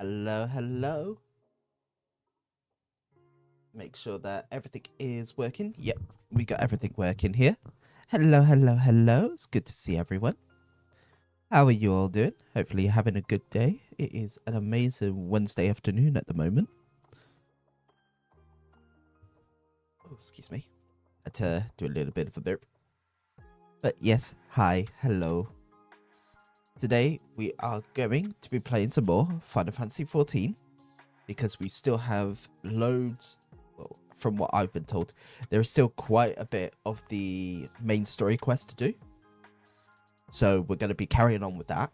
Hello, hello. Make sure that everything is working. Yep, we got everything working here. Hello, hello, hello. It's good to see everyone. How are you all doing? Hopefully you're having a good day. It is an amazing Wednesday afternoon at the moment. Oh, excuse me. I had to do a little bit of a burp. But yes, hi, hello. Today we are going to be playing some more Final Fantasy 14 because we still have loads. Well, from what I've been told, there is still quite a bit of the main story quest to do. So we're going to be carrying on with that.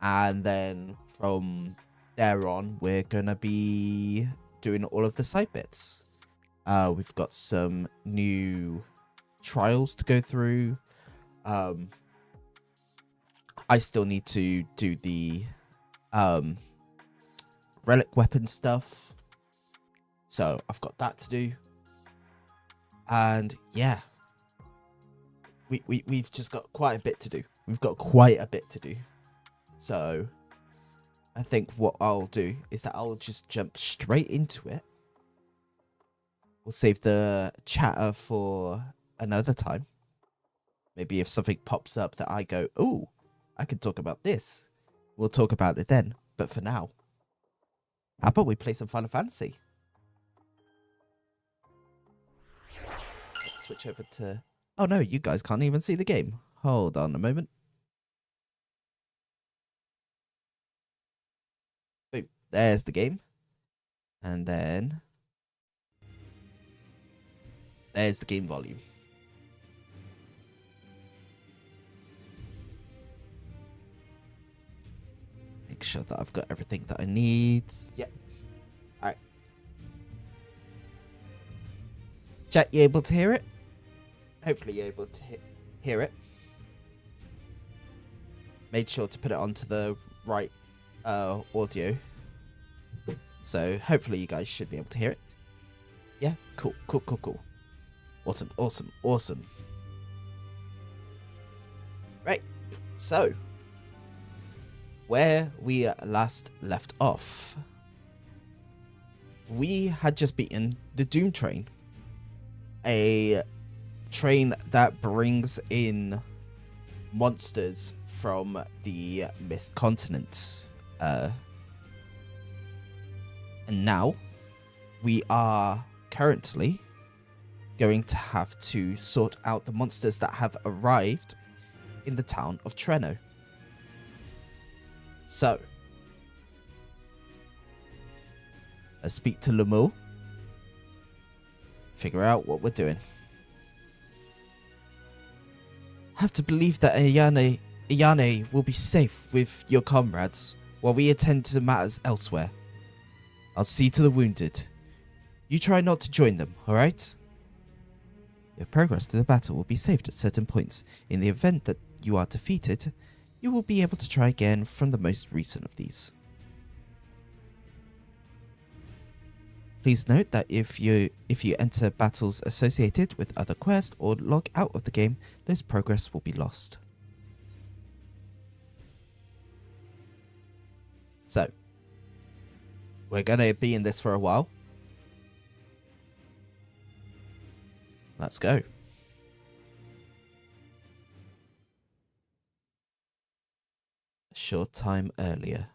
And then from there on, we're going to be doing all of the side bits. We've got some new trials to go through. I still need to do the relic weapon stuff. So I've got that to do. And yeah, we've just got quite a bit to do. We've got quite a bit to do. So I think what I'll do is that I'll just jump straight into it. We'll save the chatter for another time. Maybe if something pops up that I go, oh, I could talk about this. We'll talk about it then. But for now, how about we play some Final Fantasy? Let's switch over to... Oh no, you guys can't even see the game. Hold on a moment. Boom. There's the game. And then... there's the game volume. Make sure that I've got everything that I need. Yep. Alright. Chat, you able to hear it? Hopefully you're able to hear it. Made sure to put it onto the right audio. So hopefully you guys should be able to hear it. Yeah? Cool, cool, cool, cool. Awesome, awesome, awesome. Right. So, where we last left off, we had just beaten the Doom Train. A train that brings in monsters from the Mist Continent. And now we are currently going to have to sort out the monsters that have arrived in the town of Treno. So, let's speak to Lemuel. Figure out what we're doing. I have to believe that Ayane will be safe with your comrades while we attend to matters elsewhere. I'll see to the wounded. You try not to join them, alright? Your progress through the battle will be saved at certain points. In the event that you are defeated, you will be able to try again from the most recent of these. Please note that if you enter battles associated with other quests or log out of the game, this progress will be lost. So, we're going to be in this for a while. Let's go. A short time earlier.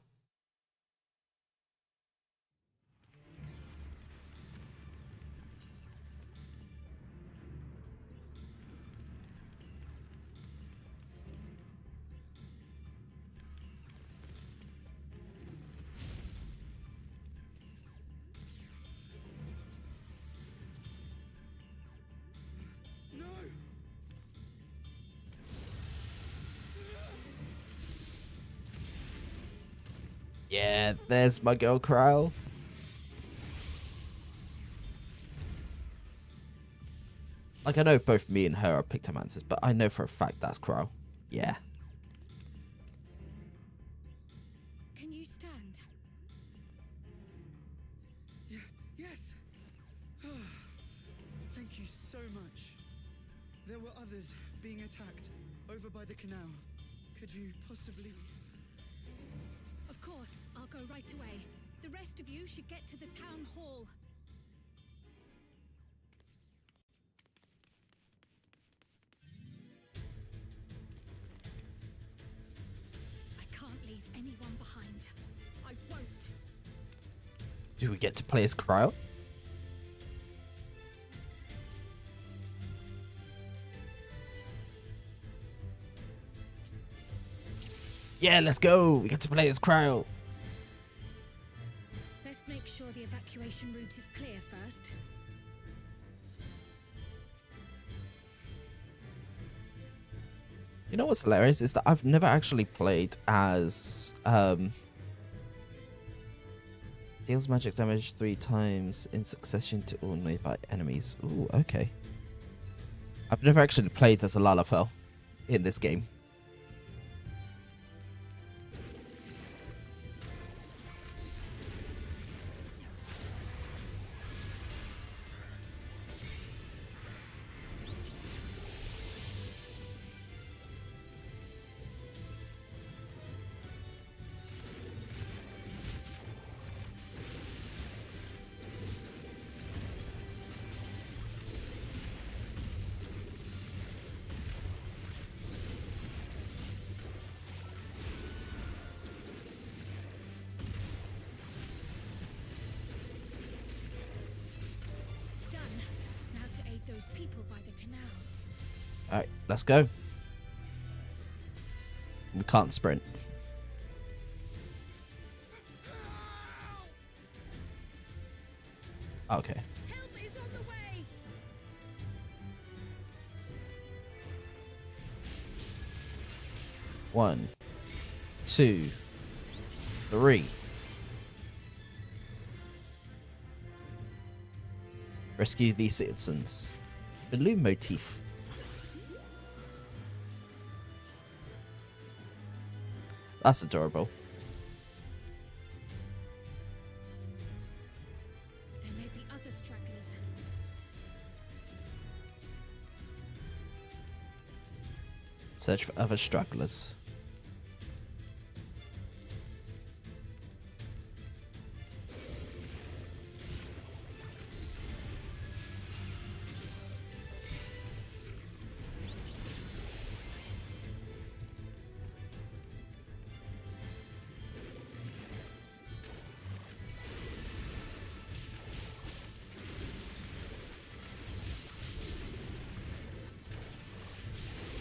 Yeah, there's my girl Cryle. Like, I know both me and her are Pictomancers, but I know for a fact that's Cryle. Yeah. Can you stand? Yes. Thank you so much. There were others being attacked over by the canal. Could you possibly... Of course, I'll go right away. The rest of you should get to the town hall. I can't leave anyone behind. I won't. Do we get to play as Cryo? Yeah, let's go. We get to play as Cryo. Best make sure the evacuation route is clear first. You know what's hilarious is that I've never actually played as deals magic damage 3 times in succession to all nearby enemies. Ooh, okay. I've never actually played as a Lalafell in this game. Those people by the canal. Alright, let's go. We can't sprint. Okay. Help is on the way. One, 2, 3. Rescue these citizens. Balloon motif. That's adorable. There may be other stragglers. Search for other stragglers.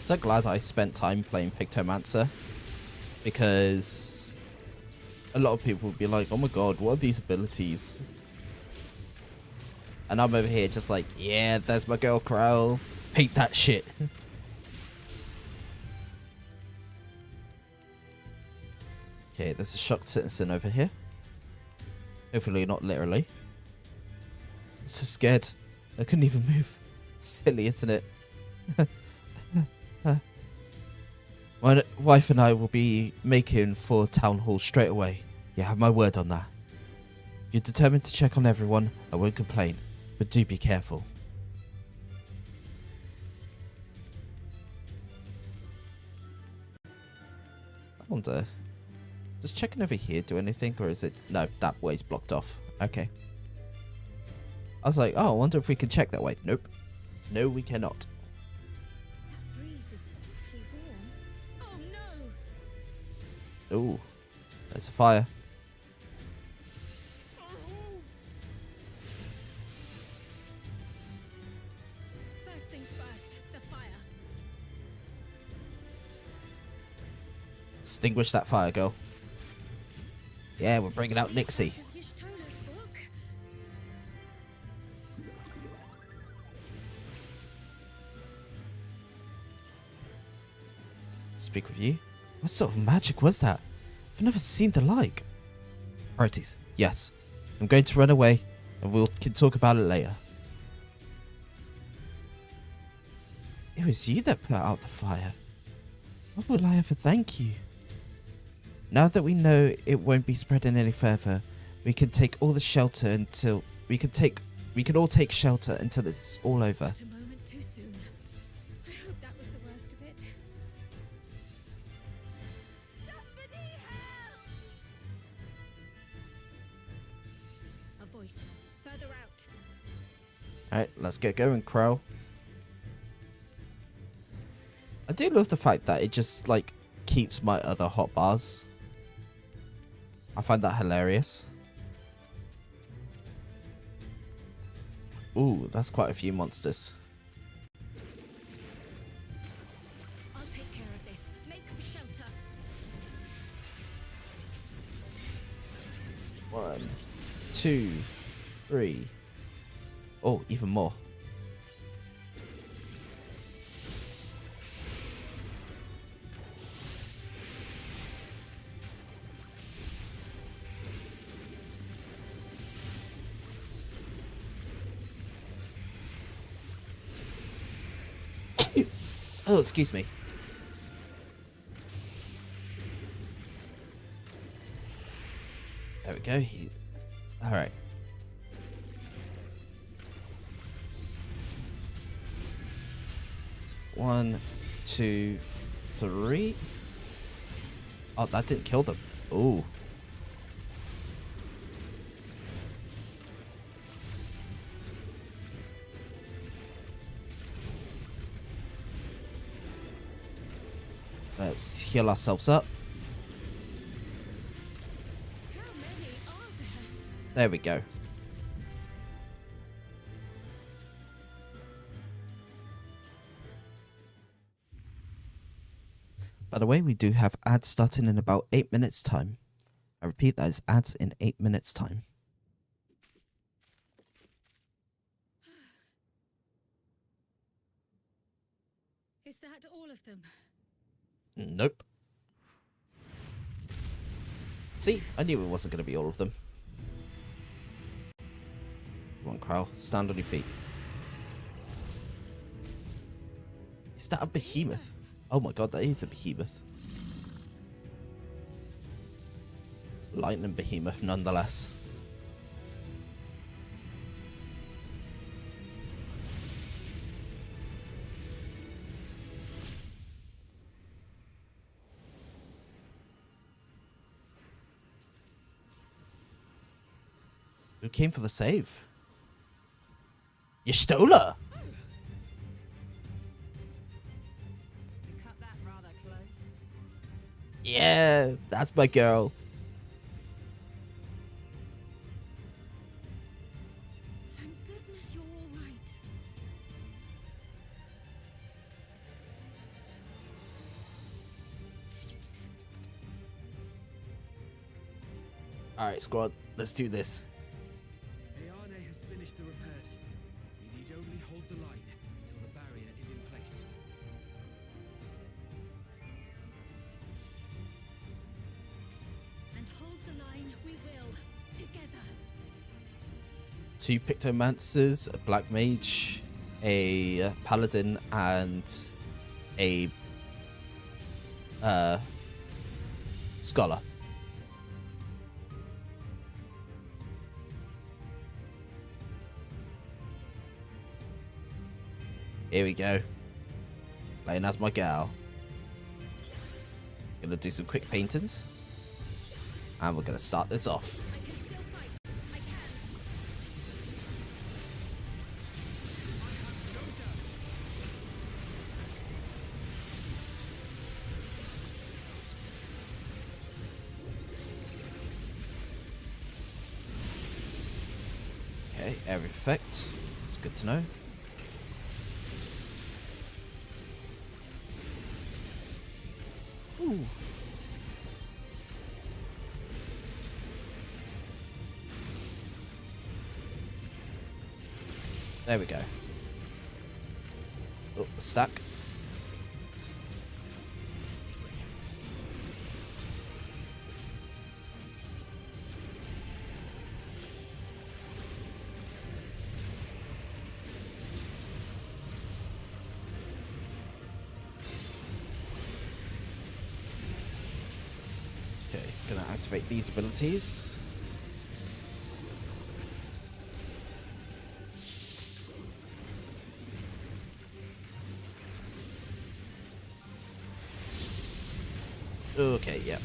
So glad I spent time playing Pictomancer, because a lot of people would be like, oh my god, what are these abilities? And I'm over here just like, yeah, there's my girl Crow. Paint that shit. Okay, there's a shocked citizen over here. Hopefully not literally. I'm so scared. I couldn't even move. Silly, isn't it? My wife and I will be making for Town Hall straight away. You have my word on that. If you're determined to check on everyone, I won't complain. But do be careful. I wonder, does checking over here do anything, or is it... No, that way's blocked off. Okay. I was like, oh, I wonder if we can check that way. Nope. No, we cannot. That breeze is awfully warm. Oh no! Ooh, there's a fire. First things first, the fire. Extinguish that fire, girl. Yeah, we're bringing out Nixie. Yashtola's book. Speak with you. What sort of magic was that? I've never seen the like. Priorities. Yes. I'm going to run away, and we can talk about it later. It was you that put out the fire. What will I ever thank you? Now that we know it won't be spreading any further, we can take all the shelter until we can all take shelter until it's all over. Not a moment too soon. I hope that was the worst of it. Somebody help! voice. Further out. Alright, let's get going, Crow. I do love the fact that it just, like, keeps my other hotbars. I find that hilarious. Ooh, that's quite a few monsters. I'll take care of this. Make shelter. 1, 2, 3. Oh, even more. Oh, excuse me. There we go. All right. One, 2, 3. Oh, that didn't kill them. Ooh. Let's heal ourselves up. How many are there? There we go. By the way, we do have ads starting in about 8 minutes time. I repeat, that is ads in 8 minutes time. Is that all of them? Nope. See, I knew it wasn't going to be all of them. Come on, Crow, stand on your feet. Is that a behemoth? Oh my god, that is a behemoth. Lightning behemoth, nonetheless. Who came for the save? You stole her! We cut that rather close. Yeah, that's my girl. Thank goodness you're all right. Alright, squad, let's do this. Ayane has finished the repairs. We need only hold the line until the barrier is in place. And hold the line we will. Together. 2 Pictomancers, a Black Mage, a Paladin, and a Scholar. Here we go. Playing as my gal. Gonna do some quick paintings. And we're gonna start this off. I can still fight. I can. Okay, every effect. It's good to know. Ooh. There we go. Oh, stack. Okay, gonna activate these abilities. Okay, yeah.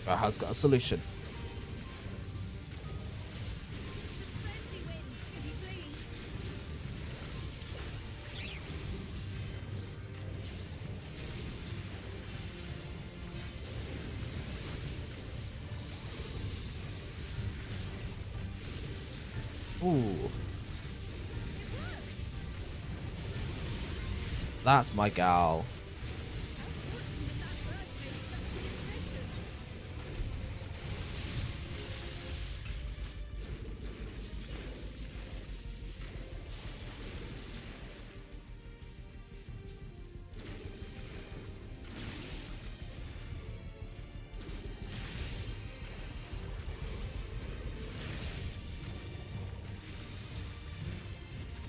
Raha's got a solution. Friendly wins, if you please. Ooh. That's my gal. Unfortunate that bird made such an impression.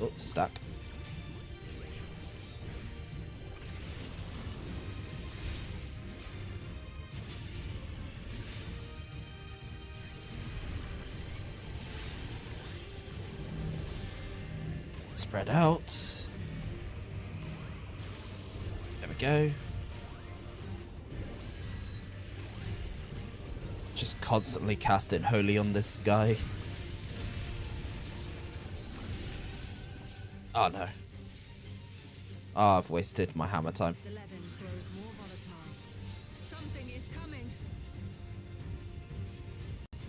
Oh, stuck. Spread out. There we go. Just constantly casting holy on this guy. Oh no. Oh, I've wasted my hammer time. The Levin grows more volatile. Something is coming.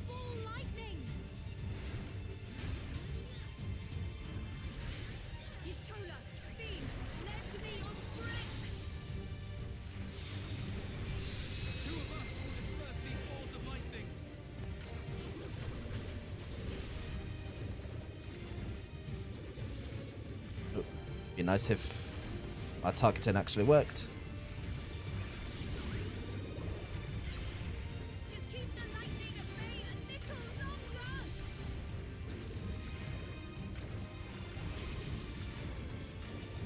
Ball lightning! Yishtola, speed! Let to be your strength! Two of us will disperse these balls of lightning. Be nice if our targeting actually worked. Just keep the lightning at bay a little longer!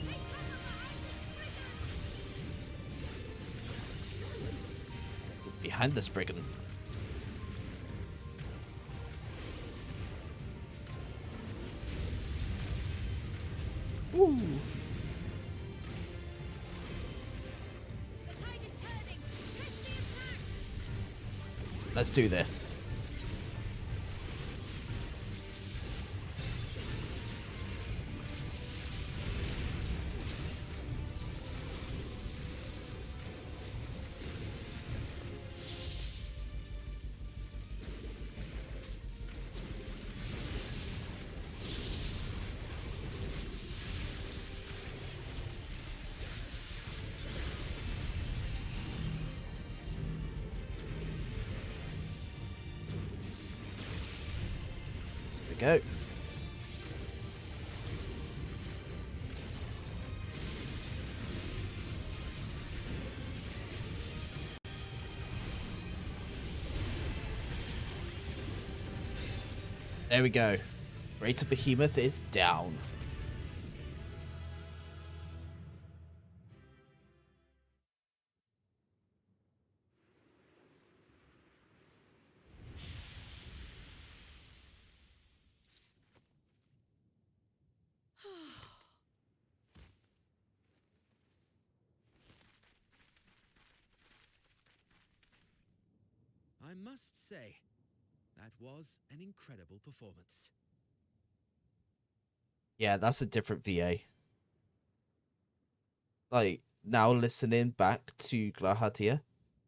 Take cover behind the Spriggan! Behind the Spriggan. Ooh. The tide is turning! Press the attack! Let's do this. Go. There we go. Greater Behemoth is down. I must say, that was an incredible performance. Yeah, that's a different VA. Like, now listening back to Glahatia,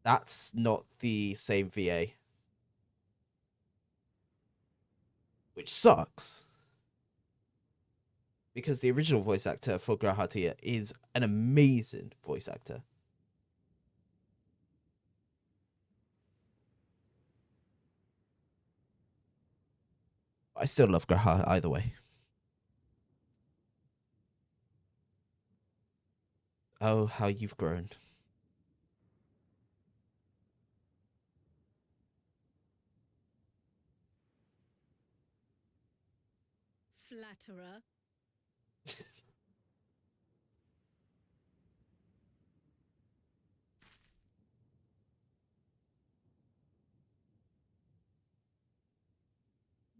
that's not the same VA. Which sucks. Because the original voice actor for Glahatia is an amazing voice actor. I still love Graha either way. Oh, how you've grown. Flatterer.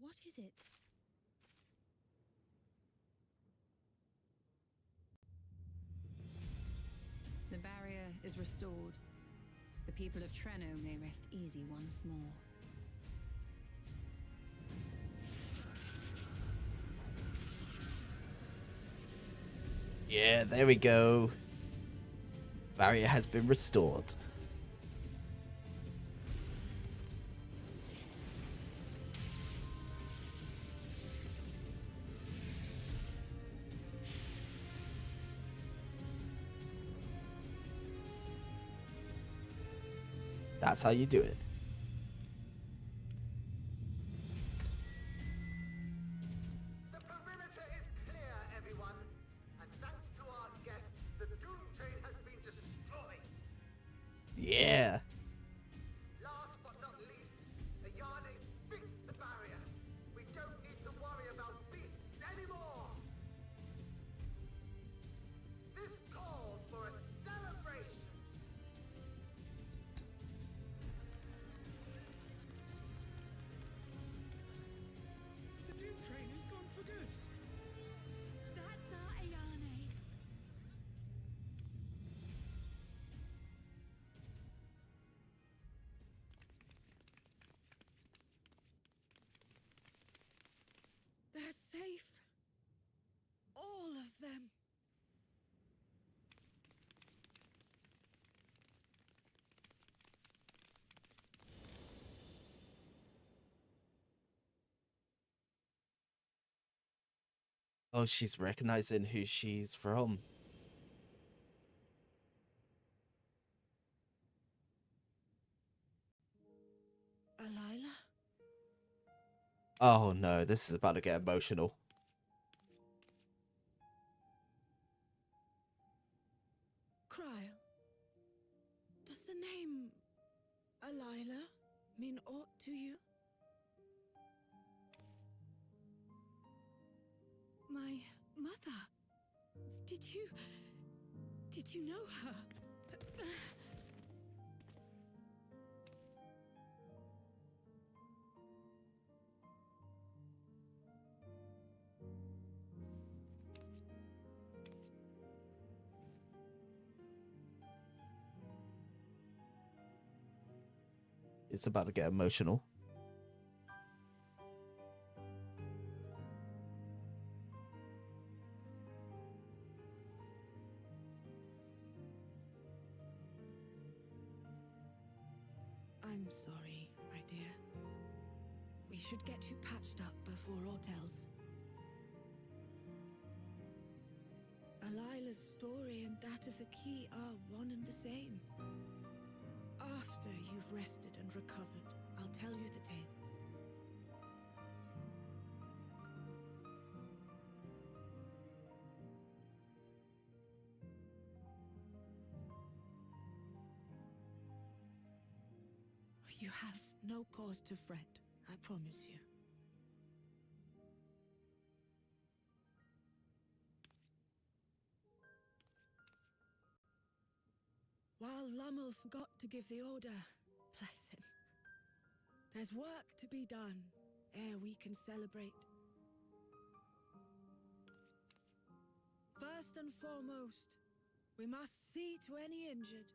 What is it? The barrier is restored. The people of Treno may rest easy once more. Yeah, there we go. Barrier has been restored. That's how you do it. The perimeter is clear, everyone. And thanks to our guests, the Doom Train has been destroyed. Yeah. Last but not least, the Yarnes fixed the barrier. We don't need to worry about beasts anymore. This calls for a celebration. The Doom Train is gone for good. That's our Ayane. They're safe. All of them. Oh, she's recognizing who she's from. Alila? Oh no, this is about to get emotional. Cryle. Does the name Alila mean aught to you? My mother. Did you know her? It's about to get emotional. I'm sorry, my dear. We should get you patched up before aught else. Alila's story and that of the key are one and the same. After you've rested and recovered, I'll tell you the tale. You have no cause to fret, I promise you. While Lummel forgot to give the order, bless him, there's work to be done ere we can celebrate. First and foremost, we must see to any injured.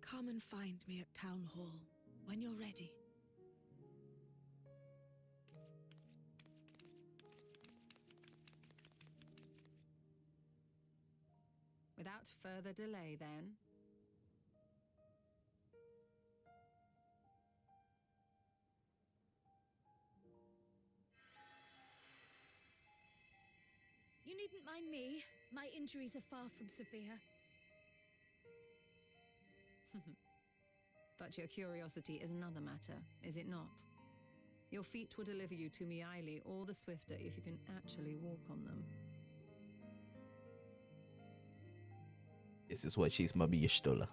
Come and find me at Town Hall when you're ready. Without further delay, then. You needn't mind me. My injuries are far from severe. But your curiosity is another matter, is it not? Your feet will deliver you to Miaili all the swifter if you can actually walk on them. This is why she's Mummy Yashtola.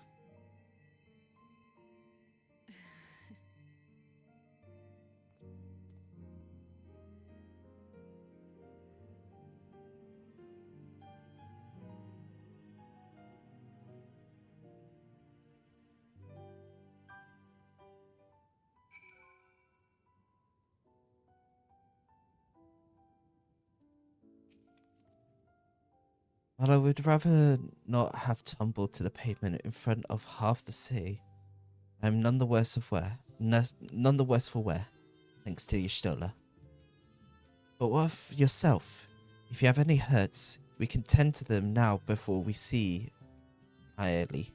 While I would rather not have tumbled to the pavement in front of half the city, I am none the worse for wear, thanks to Y'shtola. But what of yourself? If you have any hurts, we can tend to them now before we see Aeli.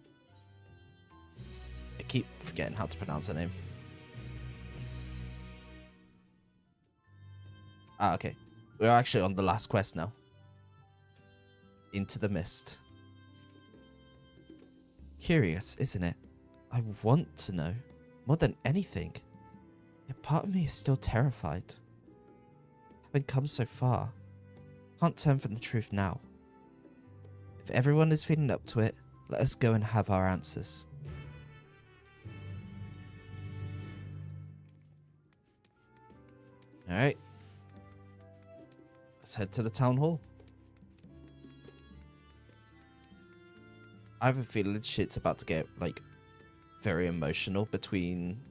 I keep forgetting how to pronounce her name. Ah, okay. We're actually on the last quest now. Into the mist. Curious, isn't it? I want to know, more than anything. Yet part of me is still terrified. Having come so far, can't turn from the truth now. If everyone is feeling up to it, let us go and have our answers. Alright. Let's head to the town hall. I have a feeling shit's about to get, like, very emotional between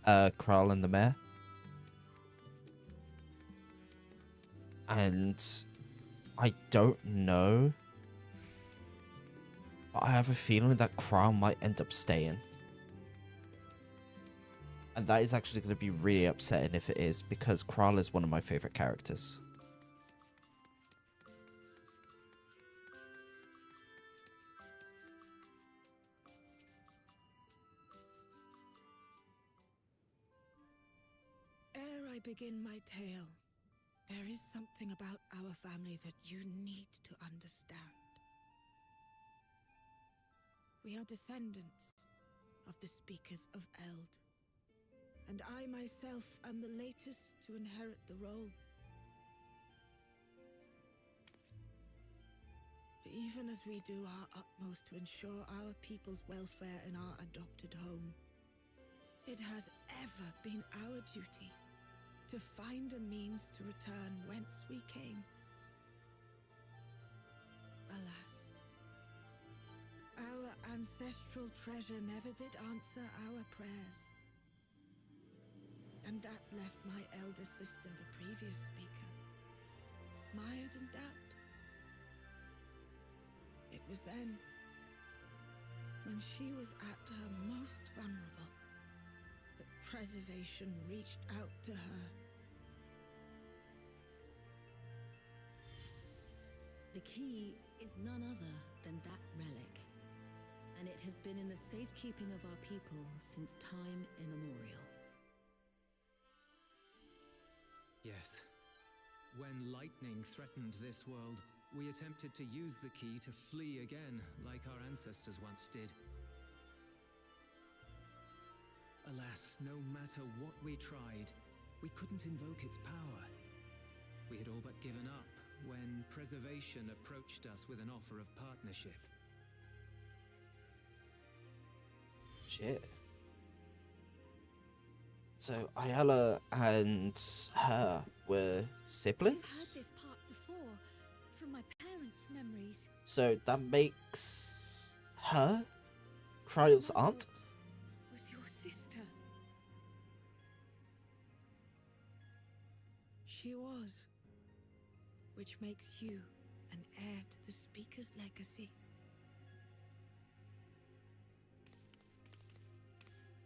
Kral and the mayor. And I don't know, but I have a feeling that Kral might end up staying. And that is actually going to be really upsetting if it is, because Kral is one of my favorite characters. Ere I begin my tale, there is something about our family that you need to understand. We are descendants of the speakers of Eld, and I myself am the latest to inherit the role. But even as we do our utmost to ensure our people's welfare in our adopted home, it has ever been our duty to find a means to return whence we came. Alas, our ancestral treasure never did answer our prayers. And that left my elder sister, the previous speaker, mired in doubt. It was then, when she was at her most vulnerable, that preservation reached out to her. The key is none other than that relic, and it has been in the safekeeping of our people since time immemorial. Yes. When lightning threatened this world, we attempted to use the key to flee again, like our ancestors once did. Alas, no matter what we tried, we couldn't invoke its power. We had all but given up when Preservation approached us with an offer of partnership. Shit. So Ayala and her were siblings? I've heard this part before, from my parents' memories. So that makes her Kryl's aunt? Was your sister? She was, which makes you an heir to the Speaker's legacy.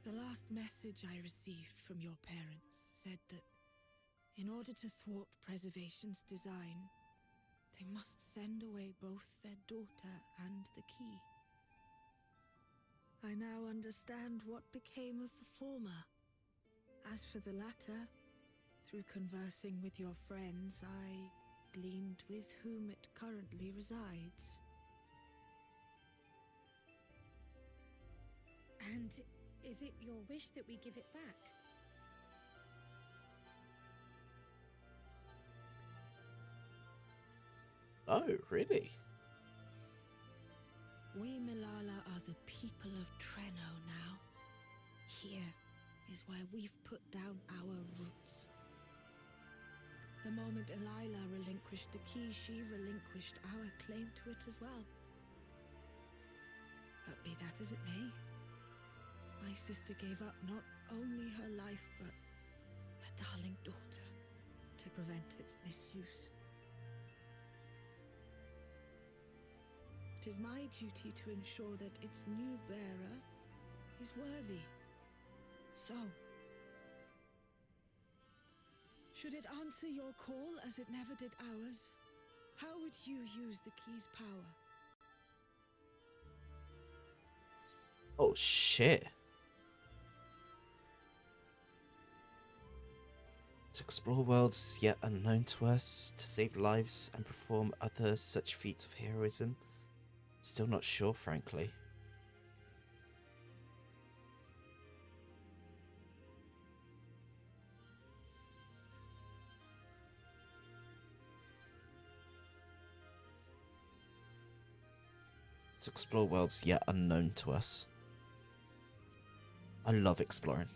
The last message I received from your parents said that in order to thwart Preservation's design, they must send away both their daughter and the key. I now understand what became of the former. As for the latter, through conversing with your friends, I gleaned with whom it currently resides. And is it your wish that we give it back? Oh, really? We Milala are the people of Treno now. Here is where we've put down our roots. The moment Elila relinquished the key, she relinquished our claim to it as well. But be that as it may, my sister gave up not only her life, but her darling daughter to prevent its misuse. it is my duty to ensure that its new bearer is worthy. So, should it answer your call as it never did ours, how would you use the key's power? Oh shit. To explore worlds yet unknown to us, to save lives and perform other such feats of heroism. Still not sure, frankly. To explore worlds yet unknown to us. I love exploring.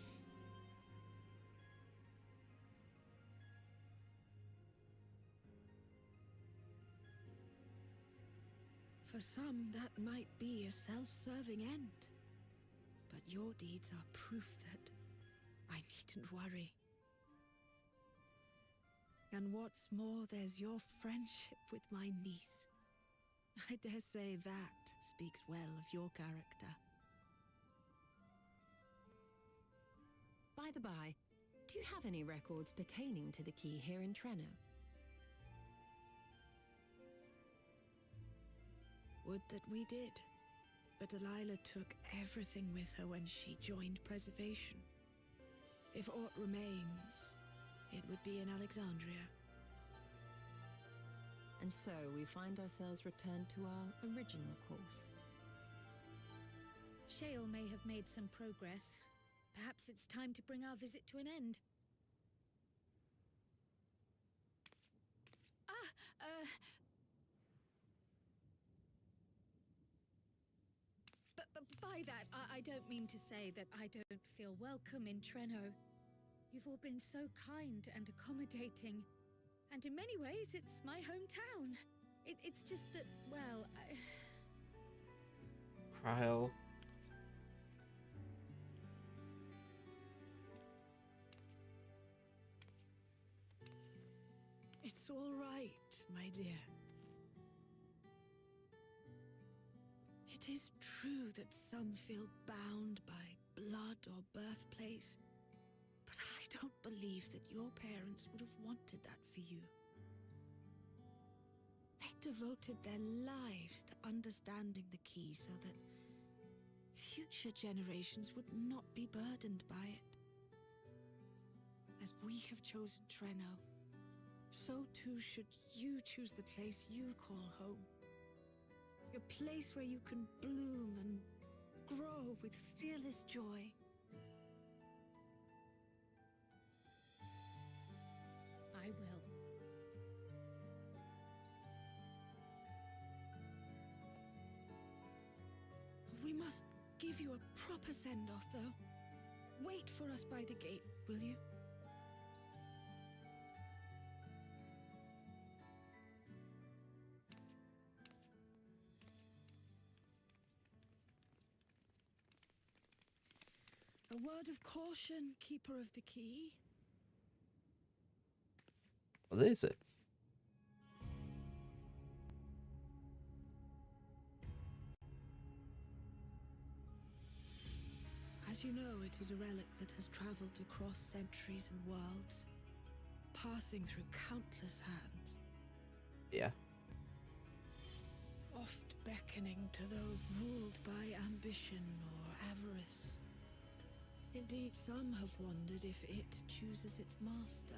For some, that might be a self-serving end. But your deeds are proof that I needn't worry. And what's more, there's your friendship with my niece. I dare say that speaks well of your character. By the by, do you have any records pertaining to the key here in Treno? Would that we did. But Delilah took everything with her when she joined Preservation. If aught remains, it would be in Alexandria. And so we find ourselves returned to our original course. Shale may have made some progress. Perhaps it's time to bring our visit to an end. But by that, I don't mean to say that I don't feel welcome in Treno. You've all been so kind and accommodating. And in many ways, it's my hometown. It's just that, well, Kryl. It's all right, my dear. It is true that some feel bound by blood or birthplace, but I don't believe that your parents would have wanted that for you. They devoted their lives to understanding the key so that future generations would not be burdened by it. As we have chosen Treno, so too should you choose the place you call home. A place where you can bloom and grow with fearless joy. I will. We must give you a proper send-off, though. Wait for us by the gate, will you? A word of caution, Keeper of the Key. What is it? As you know, it is a relic that has traveled across centuries and worlds, passing through countless hands. Yeah. Oft beckoning to those ruled by ambition or avarice. Indeed, some have wondered if it chooses its master.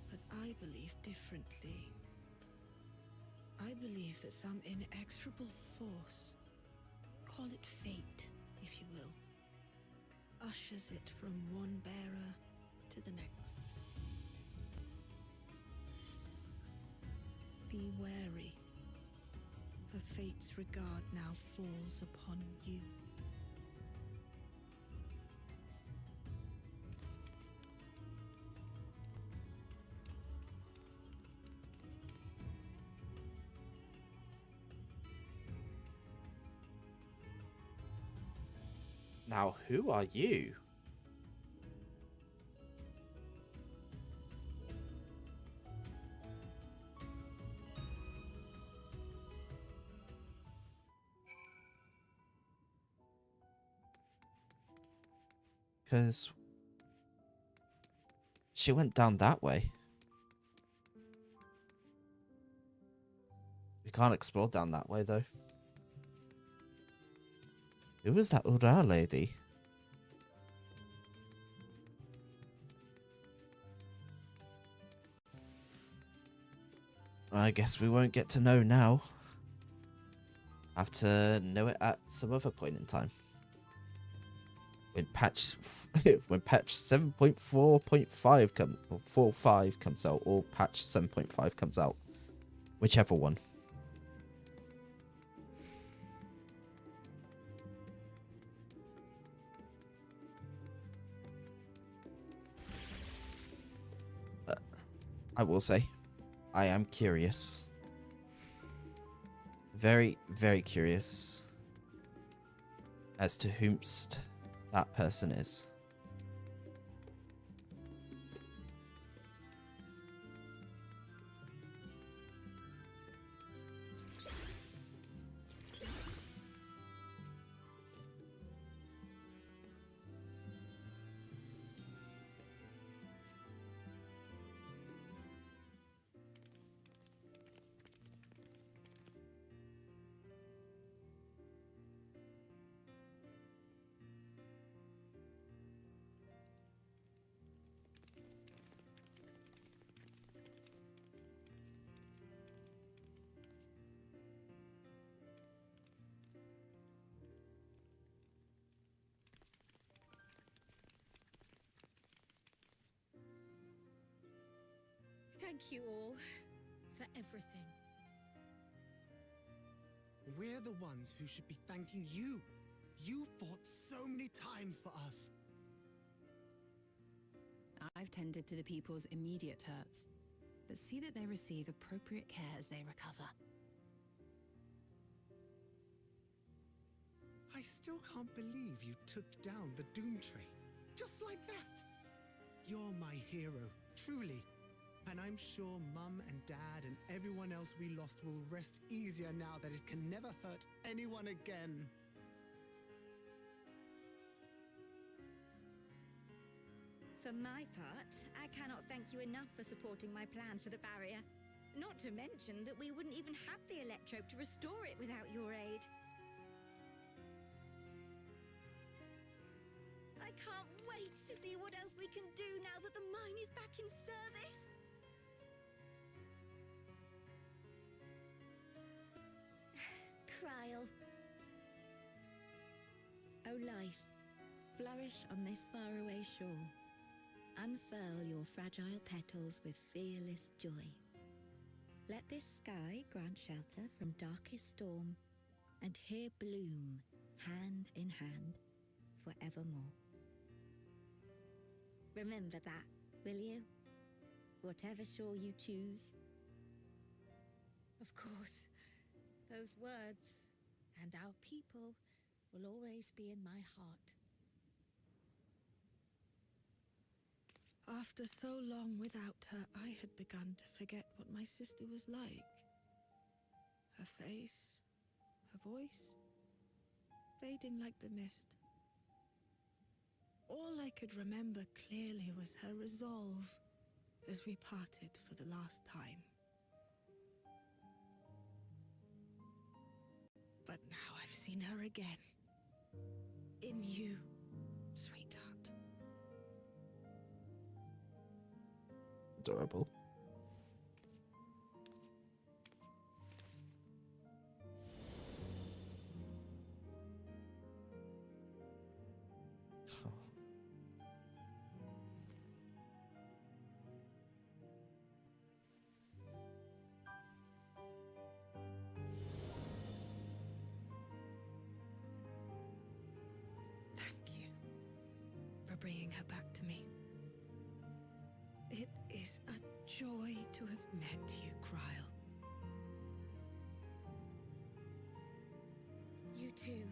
But I believe differently. I believe that some inexorable force, call it fate, if you will, ushers it from one bearer to the next. Be wary, for fate's regard now falls upon you. Now, who are you? Because she went down that way. We can't explore down that way, though. Who was that Ura lady? I guess we won't get to know now. Have to know it at some other point in time. When patch 7.4.5 45 comes out, or patch 7.5 comes out, whichever one. I will say, I am curious. Very, very curious as to whomst that person is. Thank you all for everything. We're the ones who should be thanking you. You fought so many times for us. I've tended to the people's immediate hurts, but see that they receive appropriate care as they recover. I still can't believe you took down the Doom Train. Just like that. You're my hero, truly. And I'm sure Mum and Dad and everyone else we lost will rest easier now that it can never hurt anyone again. For my part, I cannot thank you enough for supporting my plan for the barrier. Not to mention that we wouldn't even have the electrope to restore it without your aid. I can't wait to see what else we can do now that the mine is back in service. Cryle. O life, flourish on this faraway shore. Unfurl your fragile petals with fearless joy. Let this sky grant shelter from darkest storm, and here bloom, hand in hand, forevermore. Remember that, will you? Whatever shore you choose. Of course, those words and our people will always be in my heart. After so long without her, I had begun to forget what my sister was like. Her face, her voice, fading like the mist. All I could remember clearly was her resolve as we parted for the last time. But now I've seen her again. In you, sweetheart. Adorable. Thank you for bringing her back to me. It is a joy to have met you, Cryle. You too,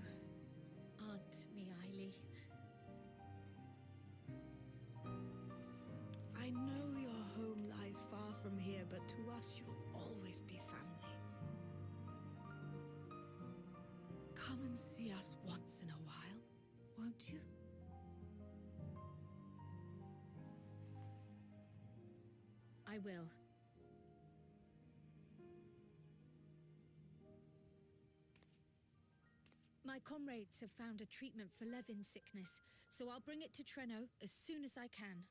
Aunt Miaili. I know your home lies far from here, but to us you'll always be family. Come and see us once in a while, won't you? I will. My comrades have found a treatment for Levin's sickness, so I'll bring it to Treno as soon as I can.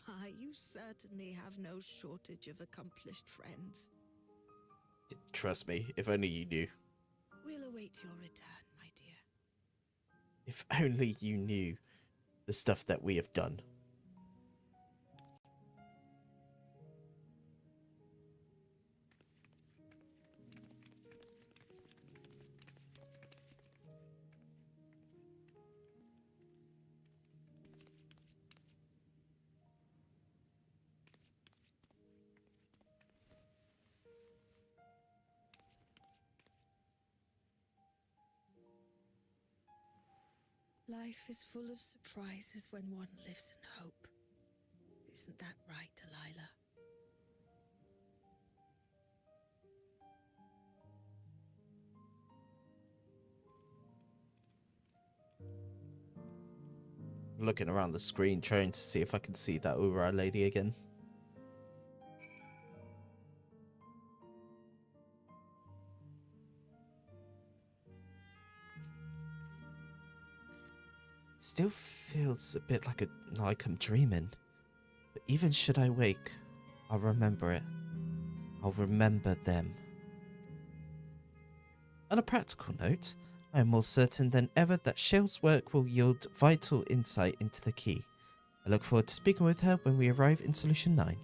My, you certainly have no shortage of accomplished friends. Trust me, if only you knew. We'll await your return, my dear. If only you knew the stuff that we have done. Life is full of surprises when one lives in hope. Isn't that right, Delilah? Looking around the screen, trying to see if I can see that Uri lady again. Still feels a bit like I'm dreaming. But even should I wake, I'll remember it. I'll remember them. On a practical note, I am more certain than ever that Shale's work will yield vital insight into the key. I look forward to speaking with her when we arrive in Solution 9.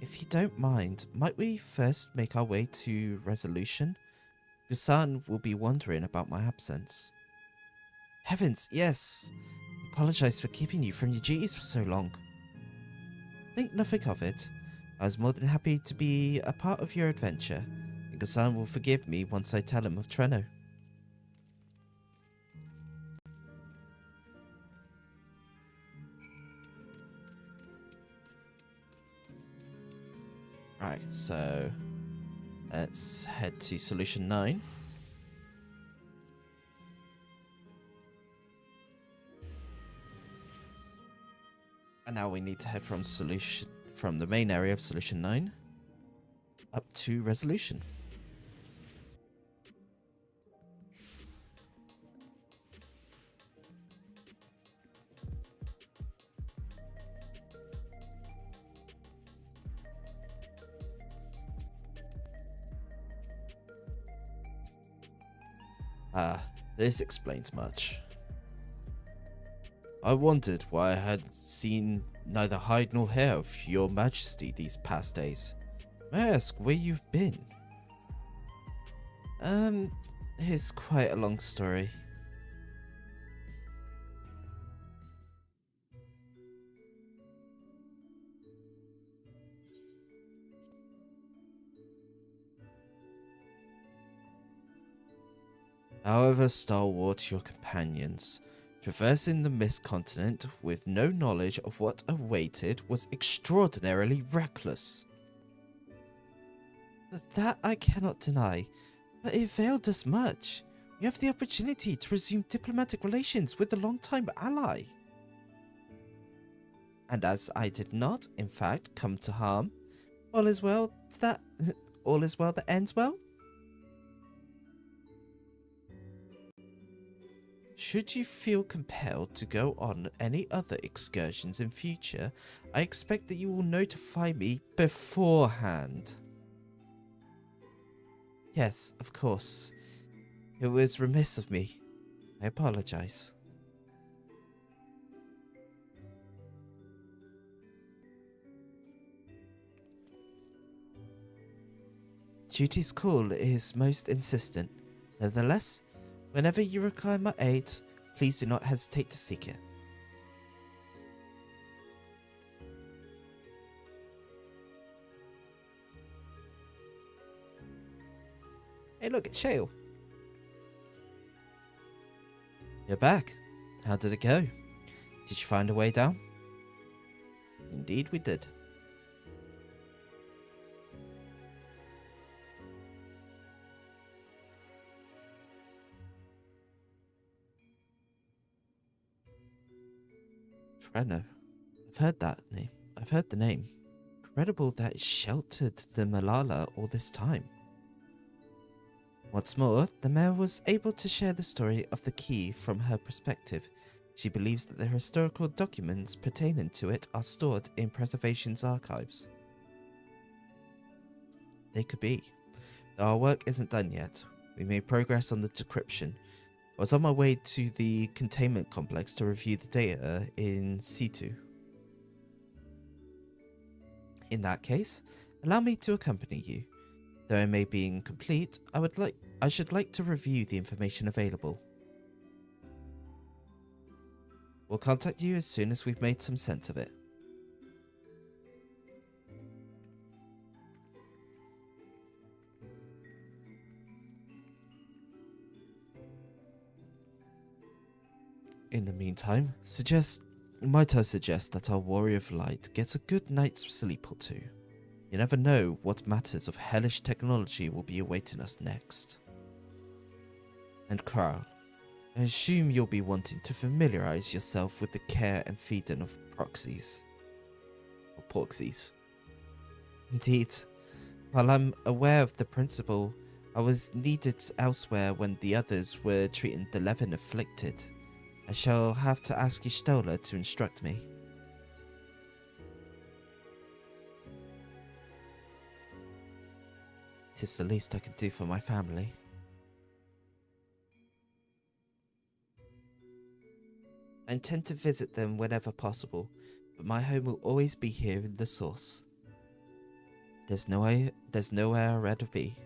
If you don't mind, might we first make our way to Resolution? Gusan will be wondering about my absence. Heavens, yes! Apologize for keeping you from your duties for so long. Think nothing of it. I was more than happy to be a part of your adventure, and Gusan will forgive me once I tell him of Treno. Right, so let's head to Solution 9. And now we need to head from the main area of Solution 9 up to Resolution. This explains much. I wondered why I had seen neither hide nor hair of your majesty these past days. May I ask where you've been? It's quite a long story. However stalwart your companions, traversing the Mist Continent with no knowledge of what awaited was extraordinarily reckless. That I cannot deny, but it availed us much. We have the opportunity to resume diplomatic relations with a long-time ally. And as I did not, in fact, come to harm, all is well that ends well? Should you feel compelled to go on any other excursions in future, I expect that you will notify me beforehand. Yes, of course. It was remiss of me. I apologize. Duty's call is most insistent. Nevertheless, whenever you require my aid, please do not hesitate to seek it. Hey look, it's Shale. You're back. How did it go? Did you find a way down? Indeed we did. Treno. heard that name. I've heard the name. Incredible that it sheltered the Malala all this time. What's more, the mayor was able to share the story of the key from her perspective. She believes that the historical documents pertaining to it are stored in preservation's archives. They could be. Though our work isn't done yet. We made progress on the decryption. I was on my way to the containment complex to review the data in situ. In that case, allow me to accompany you. Though it may be incomplete, I should like to review the information available. We'll contact you as soon as we've made some sense of it. In the meantime, might I suggest that our Warrior of Light gets a good night's sleep or two. You never know what matters of hellish technology will be awaiting us next. And Kral, I assume you'll be wanting to familiarize yourself with the care and feeding of proxies. Or porxies. Indeed, while I'm aware of the principle, I was needed elsewhere when the others were treating the Levin afflicted. I shall have to ask Y'shtola to instruct me. Tis the least I can do for my family. I intend to visit them whenever possible, but my home will always be here in the source. There's nowhere I'd rather be.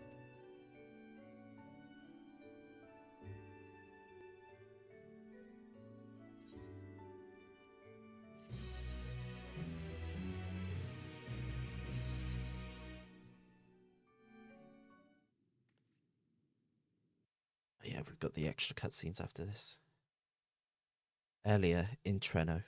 Yeah, we've got the extra cutscenes after this. Earlier in Treno.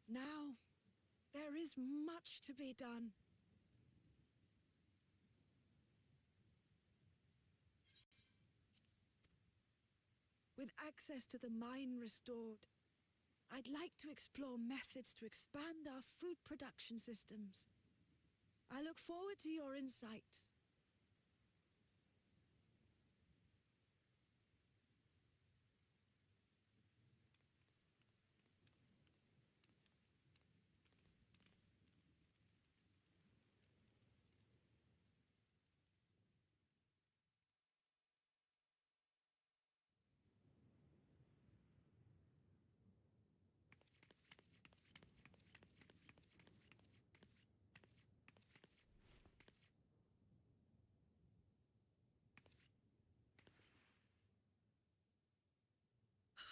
Now, there is much to be done. With access to the mine restored, I'd like to explore methods to expand our food production systems. I look forward to your insights.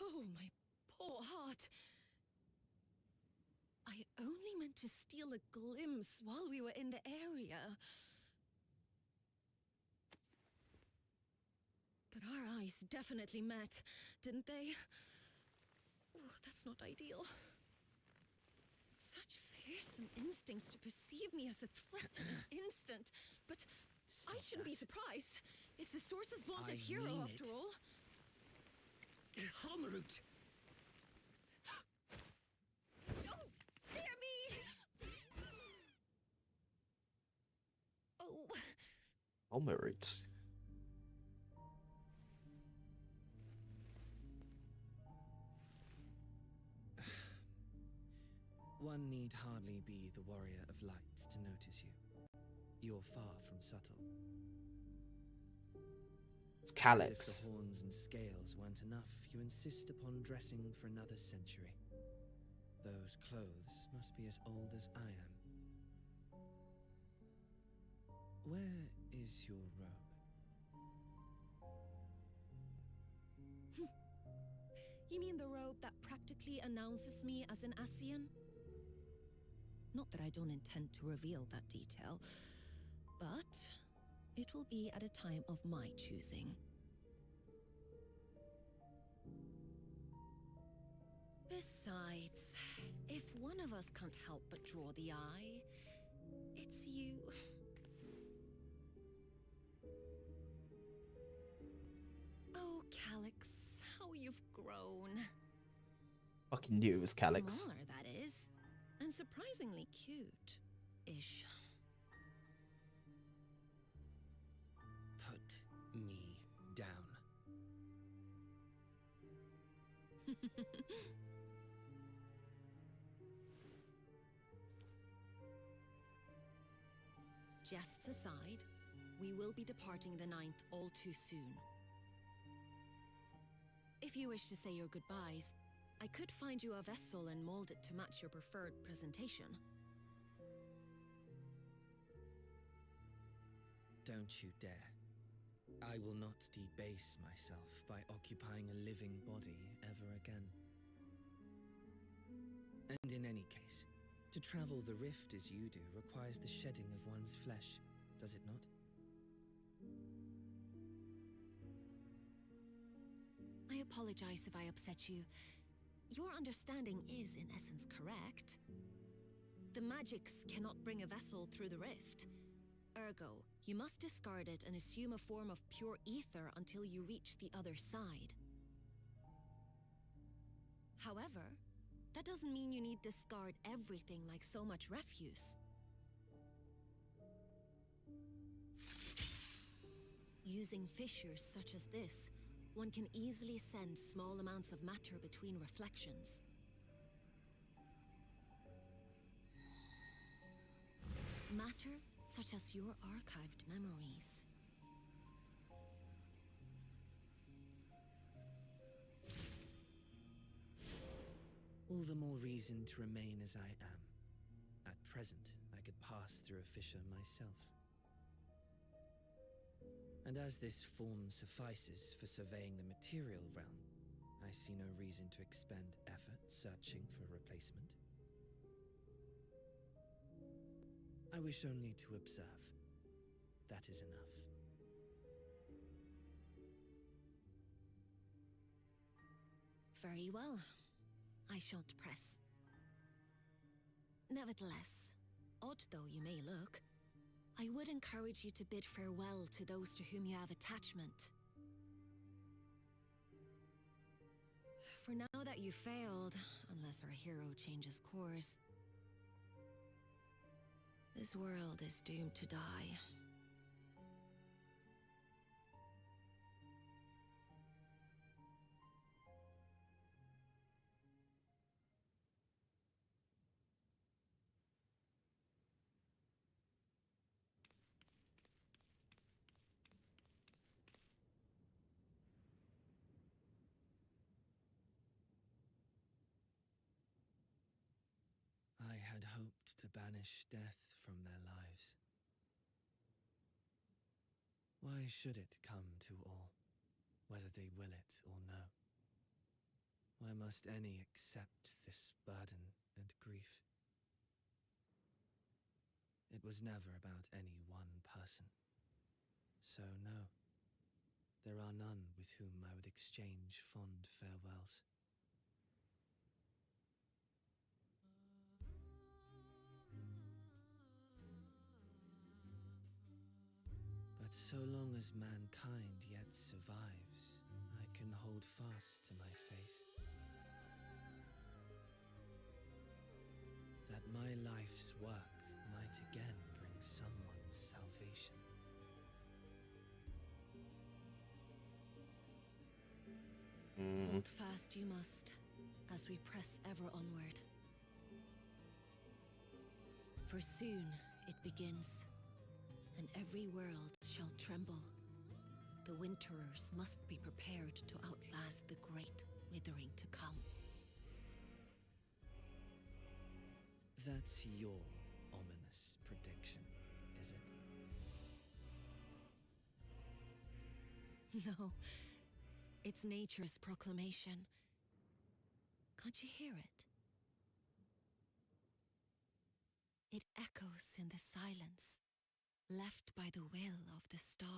Oh, my poor heart. I only meant to steal a glimpse while we were in the area. But our eyes definitely met, didn't they? Oh, that's not ideal. Such fearsome instincts to perceive me as a threat in an instant. But I shouldn't be surprised. It's the Source's vaunted hero, after all. Holmerut! Oh, dear me! Oh. Holmerut. One need hardly be the Warrior of Light to notice you. You're far from subtle. It's As Calyx. if the horns and scales weren't enough, you insist upon dressing for another century. Those clothes must be as old as I am. Where is your robe? You mean the robe that practically announces me as an Ascian? Not that I don't intend to reveal that detail, but it will be at a time of my choosing. Besides, if one of us can't help but draw the eye, it's you. you've grown. Fucking knew it was Calyx. Smaller, that is. And surprisingly cute-ish. Put me down. Jests aside, we will be departing the 9th all too soon. If you wish to say your goodbyes, I could find you a vessel and mold it to match your preferred presentation. Don't you dare. I will not debase myself by occupying a living body ever again. And in any case, to travel the rift as you do requires the shedding of one's flesh, does it not? I apologize if I upset you. Your understanding is, in essence, correct. The magics cannot bring a vessel through the rift. Ergo, you must discard it and assume a form of pure ether until you reach the other side. However, that doesn't mean you need discard everything like so much refuse. Using fissures such as this, one can easily send small amounts of matter between reflections. Matter such as your archived memories. All the more reason to remain as I am. At present, I could pass through a fissure myself. And as this form suffices for surveying the material realm, I see no reason to expend effort searching for a replacement. I wish only to observe. That is enough. Very well. I shan't press. Nevertheless, odd though you may look, I would encourage you to bid farewell to those to whom you have attachment. For now that you failed, unless our hero changes course, this world is doomed to die. I had hoped to banish death from their lives. Why should it come to all, whether they will it or no? Why must any accept this burden and grief? It was never about any one person. So no, there are none with whom I would exchange fond farewells. But so long as mankind yet survives, I can hold fast to my faith. That my life's work might again bring someone's salvation. Hold fast you must, as we press ever onward. For soon it begins, and every world shall tremble. The Winterers must be prepared to outlast the great withering to come. That's your ominous prediction, is it? No, it's nature's proclamation. Can't you hear it? It echoes in the silence, left by the will of the star.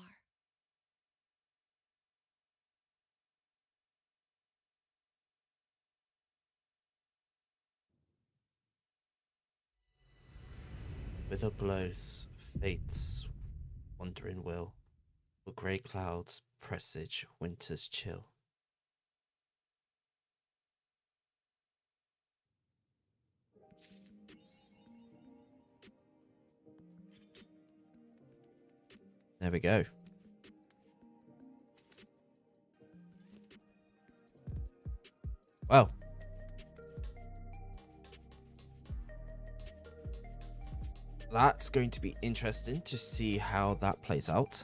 Wither blows fate's wandering will, or grey clouds presage winter's chill. There we go. Well. That's going to be interesting to see how that plays out.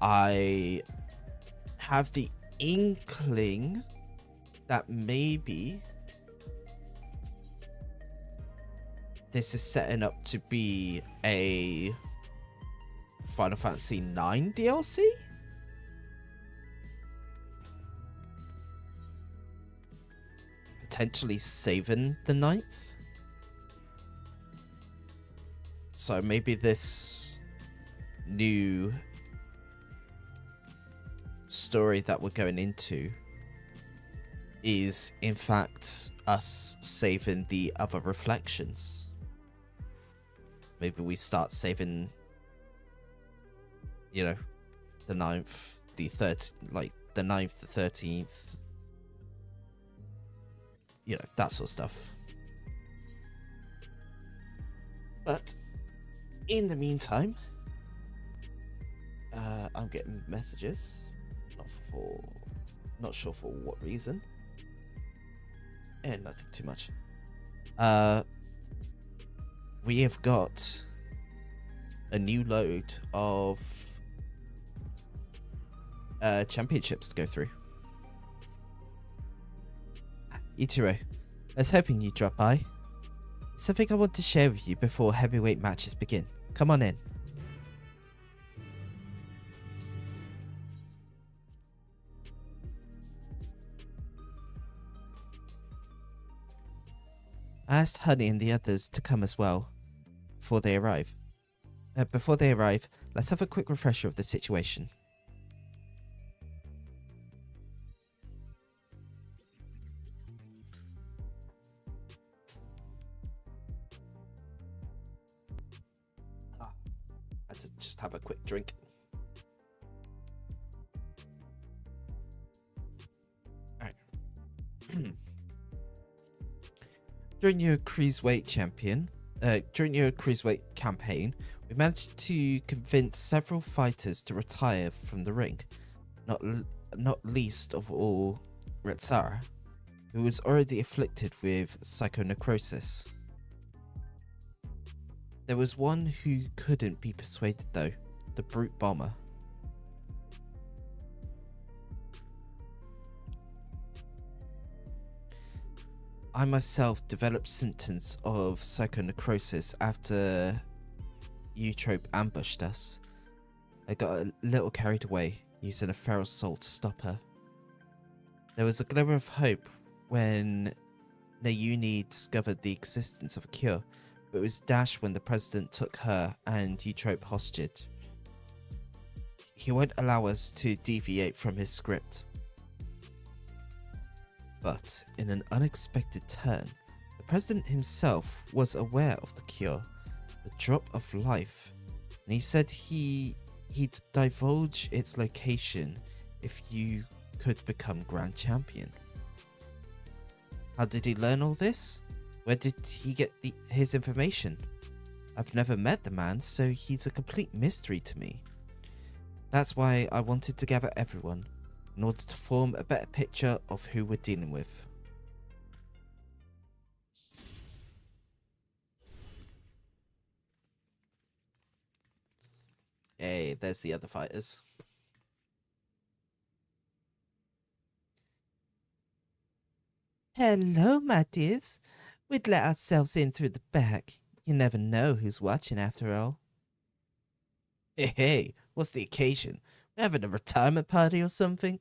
I have the inkling that maybe this is setting up to be a Final Fantasy IX DLC? Potentially saving the 9th? So maybe this new story that we're going into is in fact us saving the other reflections. Maybe we start saving, you know, the 9th, the 3rd, like the 9th, the 13th, you know, that sort of stuff. But in the meantime, I'm getting messages, not sure for what reason, and nothing too much. We have got a new load of championships to go through. Ichiro, I was hoping you'd drop by. Something I want to share with you before heavyweight matches begin. Come on in. I asked Honey and the others to come as well before they arrive. Let's have a quick refresher of the situation. To just have a quick drink. Alright. During your cruiserweight campaign, we managed to convince several fighters to retire from the ring. Not least of all Retsara, who was already afflicted with psychonecrosis. There was one who couldn't be persuaded though, the Brute Bomber. I myself developed symptoms of psychonecrosis after Eutrope ambushed us. I got a little carried away, using a feral soul to stop her. There was a glimmer of hope when Nayuni discovered the existence of a cure, but it was dashed when the president took her and Eutrope hostage. He won't allow us to deviate from his script. But in an unexpected turn, the president himself was aware of the cure, the drop of life, and he said he'd divulge its location if you could become Grand Champion. How did he learn all this? Where did he get his information? I've never met the man, so he's a complete mystery to me. That's why I wanted to gather everyone, in order to form a better picture of who we're dealing with. Hey, there's the other fighters. Hello, my dears. We'd let ourselves in through the back. You never know who's watching after all. Hey, what's the occasion? We're having a retirement party or something?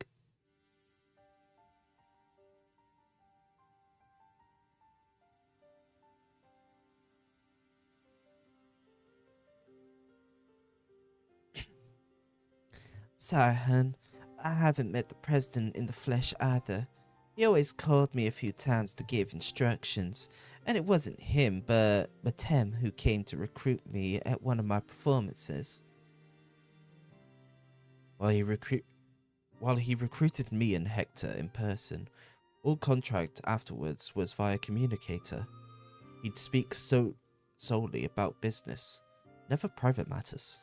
Sorry, hun. I haven't met the president in the flesh either. He always called me a few times to give instructions, and it wasn't him, but Matem who came to recruit me at one of my performances. While he recruited me and Hector in person, all contact afterwards was via communicator. He'd speak solely about business, never private matters.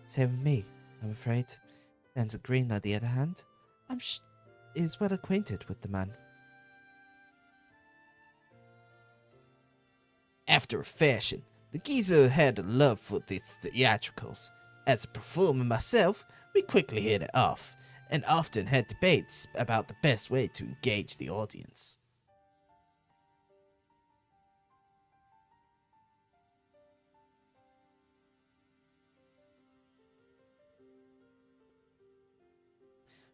Same with me, I'm afraid. Dancer Green, on the other hand, is well acquainted with the man. After a fashion, the geezer had a love for the theatricals. As a performer myself, we quickly hit it off, and often had debates about the best way to engage the audience.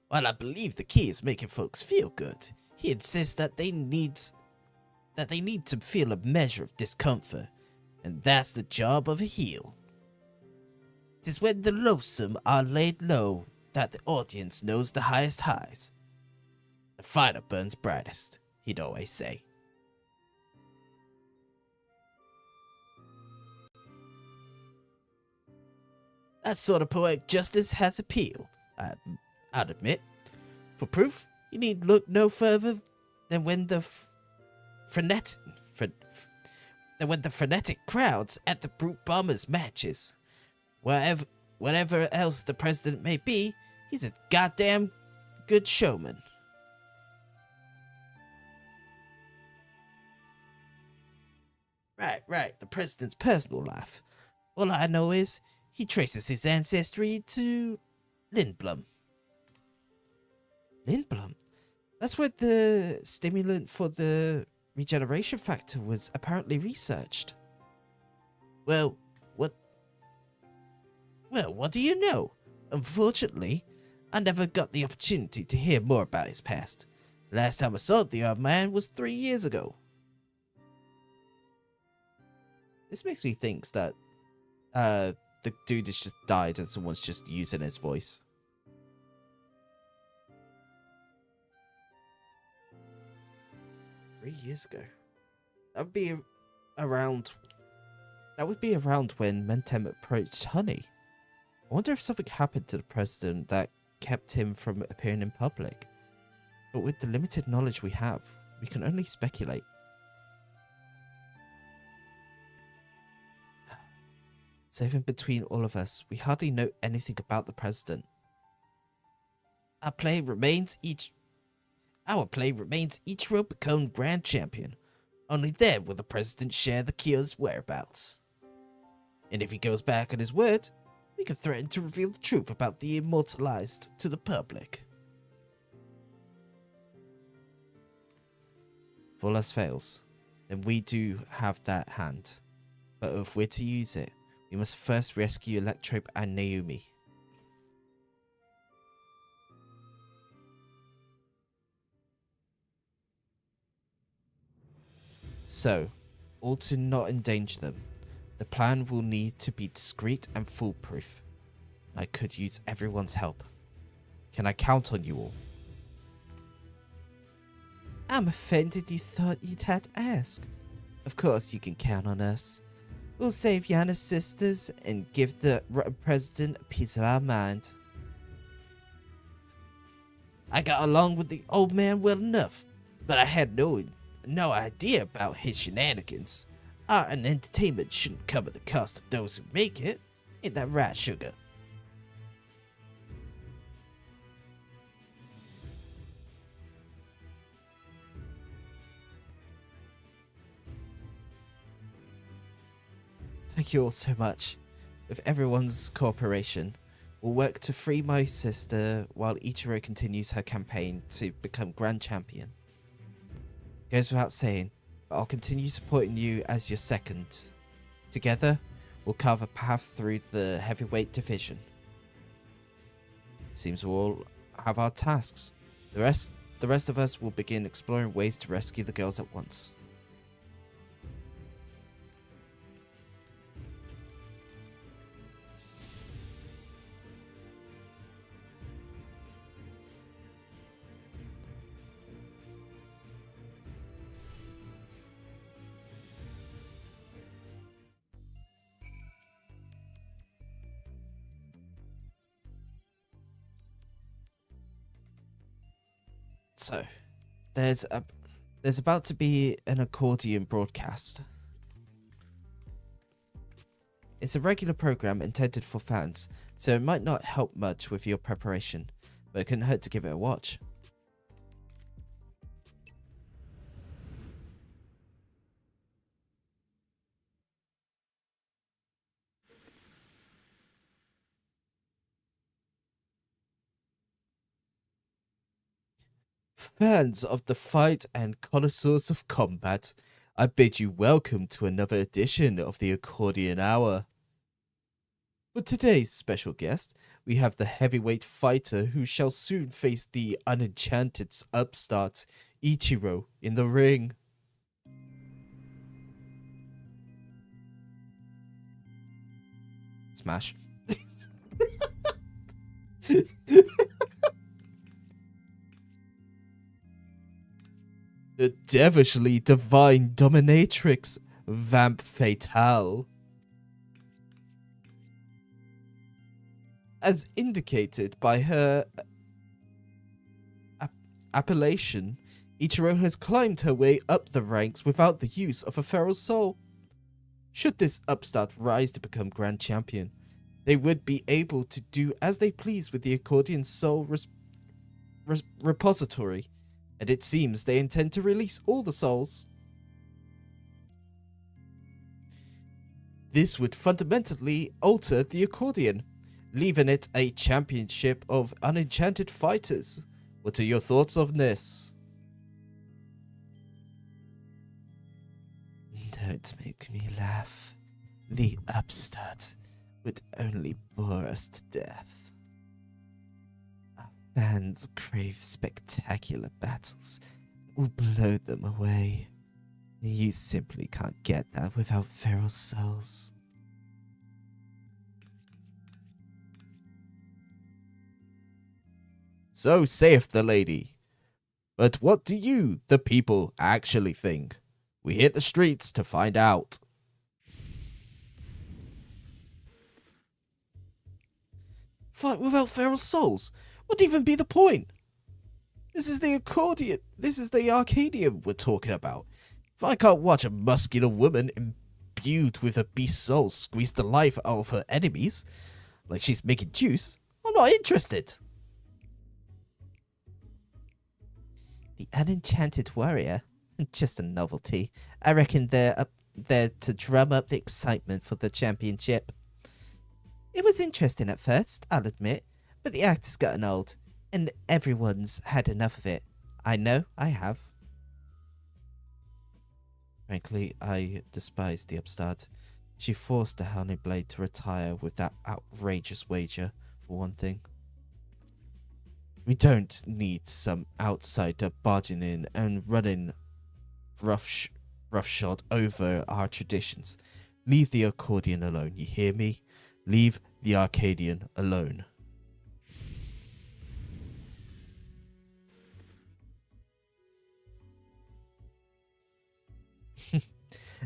While I believe the key is making folks feel good, he insists that they need to feel a measure of discomfort, and that's the job of a heel. 'Tis when the loathsome are laid low that the audience knows the highest highs. The fire burns brightest, he'd always say. That sort of poetic justice has appeal, I'd admit. For proof, you need look no further than when the frenetic crowds at the Brute Bombers matches. Whatever else the president may be, he's a goddamn good showman. Right, the president's personal life. All I know is he traces his ancestry to Lindblom. Lindblom? That's where the stimulant for the regeneration factor was apparently researched. Well, what do you know? Unfortunately, I never got the opportunity to hear more about his past. Last time I saw the old man was 3 years ago. This makes me think that the dude has just died and someone's just using his voice. Years ago. That would be around when Mentem approached Honey. I wonder if something happened to the president that kept him from appearing in public. But with the limited knowledge we have, we can only speculate. So even between all of us, we hardly know anything about the president. Our play remains Ichiro become grand champion. Only then will the president share the Kyo's whereabouts. And if he goes back on his word, we can threaten to reveal the truth about the immortalized to the public. If all else fails, then we do have that hand. But if we're to use it, we must first rescue Electrope and Naomi. So, all to not endanger them, the plan will need to be discreet and foolproof. I could use everyone's help. Can I count on you all? I'm offended you thought you'd had to ask. Of course you can count on us. We'll save Yana's sisters and give the president a piece of our mind. I got along with the old man well enough, but I had no idea about his shenanigans. Art and entertainment shouldn't come at the cost of those who make it. Ain't that right, sugar? Thank you all so much. With everyone's cooperation, we'll work to free my sister while Ichiro continues her campaign to become Grand Champion. Goes without saying, but I'll continue supporting you as your second. Together, we'll carve a path through the heavyweight division. Seems we'll all have our tasks. The rest of us will begin exploring ways to rescue the girls at once. So, there's about to be an accordion broadcast. It's a regular program intended for fans, so it might not help much with your preparation, but it couldn't hurt to give it a watch. Fans of the fight and connoisseurs of combat, I bid you welcome to another edition of the Accordion Hour. For today's special guest, we have the heavyweight fighter who shall soon face the unenchanted upstart Ichiro in the ring. Smash. The devilishly divine dominatrix, Vamp Fatale. As indicated by her appellation, Ichiro has climbed her way up the ranks without the use of a feral soul. Should this upstart rise to become Grand Champion, they would be able to do as they please with the Accordion Soul repository, and it seems they intend to release all the souls. This would fundamentally alter the Accordion, leaving it a championship of unenchanted fighters. What are your thoughts on this? Don't make me laugh. The upstart would only bore us to death. Our fans crave spectacular battles that will blow them away. You simply can't get that without feral souls. So saith the lady. But what do you, the people, actually think? We hit the streets to find out. Fight without feral souls? What'd even be the point? This is the Accordion. This is the Arcadian we're talking about. If I can't watch a muscular woman imbued with a beast soul squeeze the life out of her enemies, like she's making juice, I'm not interested. The unenchanted warrior? Just a novelty. I reckon they're up there to drum up the excitement for the championship. It was interesting at first, I'll admit, but the act has gotten old, and everyone's had enough of it. I know, I have. Frankly, I despise the upstart. She forced the Hounding Blade to retire with that outrageous wager, for one thing. We don't need some outsider barging in and running roughshod over our traditions. Leave the Accordion alone, you hear me? Leave the Arcadian alone.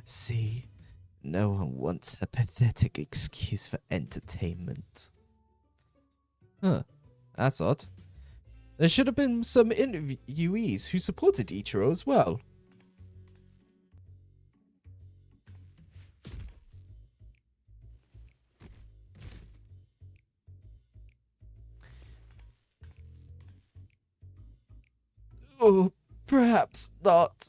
See, no one wants a pathetic excuse for entertainment. Huh, that's odd. There should have been some interviewees who supported Ichiro as well. Or perhaps not.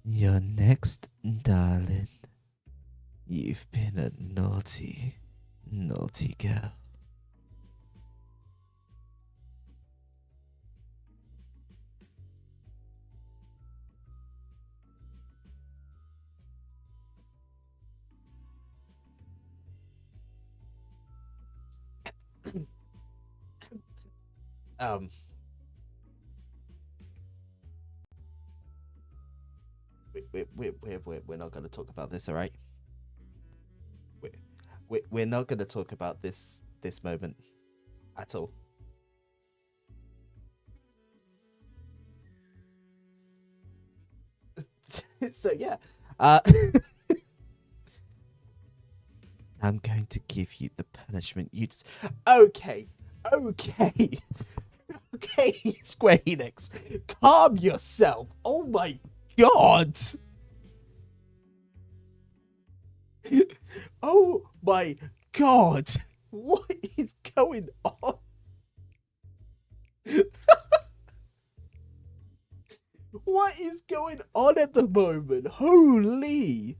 You're next, darling. You've been a naughty, naughty girl. We're not going to talk about this, all right? We're not going to talk about this moment at all. So yeah, I'm going to give you the punishment you. Okay. Okay, Square Enix, calm yourself. Oh my god. Oh my god. What is going on? What is going on at the moment? Holy.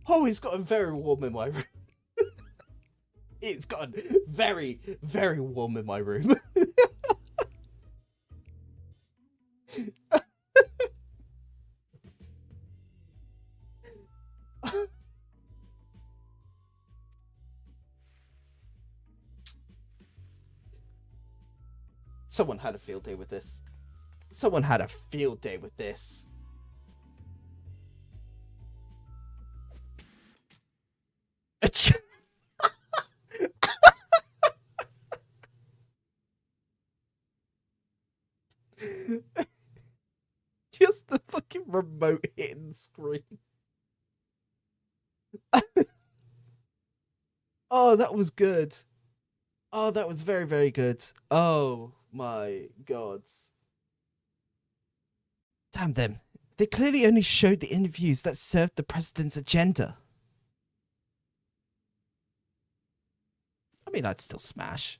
Oh, it's gotten very warm in my room. It's gotten very, very warm in my room. Someone had a field day with this. Someone had a field day with this. Just the fucking remote hitting the screen. Oh, that was good. Oh, that was very, very good. Oh my god. Damn them. They clearly only showed the interviews that served the president's agenda. I mean, I'd still smash.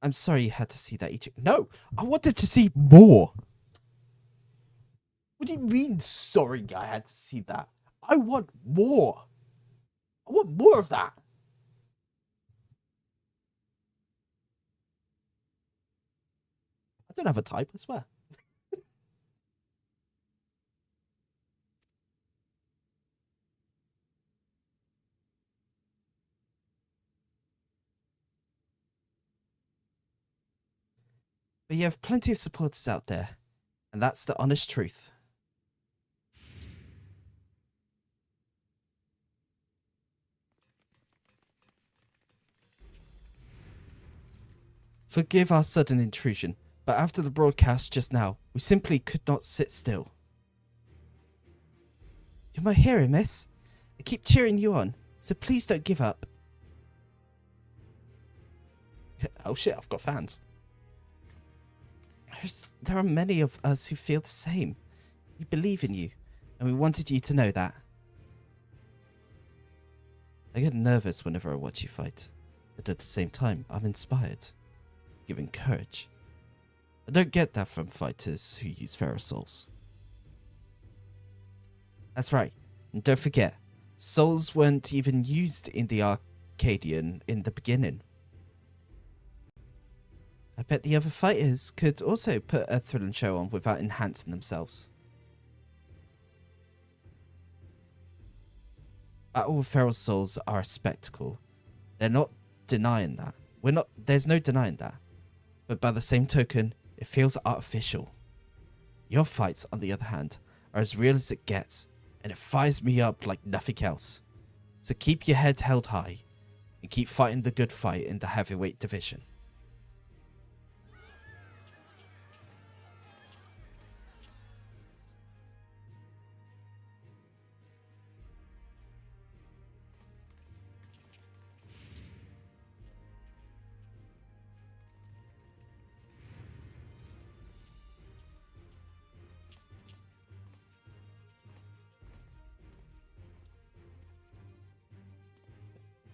I'm sorry you had to see that, Egypt. No, I wanted to see more. What do you mean, sorry I had to see that? I want more. I want more of that. I don't have a type, I swear. But you have plenty of supporters out there, and that's the honest truth. Forgive our sudden intrusion, but after the broadcast just now, we simply could not sit still. You're my hero, miss. I keep cheering you on, so please don't give up. Oh shit, I've got fans. There are many of us who feel the same. We believe in you, and we wanted you to know that. I get nervous whenever I watch you fight, but at the same time, I'm inspired, given courage. I don't get that from fighters who use feral souls. That's right, and don't forget, souls weren't even used in the Arcadian in the beginning. I bet the other fighters could also put a thrilling show on without enhancing themselves. Battle with feral souls are a spectacle. They're not denying that. There's no denying that. But by the same token, it feels artificial. Your fights, on the other hand, are as real as it gets, and it fires me up like nothing else. So keep your head held high, and keep fighting the good fight in the heavyweight division.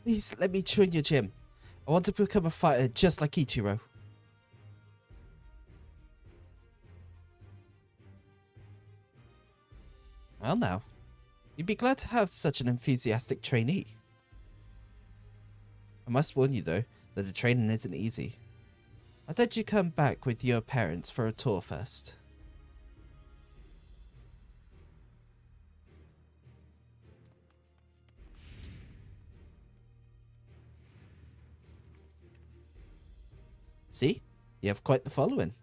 Please let me join your gym. I want to become a fighter just like Ichiro. Well now, you'd be glad to have such an enthusiastic trainee. I must warn you though, that the training isn't easy. Why don't you come back with your parents for a tour first? See? You have quite the following.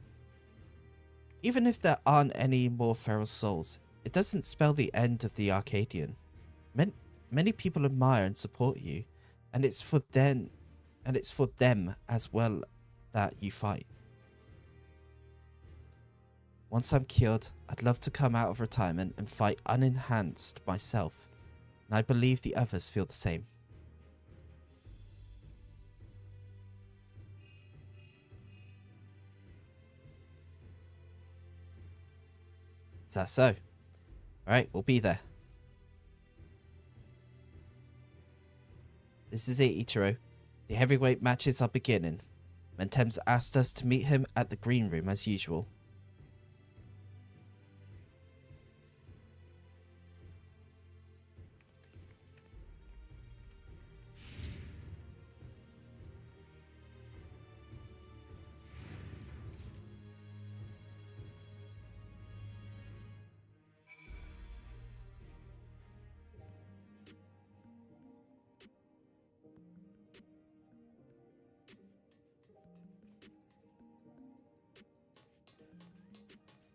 Even if there aren't any more feral souls, it doesn't spell the end of the Arcadian. Many people admire and support you, and it's for them as well that you fight. Once I'm cured, I'd love to come out of retirement and fight unenhanced myself, and I believe the others feel the same. that so? Alright, we'll be there. This is it, Ichiro. The heavyweight matches are beginning. Mentem's asked us to meet him at the green room as usual.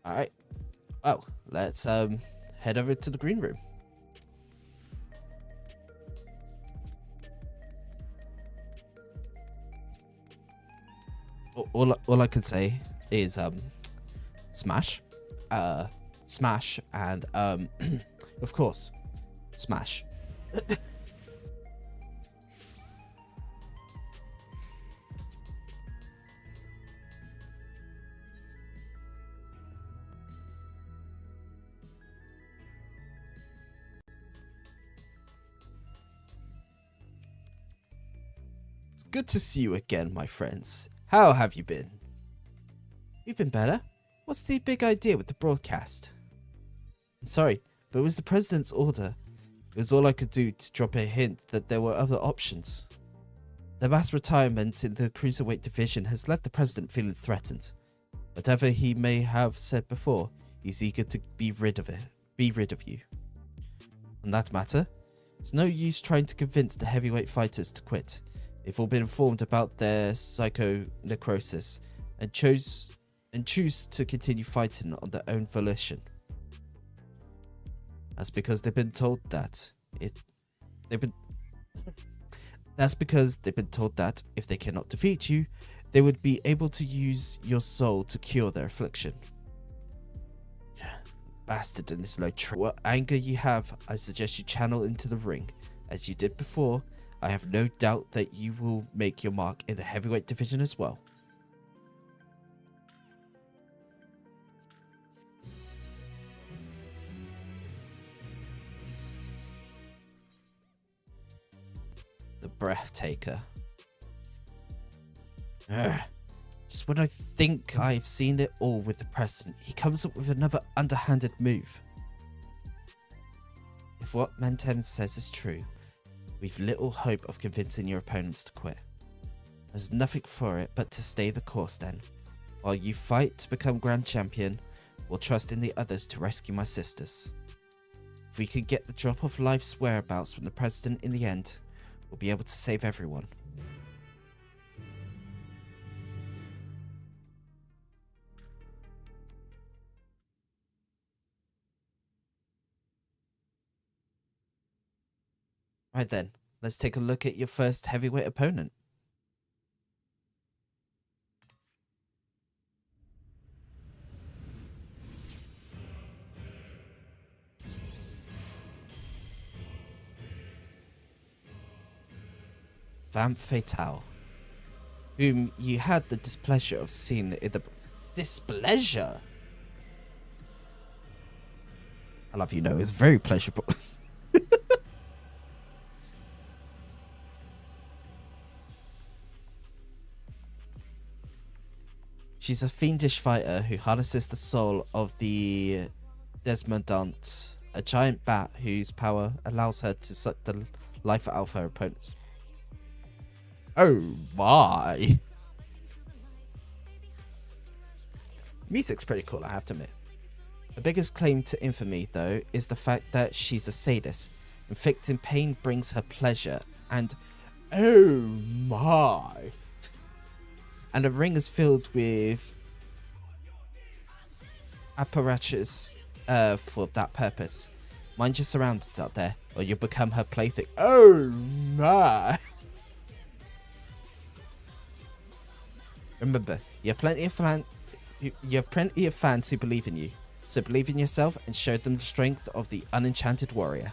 Alright. Well, let's head over to the green room. All I can say is smash. Smash and of course, smash. Good to see you again, my friends. How have you been? You've been better. What's the big idea with the broadcast? I'm sorry, but it was the president's order. It was all I could do to drop a hint that there were other options. The mass retirement in the cruiserweight division has left the president feeling threatened. Whatever he may have said before, he's eager to be rid of you. On that matter, it's no use trying to convince the heavyweight fighters to quit. They've all been informed about their psychonecrosis and choose to continue fighting on their own volition. That's because they've been told that if they cannot defeat you, they would be able to use your soul to cure their affliction. Bastard in this low what anger you have, I suggest you channel into the ring. As you did before, I have no doubt that you will make your mark in the heavyweight division as well. The Breathtaker. Just when I think I've seen it all with the president, he comes up with another underhanded move. If what Mentem says is true, we've little hope of convincing your opponents to quit. There's nothing for it but to stay the course then. While you fight to become Grand Champion, we'll trust in the others to rescue my sisters. If we can get the drop of life's whereabouts from the president in the end, we'll be able to save everyone. Right then, let's take a look at your first heavyweight opponent. Vamp Fatale, whom you had the displeasure of seeing in the... Displeasure? I love you know, it's very pleasurable. She's a fiendish fighter who harnesses the soul of the Desmodont, a giant bat whose power allows her to suck the life out of her opponents. Oh my! Music's pretty cool, I have to admit. The biggest claim to infamy, though, is the fact that she's a sadist. Inflicting pain brings her pleasure, and oh my! And the ring is filled with apparatus for that purpose. Mind your surroundings out there, or you'll become her plaything. Oh my! Remember, you have plenty of fans who believe in you. So believe in yourself and show them the strength of the unenchanted warrior.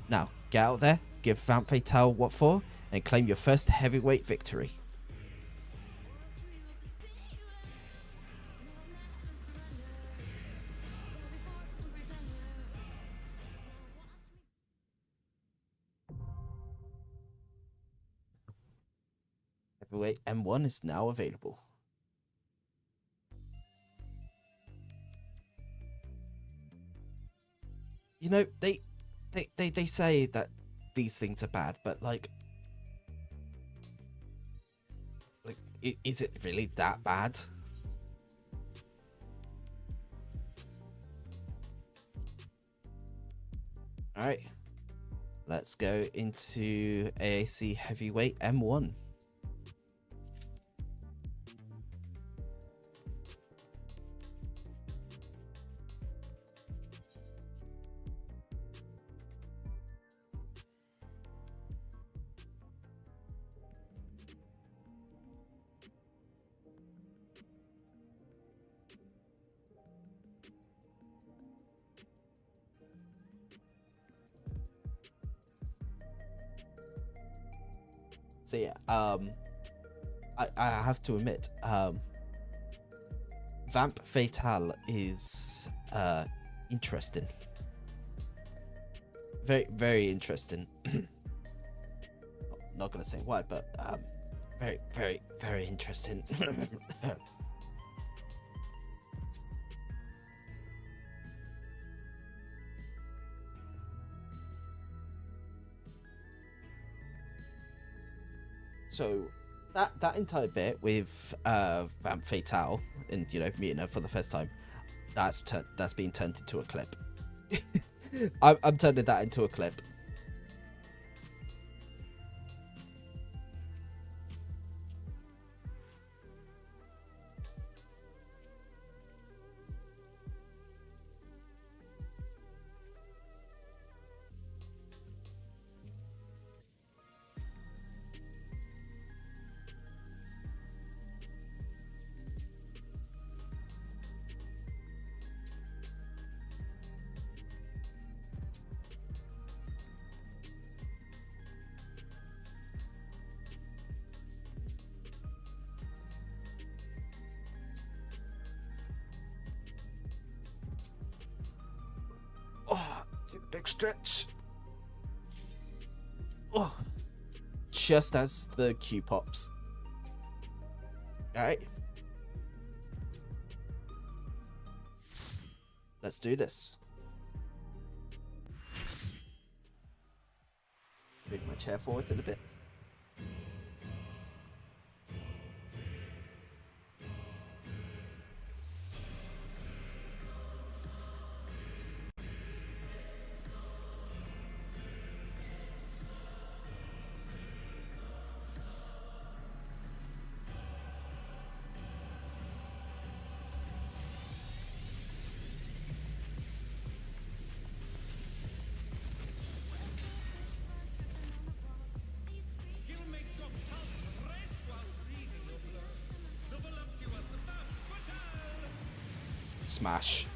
Now, get out there, give Vamp Fatale what for, and claim your first heavyweight victory. Heavyweight M1 is now available. You know, they say that these things are bad, but like is it really that bad? All right, let's go into AAC Heavyweight M1. So yeah, I have to admit, Vamp Fatale is interesting. Very, very interesting. Not gonna say why, but very, very, very interesting. So that entire bit with Vamp Fatale and meeting her for the first time, that's being turned into a clip. I'm turning that into a clip. Big stretch. Oh, just as the cue pops. All right, let's do this. Move my chair forward a little bit. Smash.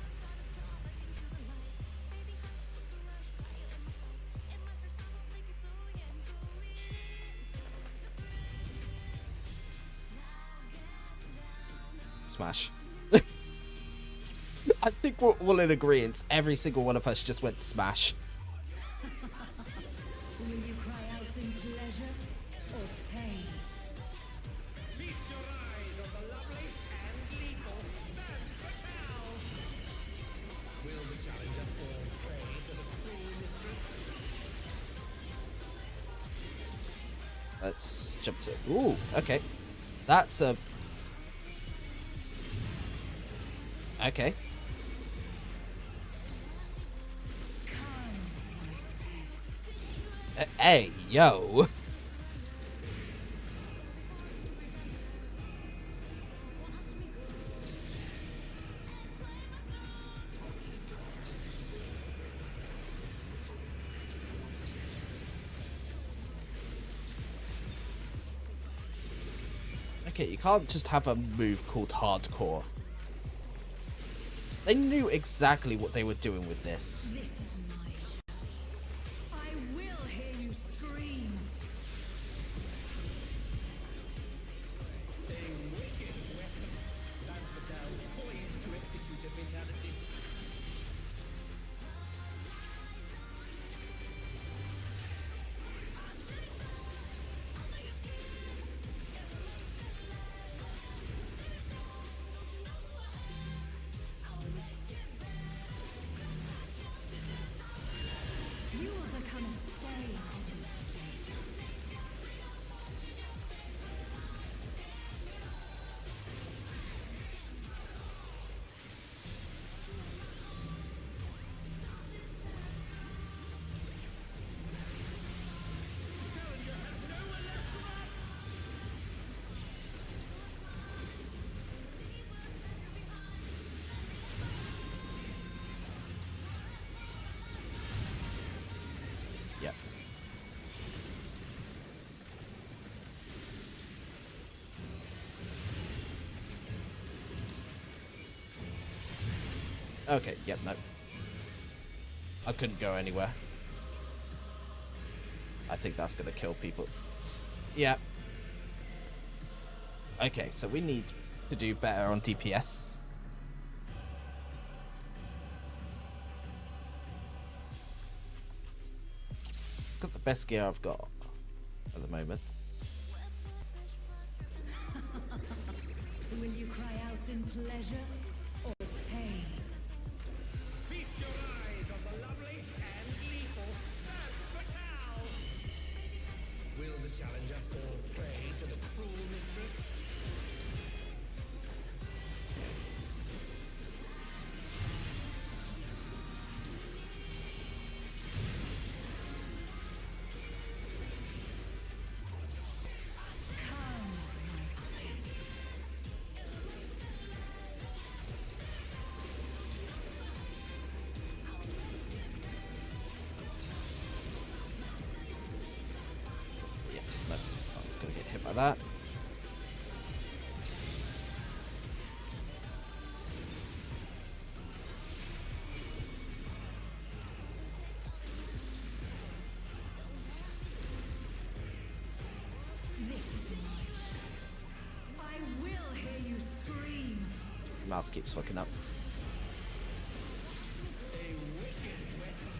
Smash. I think we're all in agreement. Every single one of us just went smash. Will you cry out in pleasure or pain? Feast your eyes on the lovely and lethal Van Fatale. Will the challenger fall prey to the cruel mistress? Let's jump to. Ooh, okay. That's a. Okay. Hey, yo. Okay, you can't just have a move called hardcore. They knew exactly what they were doing with this. This is my show. I will hear you scream. A wicked weapon. Van Fatale poised to execute a fatality. Okay, yep, no. I couldn't go anywhere. I think that's gonna kill people. Yeah. Okay, so we need to do better on DPS. It's got the best gear I've got at the moment. Will you cry out in pleasure or pain? Feast your eyes on the lovely and lethal Fatal! Will the challenger fall prey to the cruel mistress? Yeah, no, I was gonna get hit by that. This is my show. I will hear you scream. Mouse keeps fucking up. A wicked weapon.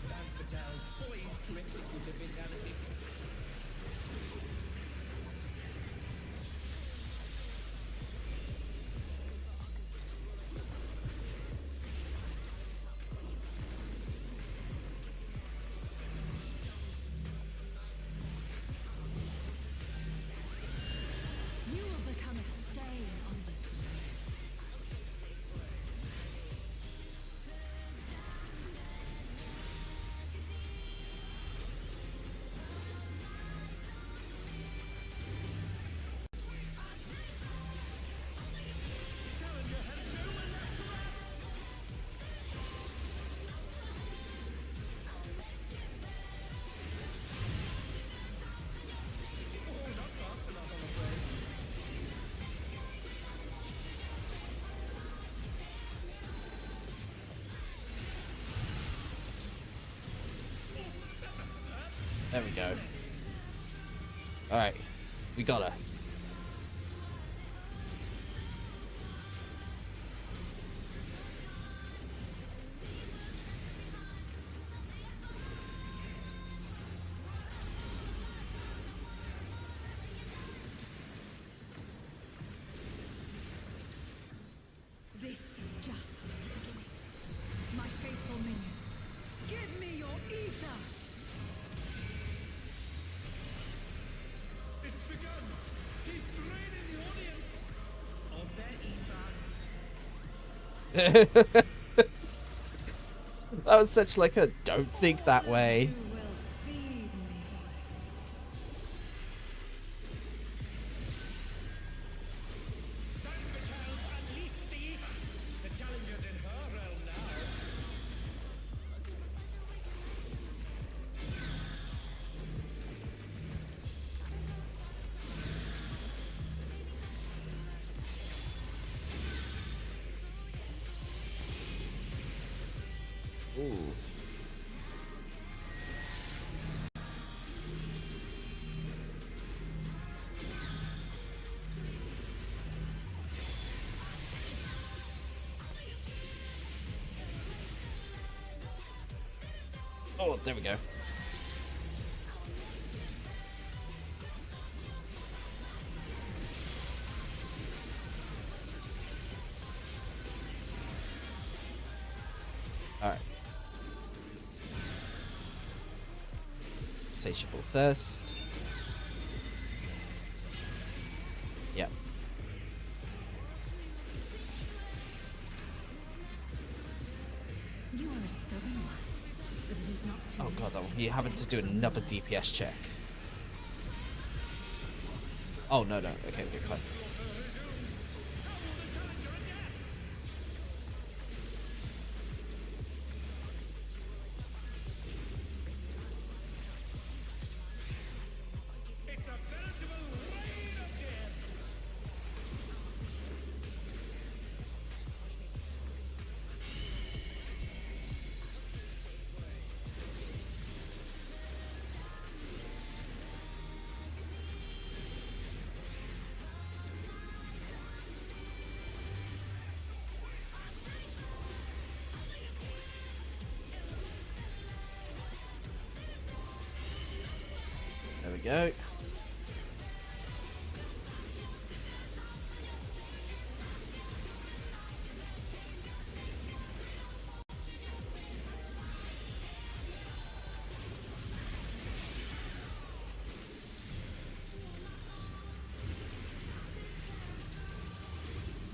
Van Fatal's poised to execute a fatality. You will become a stain on this world. There we go. Alright, we got her. This is just the beginning. My faithful minions, give me your ether! It's begun! She's draining the audience of their ether. That was such like a don't think that way. You will feed me. Van Fatal's unleashed the ether. The challenger's in her realm now. Ooh. Oh, there we go. Alright. Satiable thirst. Yep. You are a stubborn one, but it is not too Oh god, that will be having to do another DPS check. Oh no, no. Okay, okay, fine. It's a veritable rain of death. we go.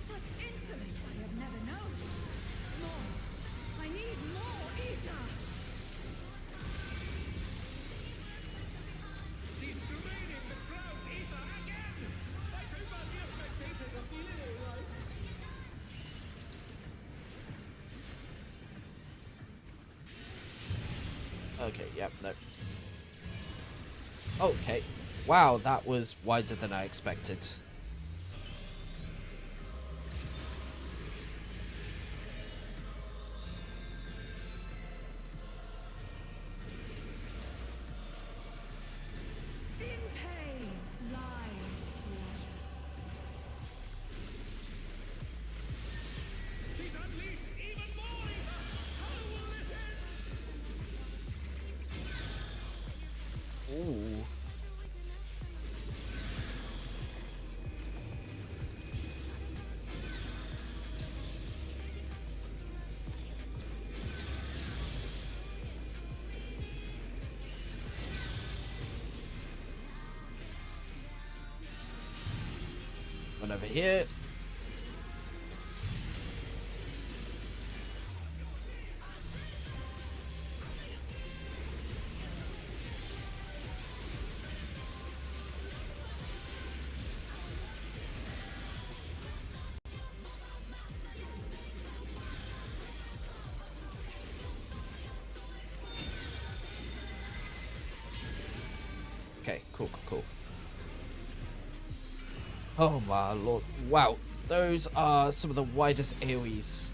Such insolence I have never known. More. I need more ether. She's draining the crowd's ether again! I hope our dear spectators are feeling alright. Okay, yep, no. Okay. Wow, that was wider than I expected. In pain lies pleasure. She's unleashed even more ether! How will this end? Ooh. One over here. Okay, cool. Oh my lord. Wow. Those are some of the widest AoEs.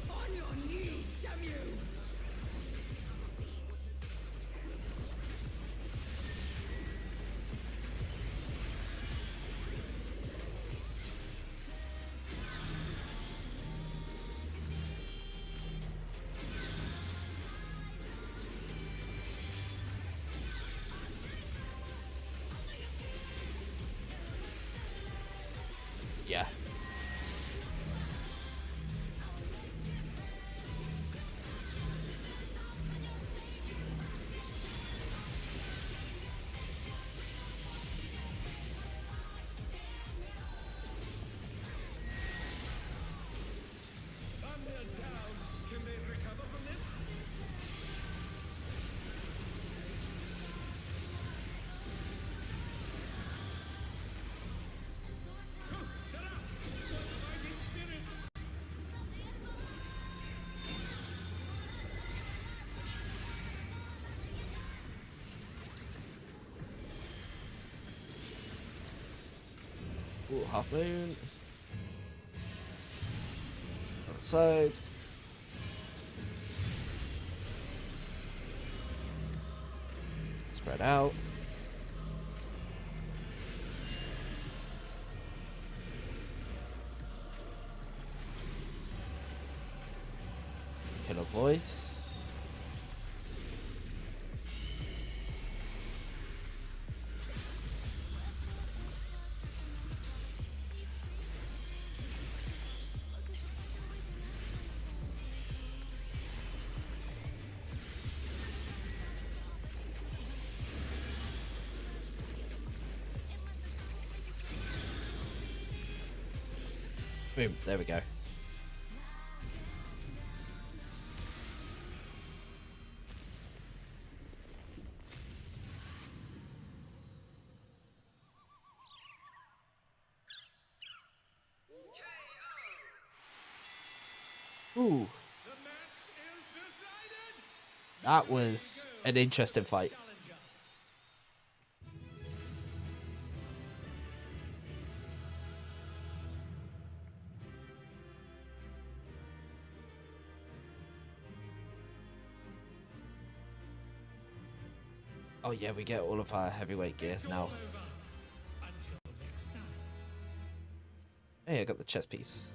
On your knees, damn you! Yeah. Thunder down! Can they recover from this? Huh, they're up! What a fighting spirit! Ooh, half moon. Other side. Spread out. Killer voice. Boom, there we go. Ooh. The match is decided! That was an interesting fight. Challenger. Oh yeah, we get all of our heavyweight gear now. Hey, I got the chest piece.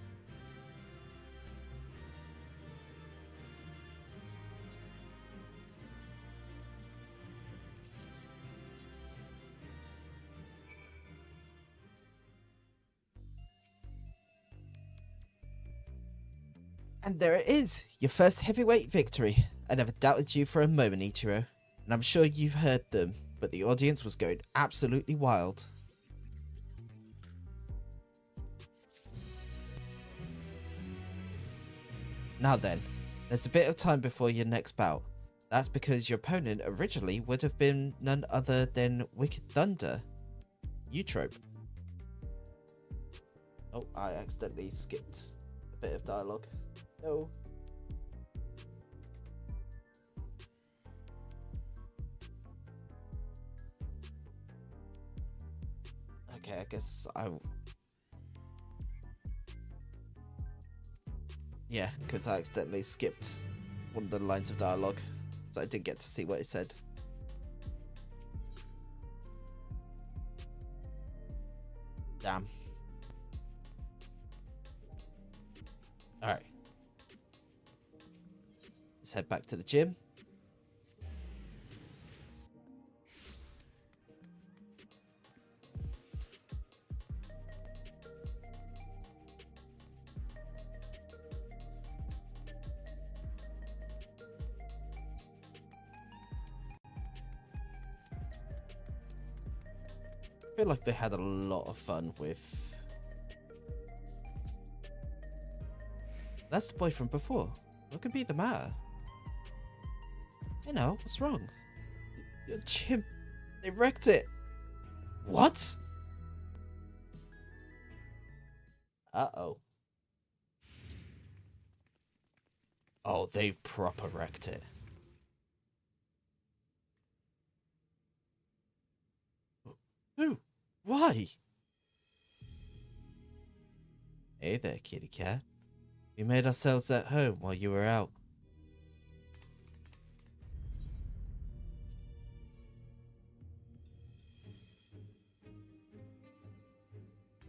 And there it is, your first heavyweight victory. I never doubted you for a moment, Ichiro. And I'm sure you've heard them, but the audience was going absolutely wild. Now then, there's a bit of time before your next bout. That's because your opponent originally would have been none other than Wicked Thunder, Eutrope. Oh, I accidentally skipped a bit of dialogue. No. Okay, I guess yeah, because I accidentally skipped one of the lines of dialogue, so I didn't get to see what it said. Damn. Alright. Let's head back to the gym. I feel like they had a lot of fun with... That's the boy from before. What could be the matter? You know, what's wrong? Your gym, they wrecked it. What? Uh-oh. Oh, they've proper wrecked it. Who? Why? Hey there, kitty cat. We made ourselves at home while you were out.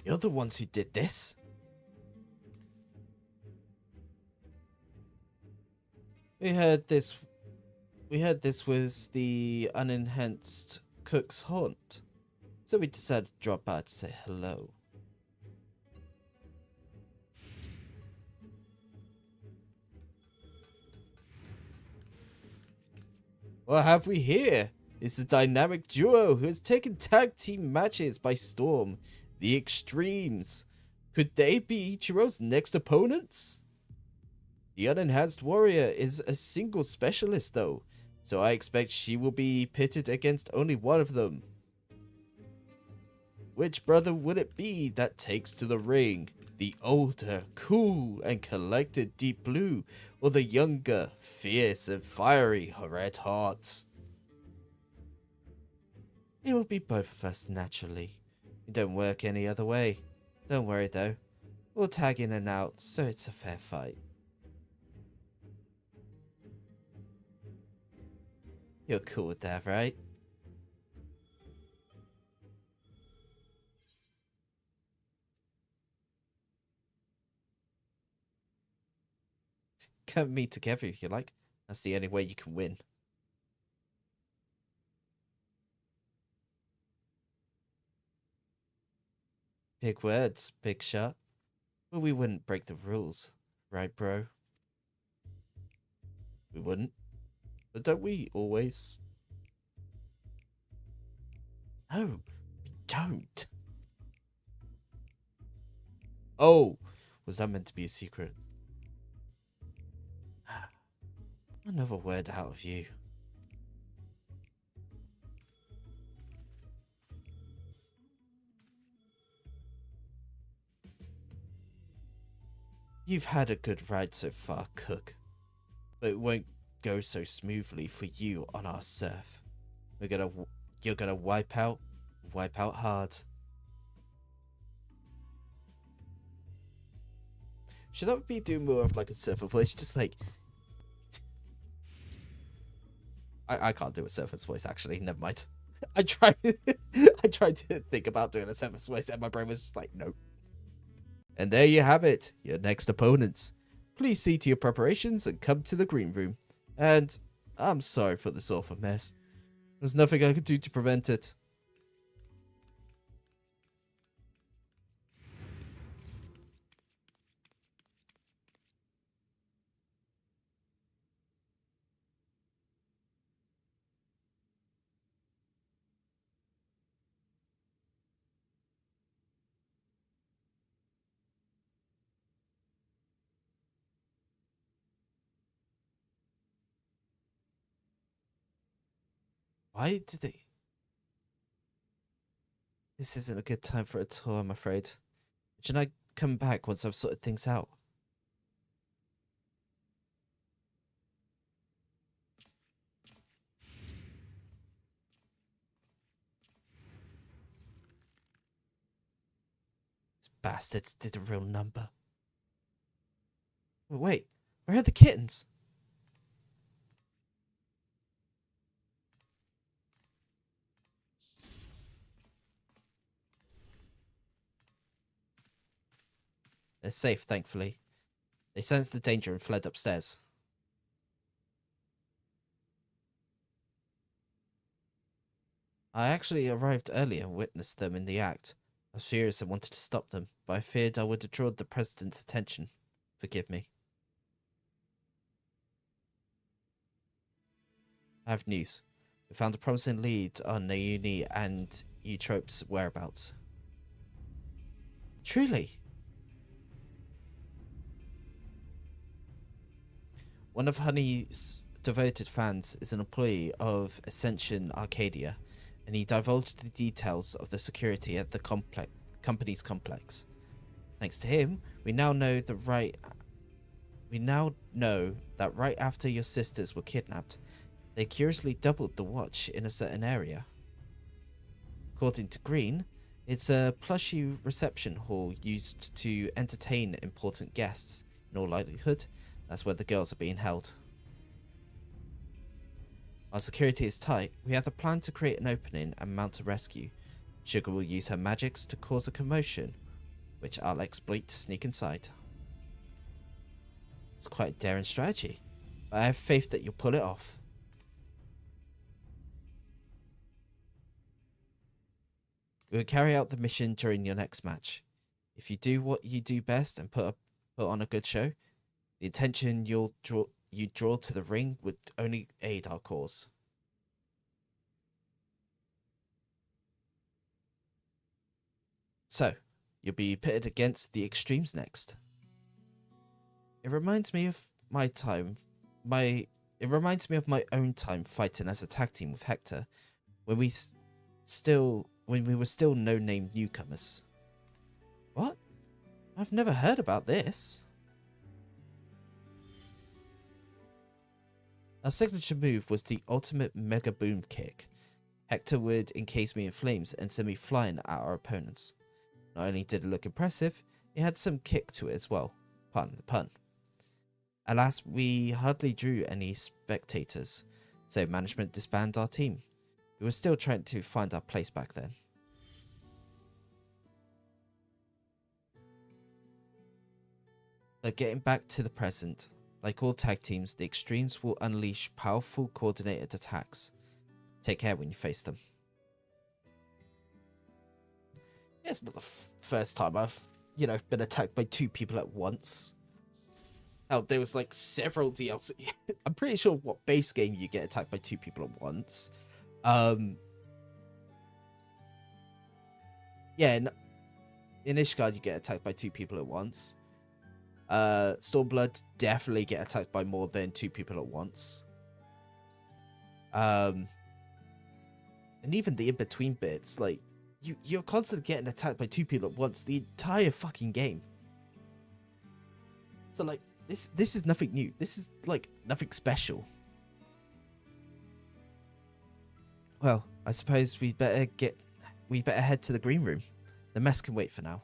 You're the ones who did this. We heard this was the unenhanced cook's haunt. So we decided to drop by to say hello. What have we here? It's the dynamic duo who has taken tag team matches by storm. The Extremes. Could they be Ichiro's next opponents? The unenhanced warrior is a single specialist though, so I expect she will be pitted against only one of them. Which brother would it be that takes to the ring? The older, cool and collected Deep Blue, or the younger, fierce and fiery Red Heart? It will be both of us naturally. It don't work any other way. Don't worry though. We'll tag in and out, so it's a fair fight. You're cool with that, right? Come meet together if you like. That's the only way you can win. Big words, big shot. But we wouldn't break the rules, right, bro? We wouldn't. But don't we always? No, we don't. Oh, was that meant to be a secret? Another word out of you. You've had a good ride so far, Cook. But it won't go so smoothly for you on our surf. You're gonna wipe out hard. Should I be doing more of like a surfer voice? Just like, I can't do a Surface voice, actually. Never mind. I tried I tried to think about doing a Surface voice, and my brain was just like, nope. And there you have it, your next opponents. Please see to your preparations and come to the green room. And I'm sorry for this awful mess. There's nothing I could do to prevent it. Why did they... This isn't a good time for a tour, I'm afraid. Should I come back once I've sorted things out? These bastards did a real number. Wait, where are the kittens? They're safe, thankfully. They sensed the danger and fled upstairs. I actually arrived earlier and witnessed them in the act. I was furious and wanted to stop them, but I feared I would have drawn the President's attention. Forgive me. I have news. We found a promising lead on Naomi and Eutrope's whereabouts. Truly? One of Honey's devoted fans is an employee of Ascension Arcadia, and he divulged the details of the security at the company's complex. Thanks to him, we now know that right after your sisters were kidnapped, they curiously doubled the watch in a certain area. According to Green, it's a plushy reception hall used to entertain important guests. In all likelihood, that's where the girls are being held. Our security is tight. We have a plan to create an opening and mount a rescue. Sugar will use her magics to cause a commotion, which I'll exploit to sneak inside. It's quite a daring strategy, but I have faith that you'll pull it off. We will carry out the mission during your next match. If you do what you do best and put on a good show, the attention you draw to the ring would only aid our cause. So, you'll be pitted against the extremes next. It reminds me of my own time fighting as a tag team with Hector, when we were still no-name newcomers. What? I've never heard about this. Our signature move was the ultimate mega boom kick. Hector would encase me in flames and send me flying at our opponents. Not only did it look impressive, it had some kick to it as well. Pardon the pun. Alas, we hardly drew any spectators, so management disbanded our team. We were still trying to find our place back then. But getting back to the present, like all tag teams, the Extremes will unleash powerful coordinated attacks. Take care when you face them. It's not the first time I've, been attacked by two people at once. Hell, there was like several DLC. I'm pretty sure what base game you get attacked by two people at once. Yeah, in Ishgard you get attacked by two people at once. Stormblood definitely get attacked by more than two people at once. And even the in-between bits, like, you're constantly getting attacked by two people at once the entire fucking game. So, like, this is nothing new. This is, like, nothing special. Well, I suppose we better head to the green room. The mess can wait for now.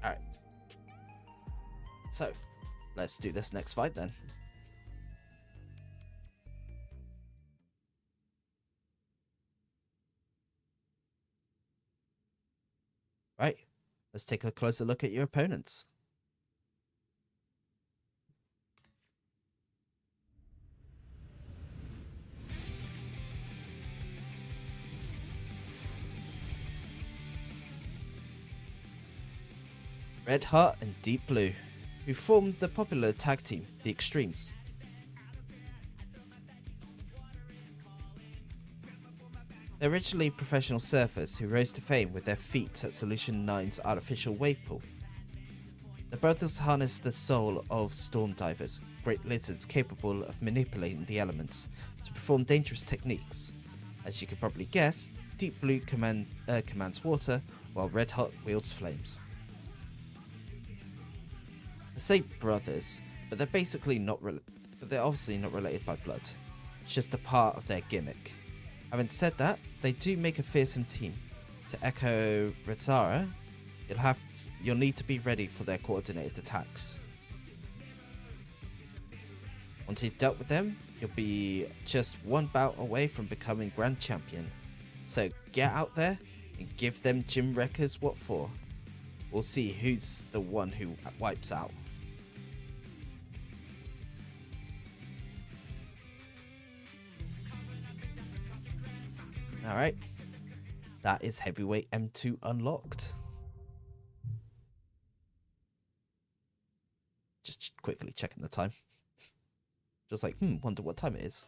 Alright. So, let's do this next fight then. Right. Let's take a closer look at your opponents. Red Heart and Deep Blue, who formed the popular tag team, the Extremes. They're originally professional surfers who rose to fame with their feats at Solution 9's artificial wave pool. The brothers harness the soul of storm divers, great lizards capable of manipulating the elements to perform dangerous techniques. As you could probably guess, Deep Blue commands water, while Red Heart wields flames. I say brothers, but they're basically they're obviously not related by blood. It's just a part of their gimmick. Having said that, they do make a fearsome team. To echo Rezara, you'll need to be ready for their coordinated attacks. Once you've dealt with them, you'll be just one bout away from becoming Grand Champion. So get out there and give them gym wreckers what for. We'll see who's the one who wipes out. Alright, that is Heavyweight M2 unlocked. Just quickly checking the time. Just like, wonder what time it is.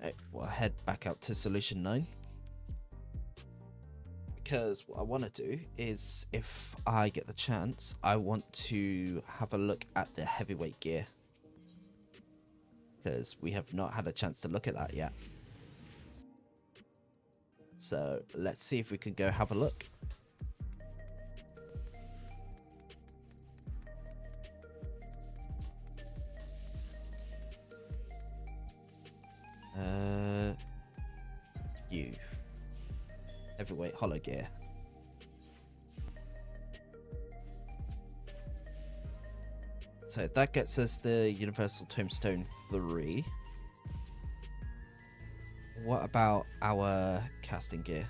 Alright, we'll head back out to Solution 9. Because what I want to do is, if I get the chance, I want to have a look at the heavyweight gear. Because we have not had a chance to look at that yet. So let's see if we can go have a look. Heavyweight hollow gear. So that gets us the Universal Tombstone 3. What about our casting gear?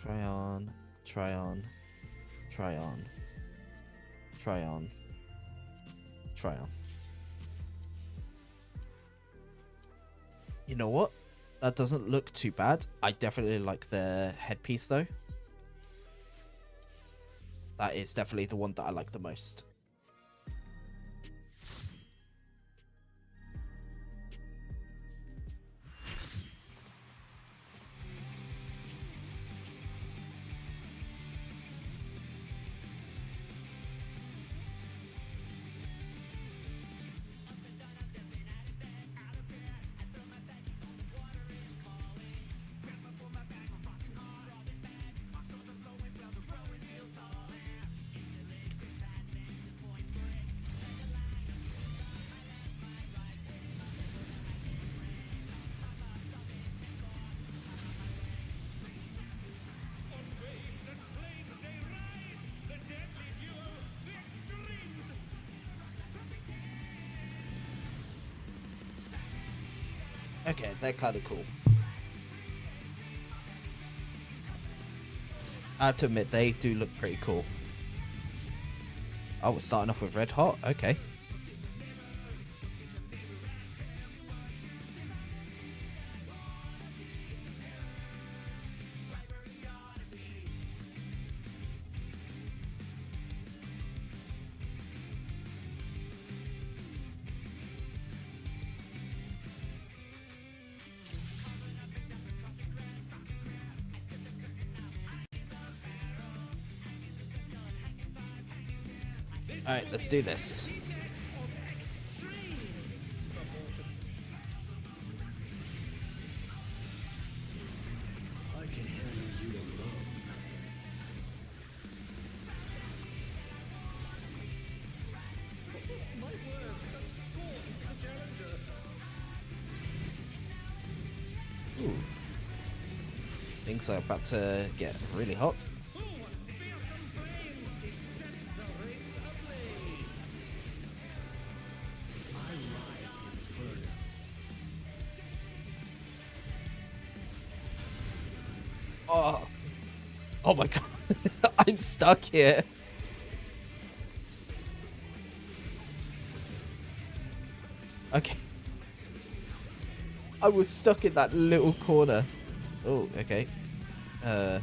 Try on, try on, try on, try on, try on. You know what? That doesn't look too bad. I definitely like the headpiece though. That is definitely the one that I like the most. Okay, they're kind of cool. I have to admit, they do look pretty cool. Oh, we're starting off with Red Hot? Okay. Alright, let's do this. Ooh. Things are about to get really hot. Oh, oh my god. I'm stuck here. Okay. I was stuck in that little corner. Oh, okay. I'll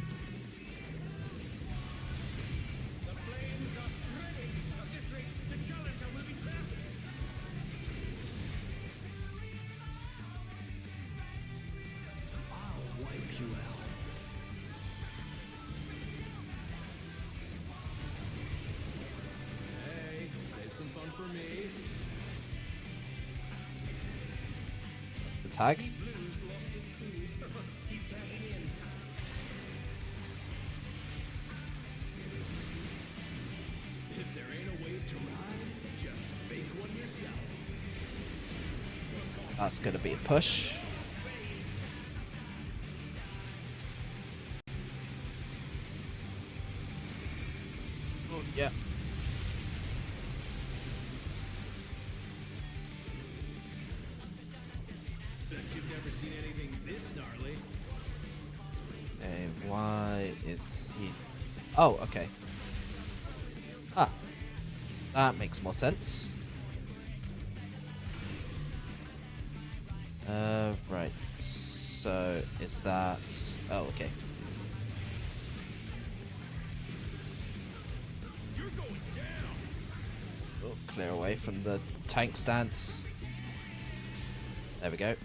wipe you out. Hey, save some fun for me. The tag. Blues lost his cool. He's tagging in. If there ain't a wave to ride, just make one yourself. That's gonna be a push. Oh, yeah. Bet you've never seen anything this gnarly. And why is he... Oh, okay. Ah. That makes more sense. Right. So, is that... Oh, okay. You're going down. Oh, clear away from the tank stance. There we go.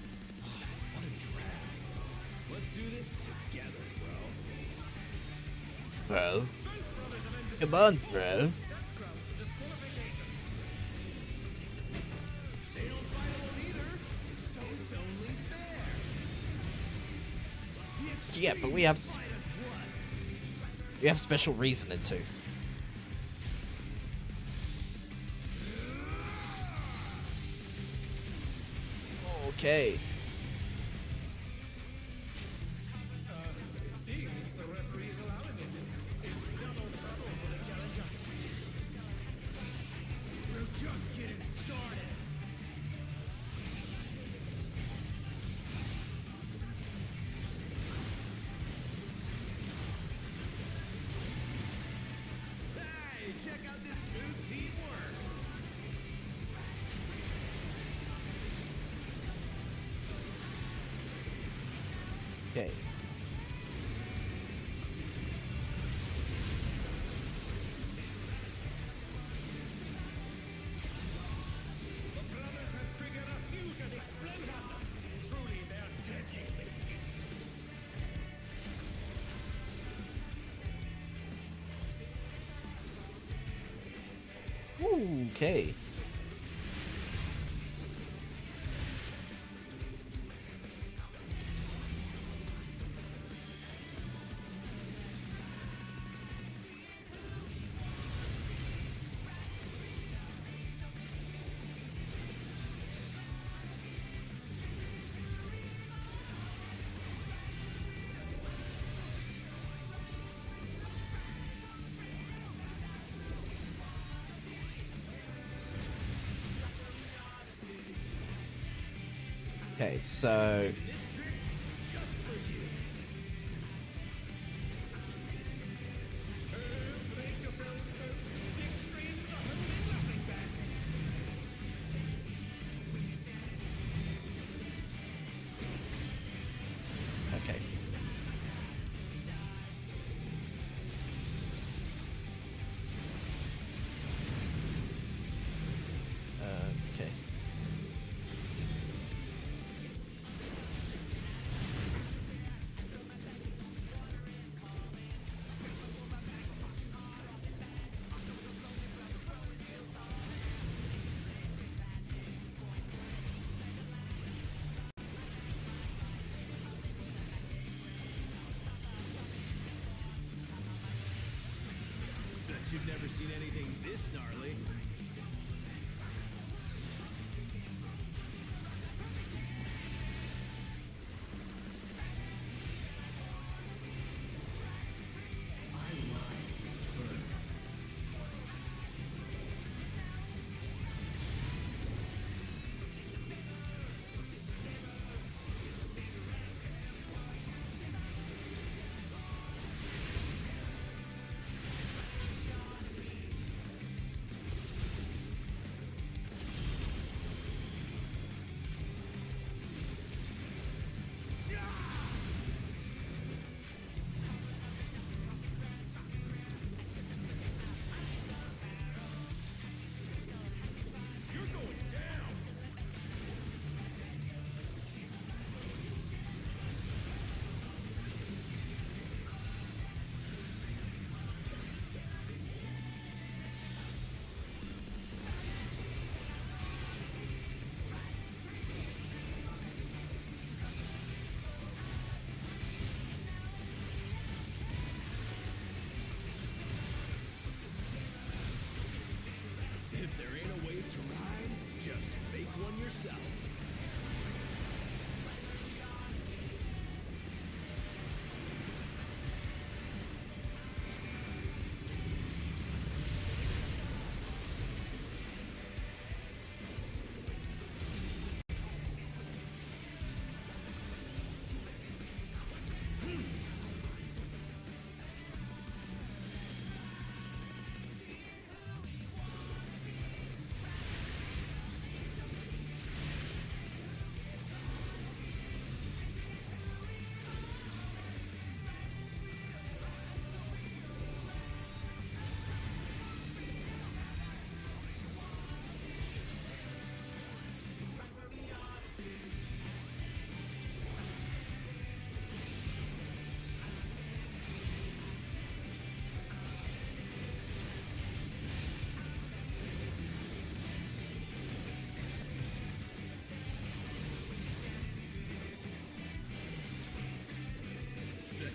Let's do this together, bro. Bro. Come on, bro. They don't fight alone either, so it's only fair. Yeah, but we have special reasoning too. Okay. It seems the referee is allowing it. It's double trouble for the challenger. We're just getting started. Hey, check out this smooth teamwork. Okay. The brothers have triggered a fusion explosion. Truly, they're deadly. Okay. Okay, so okay. Okay. Bet you've never seen anything this gnarly. yourself.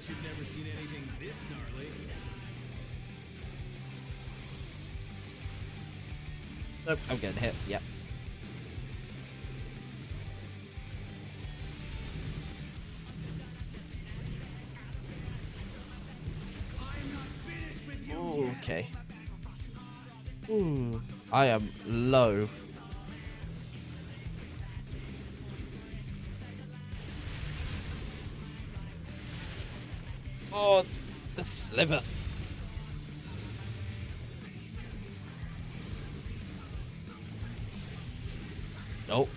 You've never seen anything this gnarly. Nope, I'm getting hit. Yep. Ooh, okay. Ooh, I am low. Oh, the sliver. Nope.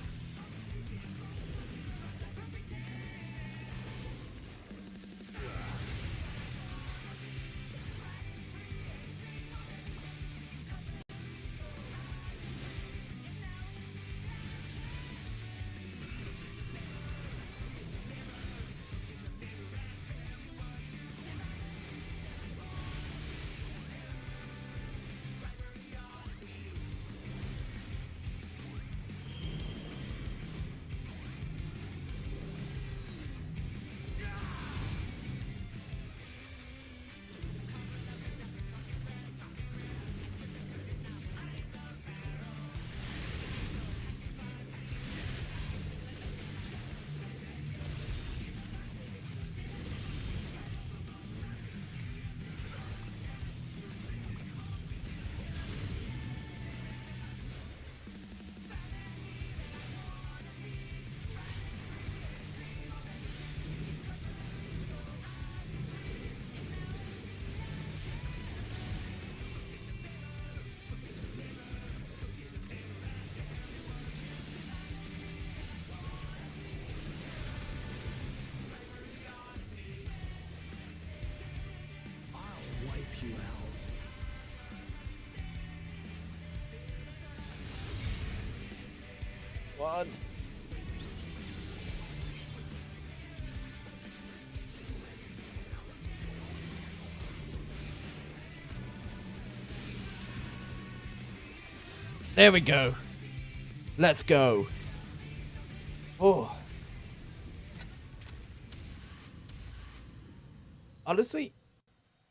One. There we go. Let's go. Oh. Honestly,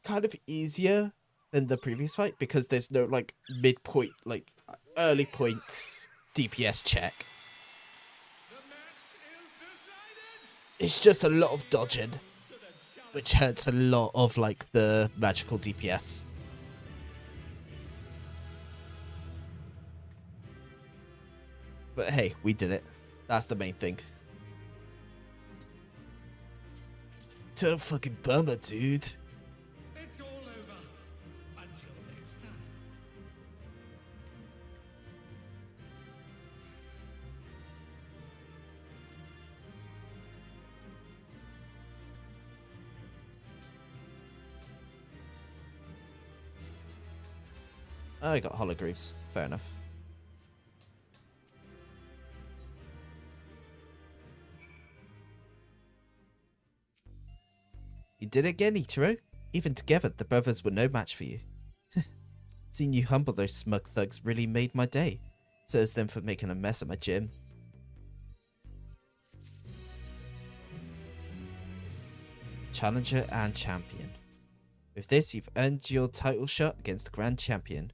kind of easier than the previous fight because there's no like midpoint, like early points DPS check. It's just a lot of dodging, which hurts a lot of like the magical DPS. But hey, we did it. That's the main thing. To the fucking bummer, dude. It's all over. Until next time. I got hologreaves. Fair enough. You did it again, Ichiro. Even together, the brothers were no match for you. Seeing you humble those smug thugs really made my day. So is them for making a mess of my gym. Challenger and champion. With this, you've earned your title shot against the Grand Champion.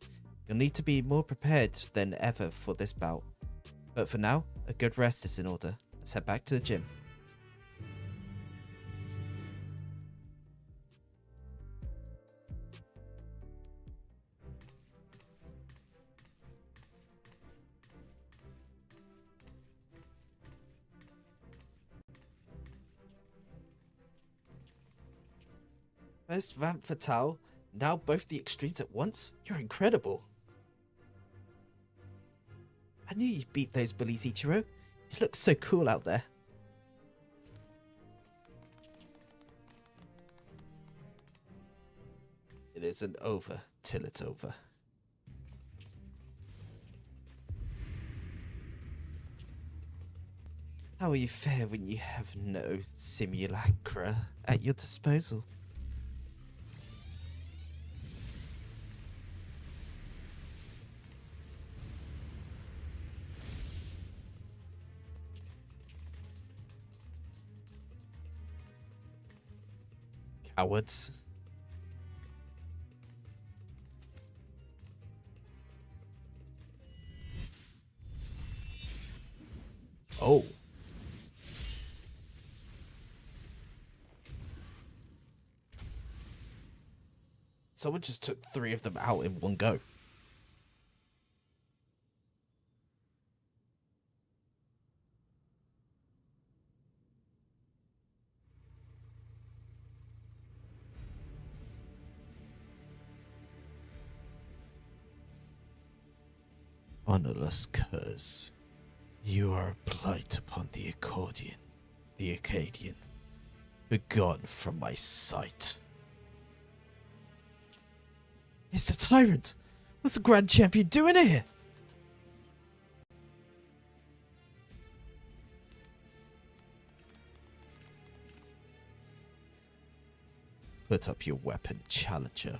You'll need to be more prepared than ever for this bout. But for now, a good rest is in order. Let's head back to the gym. First Vamp Fatale, now both the extremes at once? You're incredible. I knew you'd beat those bullies, Ichiro. You look so cool out there. It isn't over till it's over. How will you fare when you have no simulacra at your disposal? Cowards. Oh. Someone just took 3 of them out in one go. Honorless curse. You are a blight upon the Acadian. Begone from my sight. It's the tyrant! What's the Grand Champion doing here? Put up your weapon, challenger.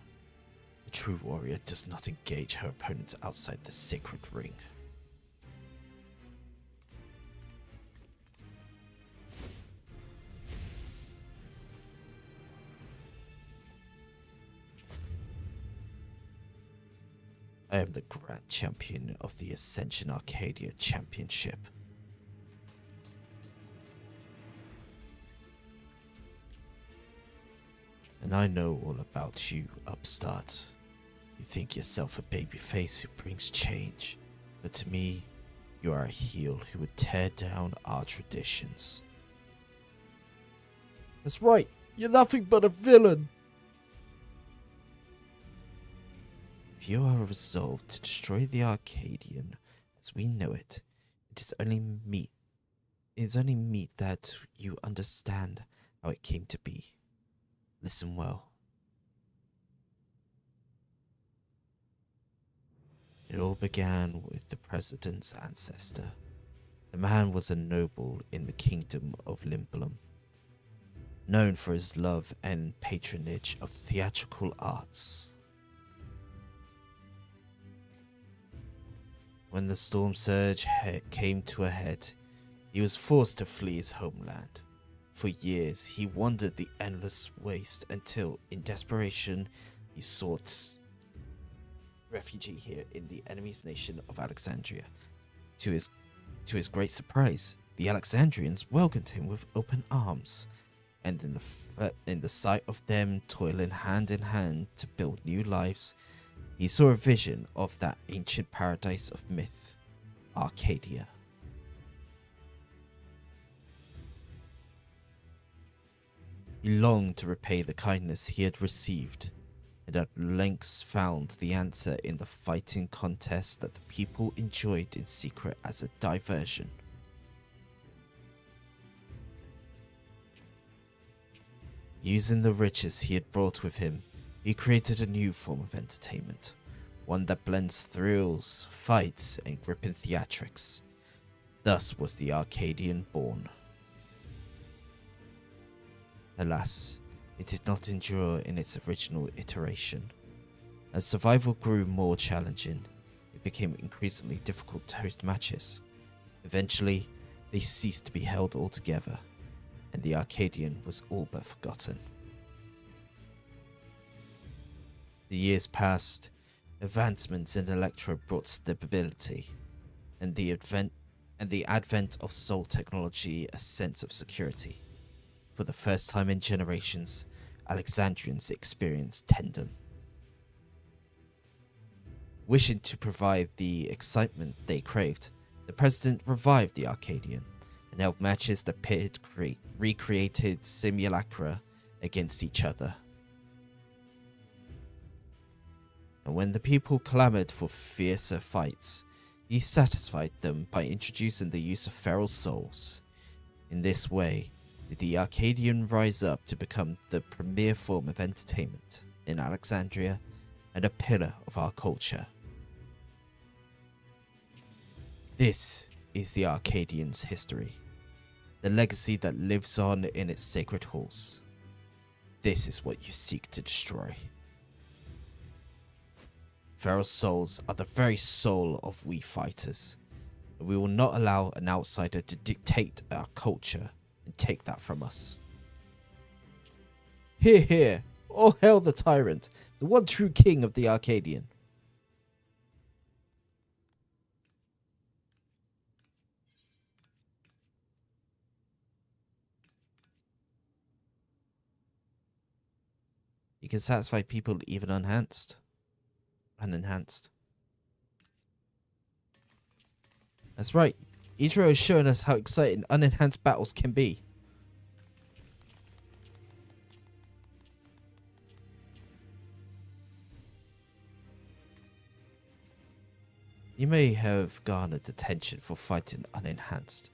A true warrior does not engage her opponents outside the sacred ring. I am the Grand Champion of the Ascension Arcadia Championship. And I know all about you, upstart. You think yourself a babyface who brings change, but to me, you are a heel who would tear down our traditions. That's right, you're nothing but a villain! If you are resolved to destroy the Arcadian as we know it, it is only meet that you understand how it came to be. Listen well. It all began with the president's ancestor. The man was a noble in the kingdom of Limbulum, known for his love and patronage of theatrical arts. When the storm surge came to a head, he was forced to flee his homeland. For years, he wandered the endless waste until, in desperation, he sought refuge here in the enemy's nation of Alexandria. To his great surprise, the Alexandrians welcomed him with open arms, and in the sight of them toiling hand in hand to build new lives, he saw a vision of that ancient paradise of myth, Arcadia. He longed to repay the kindness he had received, and at length found the answer in the fighting contest that the people enjoyed in secret as a diversion. Using the riches he had brought with him, he created a new form of entertainment, one that blends thrills, fights, and gripping theatrics. Thus was the Arcadian born. Alas, it did not endure in its original iteration. As survival grew more challenging, it became increasingly difficult to host matches. Eventually, they ceased to be held altogether, and the Arcadian was all but forgotten. The years passed, advancements in Electro brought stability, and the and the advent of soul technology a sense of security. For the first time in generations, Alexandrians experienced tendon. Wishing to provide the excitement they craved, the president revived the Arcadian and held matches that pitted recreated simulacra against each other. And when the people clamored for fiercer fights, he satisfied them by introducing the use of feral souls. In this way, did the Arcadian rise up to become the premier form of entertainment in Alexandria and a pillar of our culture. This is the Arcadian's history, the legacy that lives on in its sacred halls. This is what you seek to destroy. Feral souls are the very soul of we fighters, and we will not allow an outsider to dictate our culture and take that from us. Hear, hear! All hail the tyrant, the one true king of the Arcadian. You can satisfy people even unenhanced. That's right. Ichiro is showing us how exciting unenhanced battles can be. You may have garnered attention for fighting unenhanced,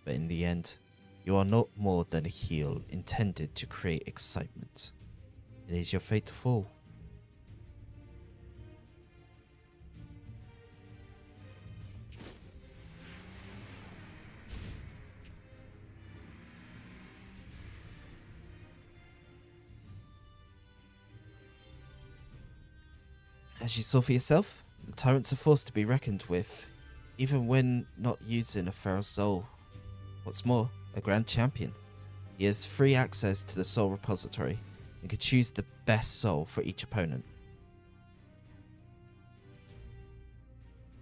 but in the end, you are not more than a heel intended to create excitement. It is your fate to fall. As you saw for yourself, the tyrant's a force to be reckoned with, even when not using a feral soul. What's more, a grand champion. He has free access to the soul repository and can choose the best soul for each opponent.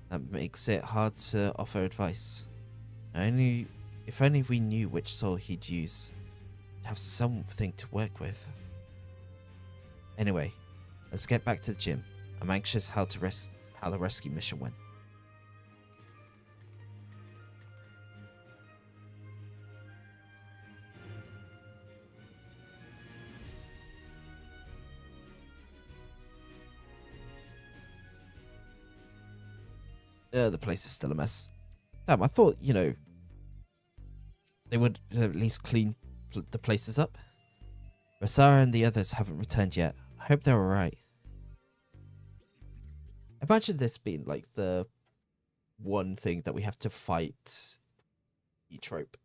That makes it hard to offer advice. If only we knew which soul he'd use, we'd have something to work with. Anyway, let's get back to the gym. I'm anxious how the rescue mission went. The place is still a mess. Damn, I thought, they would at least clean the places up. Rosara and the others haven't returned yet. I hope they're alright. Imagine this being like the one thing that we have to fight E-Trope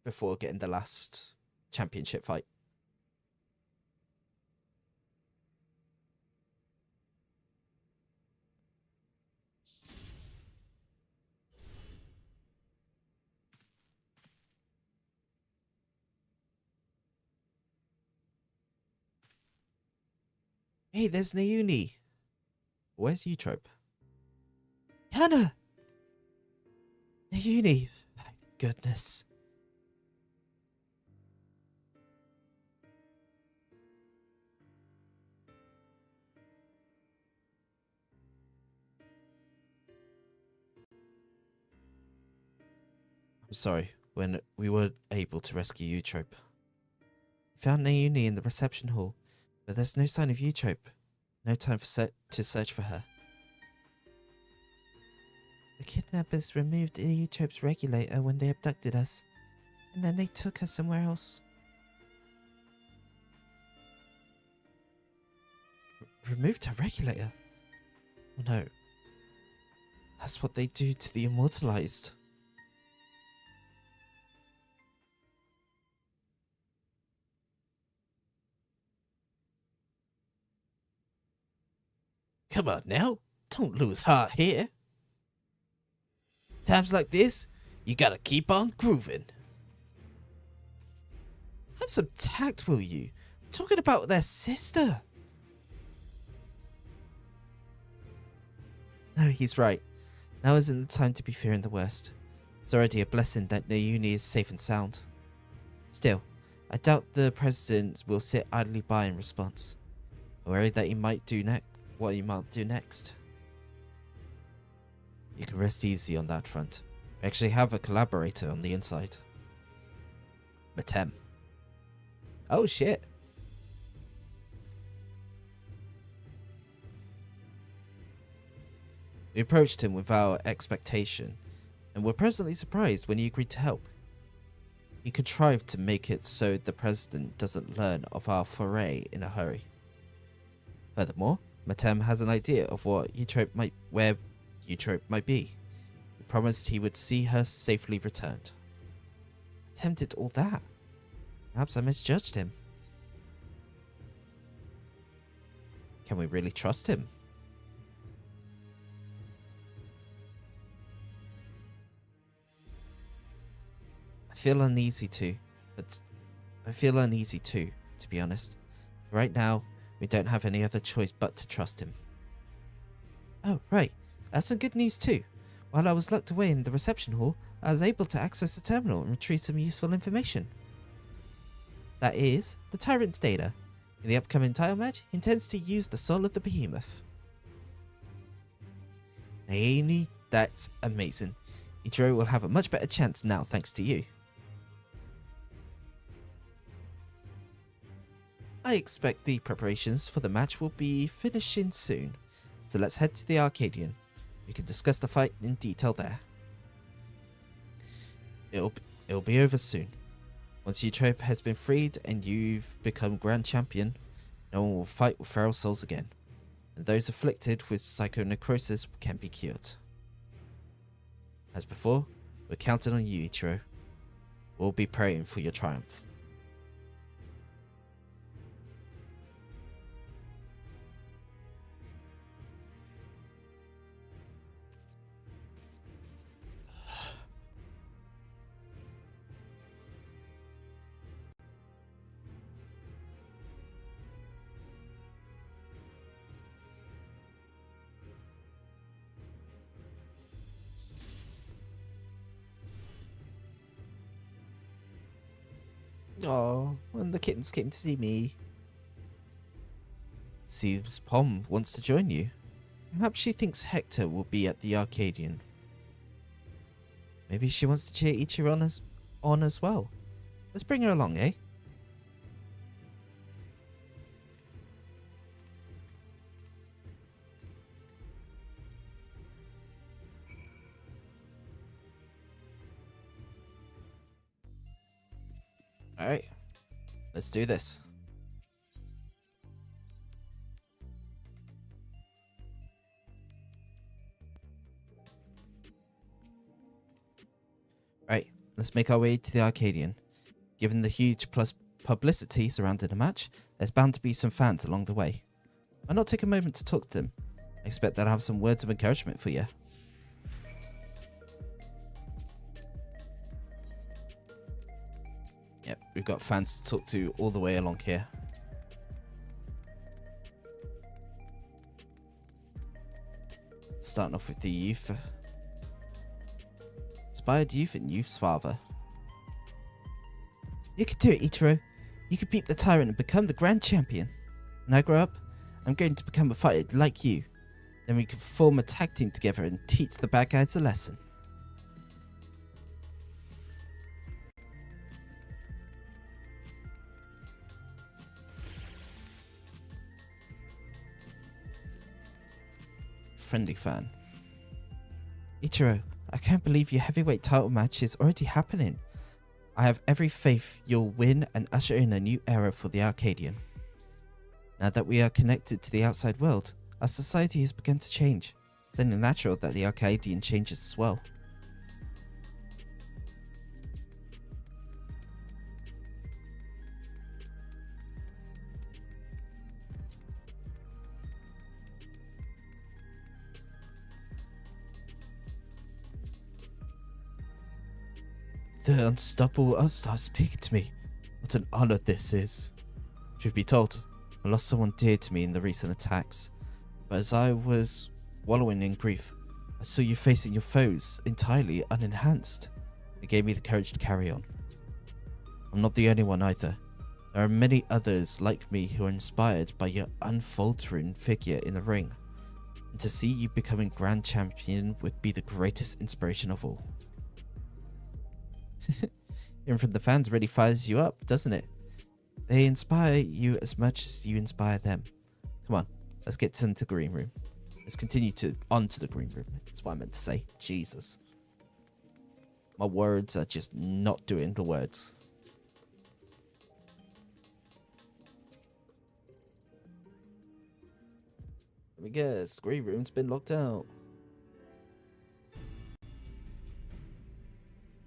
before getting the last championship fight. Hey, there's Nauni. Where's Eutrope? Hannah! Nauni! Thank goodness. I'm sorry, when we weren't able to rescue Eutrope. We found Nauni in the reception hall, but there's no sign of Eutrope. No time to search for her. The kidnappers removed Eutrope's regulator when they abducted us, and then they took us somewhere else. Removed her regulator? Oh no. That's what they do to the immortalized. Come on now, don't lose heart here. Times like this, you gotta keep on grooving. Have some tact, will you? I'm talking about their sister. No, he's right. Now isn't the time to be fearing the worst. It's already a blessing that Nayuni is safe and sound. Still, I doubt the president will sit idly by in response. I'm worried that he might do what he might do next. You can rest easy on that front. We actually have a collaborator on the inside. Matem. Oh shit. We approached him without expectation, and were pleasantly surprised when he agreed to help. He contrived to make it so the president doesn't learn of our foray in a hurry. Furthermore, Matem has an idea of where Eutrope might be. He promised he would see her safely returned. Matem did all that. Perhaps I misjudged him. Can we really trust him? I feel uneasy too, to be honest. Right now, we don't have any other choice but to trust him. Oh, right. I have some good news too. While I was locked away in the reception hall, I was able to access the terminal and retrieve some useful information. That is, the Tyrant's data. In the upcoming title match, he intends to use the soul of the behemoth. Naomi, that's amazing. Ichiro will have a much better chance now thanks to you. I expect the preparations for the match will be finishing soon, so let's head to the Arcadian. We can discuss the fight in detail there. It'll be over soon. Once Eutrope has been freed and you've become Grand Champion, no one will fight with feral souls again, and those afflicted with psychonecrosis can be cured. As before, we're counting on you, Ichiro. We'll be praying for your triumph. Oh, when the kittens came to see me. Seems Pom wants to join you. Perhaps she thinks Hector will be at the Arcadian. Maybe she wants to cheer Ichiro on as well. Let's bring her along, eh? Alright, let's do this. Right, let's make our way to the Arcadian. Given the huge publicity surrounding the match, there's bound to be some fans along the way. Why not take a moment to talk to them? I expect they'll have some words of encouragement for you. Yep, we've got fans to talk to all the way along here. Starting off with the youth. Inspired youth and youth's father. You can do it, Ichiro. You could beat the tyrant and become the grand champion. When I grow up, I'm going to become a fighter like you. Then we can form a tag team together and teach the bad guys a lesson. Friendly fan. Ichiro, I can't believe your heavyweight title match is already happening. I have every faith you'll win and usher in a new era for the Arcadian. Now that we are connected to the outside world, our society has begun to change. It's only natural that the Arcadian changes as well. The unstoppable All-Star speaking to me. What an honor this is. Truth be told, I lost someone dear to me in the recent attacks. But as I was wallowing in grief, I saw you facing your foes entirely unenhanced. It gave me the courage to carry on. I'm not the only one either. There are many others like me who are inspired by your unfaltering figure in the ring. And to see you becoming Grand Champion would be the greatest inspiration of all. Hearing from the fans really fires you up, doesn't it? They inspire you as much as you inspire them. Come on, let's get into the green room. Let's continue onto the green room. That's what I meant to say. Jesus. My words are just not doing the words. Let me guess, the green room's been locked out.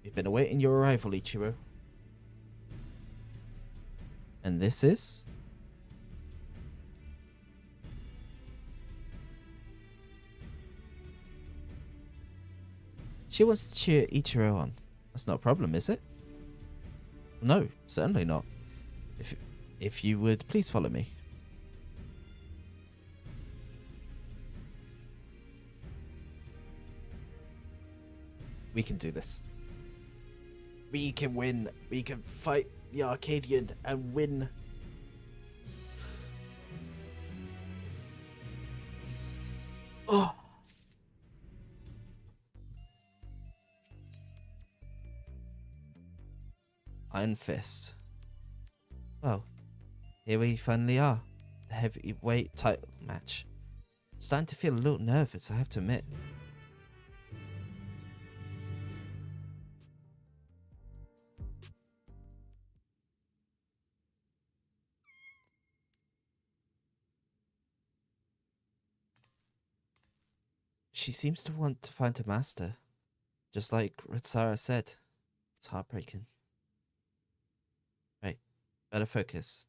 We've been awaiting your arrival, Ichiro. And this is? She wants to cheer Ichiro on. That's not a problem, is it? No, certainly not. If you would please follow me. We can do this. We can win. We can fight the Arcadian and win. Oh. Iron Fist. Well, here we finally are. The heavyweight title match. I'm starting to feel a little nervous, I have to admit. She seems to want to find a master. Just like Ritsara said. It's heartbreaking. Right, better focus.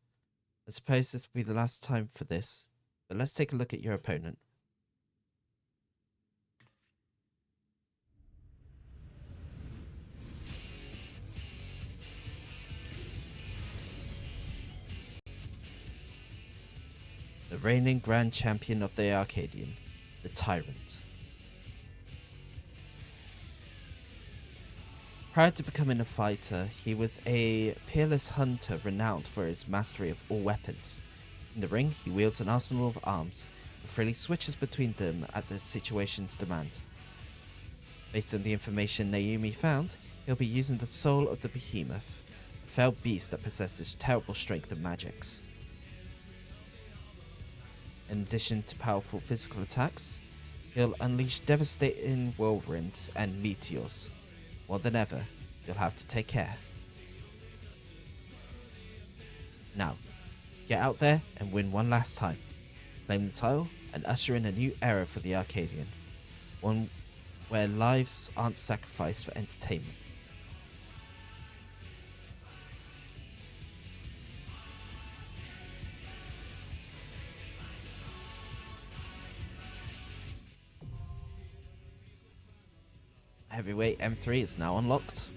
I suppose this will be the last time for this, but let's take a look at your opponent. The reigning Grand Champion of the Arcadian, the Tyrant. Prior to becoming a fighter, he was a peerless hunter renowned for his mastery of all weapons. In the ring, he wields an arsenal of arms and freely switches between them at the situation's demand. Based on the information Naomi found, he'll be using the soul of the behemoth, a fell beast that possesses terrible strength and magics. In addition to powerful physical attacks, he'll unleash devastating whirlwinds and meteors. More than ever, you'll have to take care. Now, get out there and win one last time. Claim the title and usher in a new era for the Arcadian. One where lives aren't sacrificed for entertainment. Heavyweight M3 is now unlocked.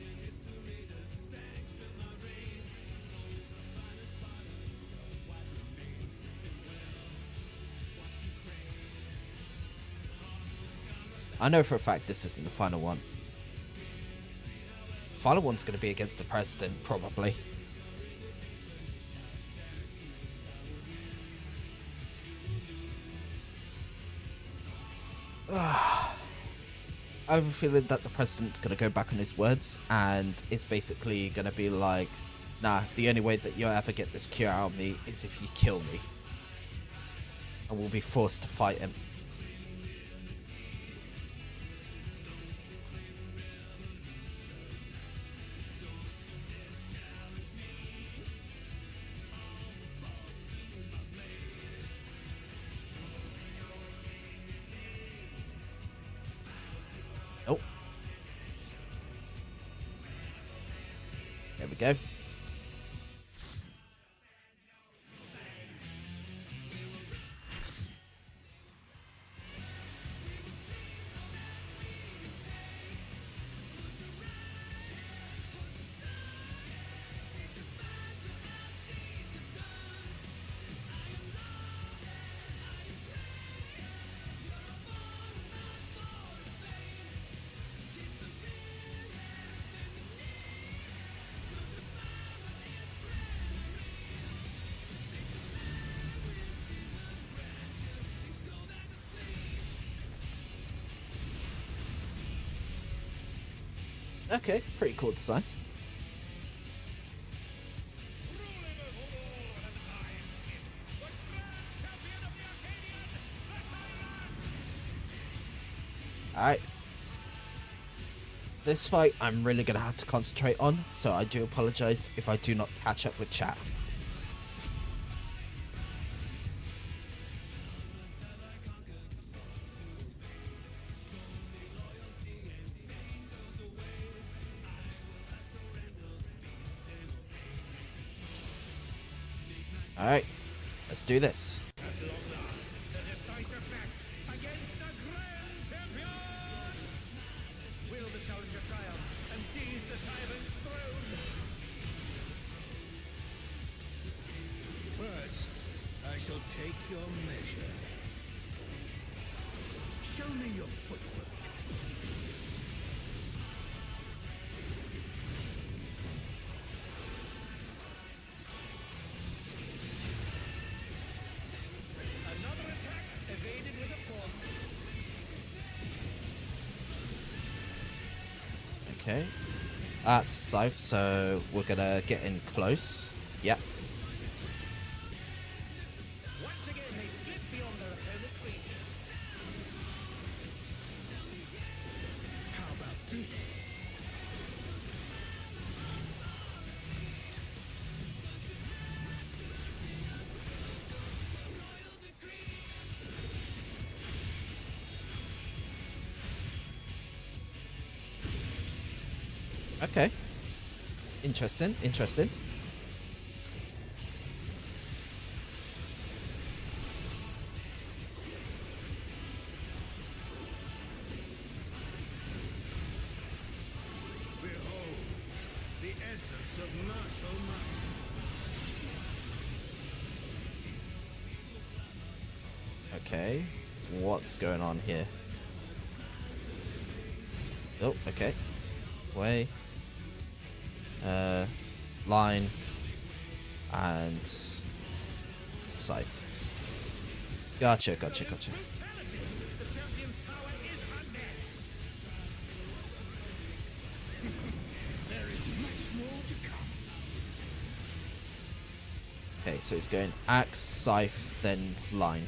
I know for a fact this isn't the final one. The final one's going to be against the president, probably. I have a feeling that the president's going to go back on his words and it's basically going to be like, nah, the only way that you'll ever get this cure out of me is if you kill me. And we'll be forced to fight him. Oh. There we go. Okay, pretty cool design. Alright. This fight I'm really going to have to concentrate on, so I do apologize if I do not catch up with chat. Alright, let's do this. At long last, the decisive match against the Grand Champion! Will the challenger triumph and seize the tyrant's throne? First, I shall take your measure. Show me your footwork. Another attack evaded with a form. Okay. That's a scythe, so we're gonna get in close. Yep. Once again, they slip beyond their opponent's reach. How about this? Okay. Interesting, interesting. Behold, the essence of martial mastery. Okay. What's going on here? Oh, okay. Way. Line. And scythe. Gotcha, gotcha, gotcha. Brutality! The champion's power is unmatched. There is much more to come. Okay, so he's going axe, scythe, then line.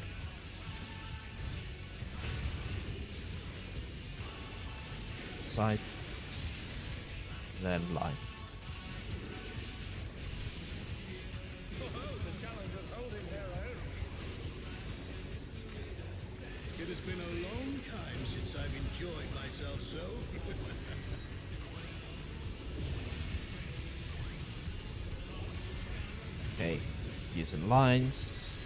Scythe, then line. Oh, the challengers holding their own. It has been a long time since I've enjoyed myself so. Okay, it's using lines.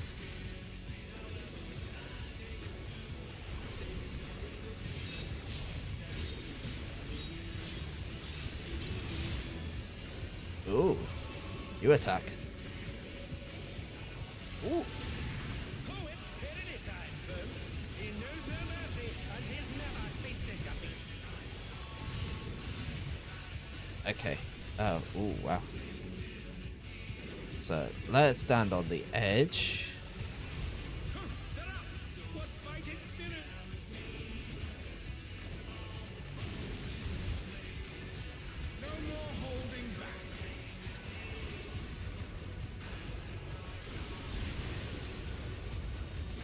Ooh, you attack. Ooh. Oh, it's tyranny time, folks. He knows no mercy, and he's never tasted defeat. Okay. Oh, ooh, wow. So let's stand on the edge. They're up! What fighting spirit! No more holding back.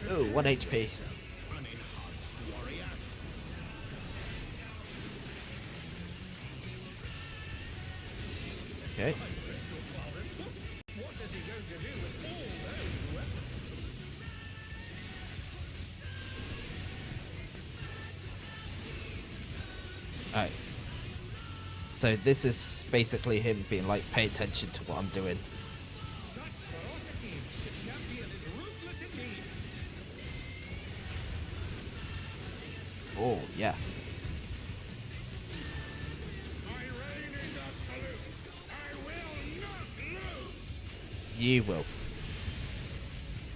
Oh, 1 HP. Unenhanced warrior. Okay. I beg your pardon? What is he going to do with all those weapons? Alright. So this is basically him being like, pay attention to what I'm doing. Such ferocity! The champion is ruthless indeed! Oh, yeah. My reign is absolute. I will not lose. You will.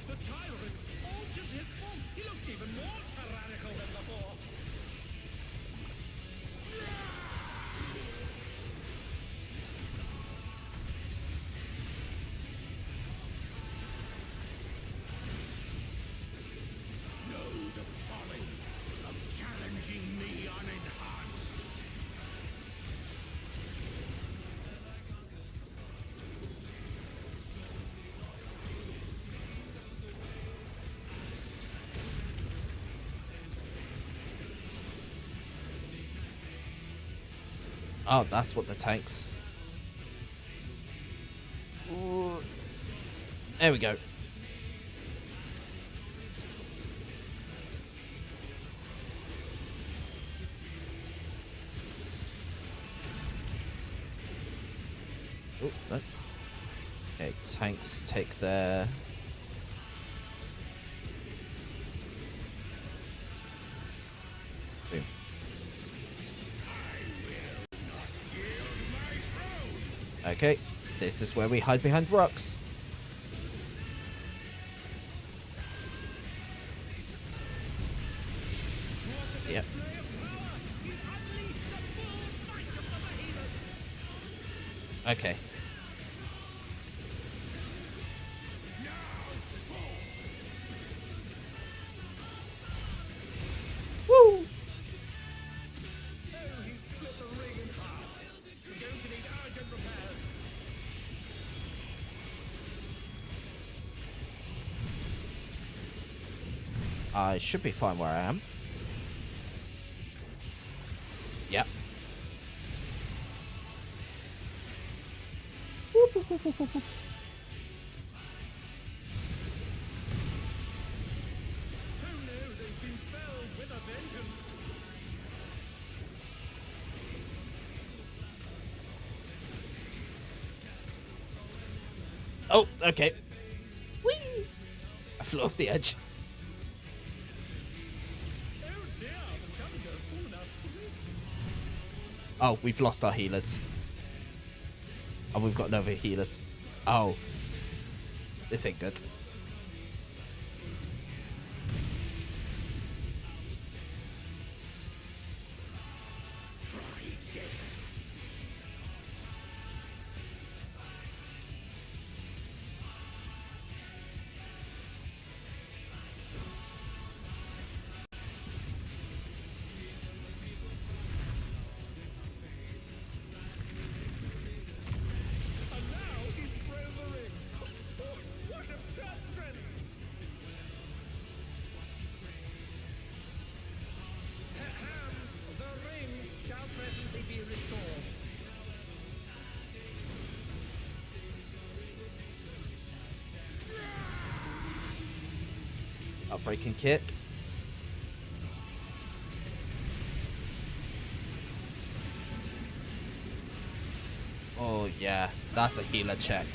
The tyrant altered his form! He looks even more tyrannical than before! Know the folly of challenging me unenhanced. Oh, that's what the tanks... Ooh. There we go. Oh, no. Okay, tanks take their... Boom. Okay, this is where we hide behind rocks. Yep. Okay. Woo! I should be fine where I am. Yep. Whoop, whoop, whoop, whoop, whoop. Oh, okay. Whee! I flew off the edge. Oh, we've lost our healers. Oh, we've got no other healers. Oh. This ain't good. Breaking kick. Oh yeah, that's a healer check.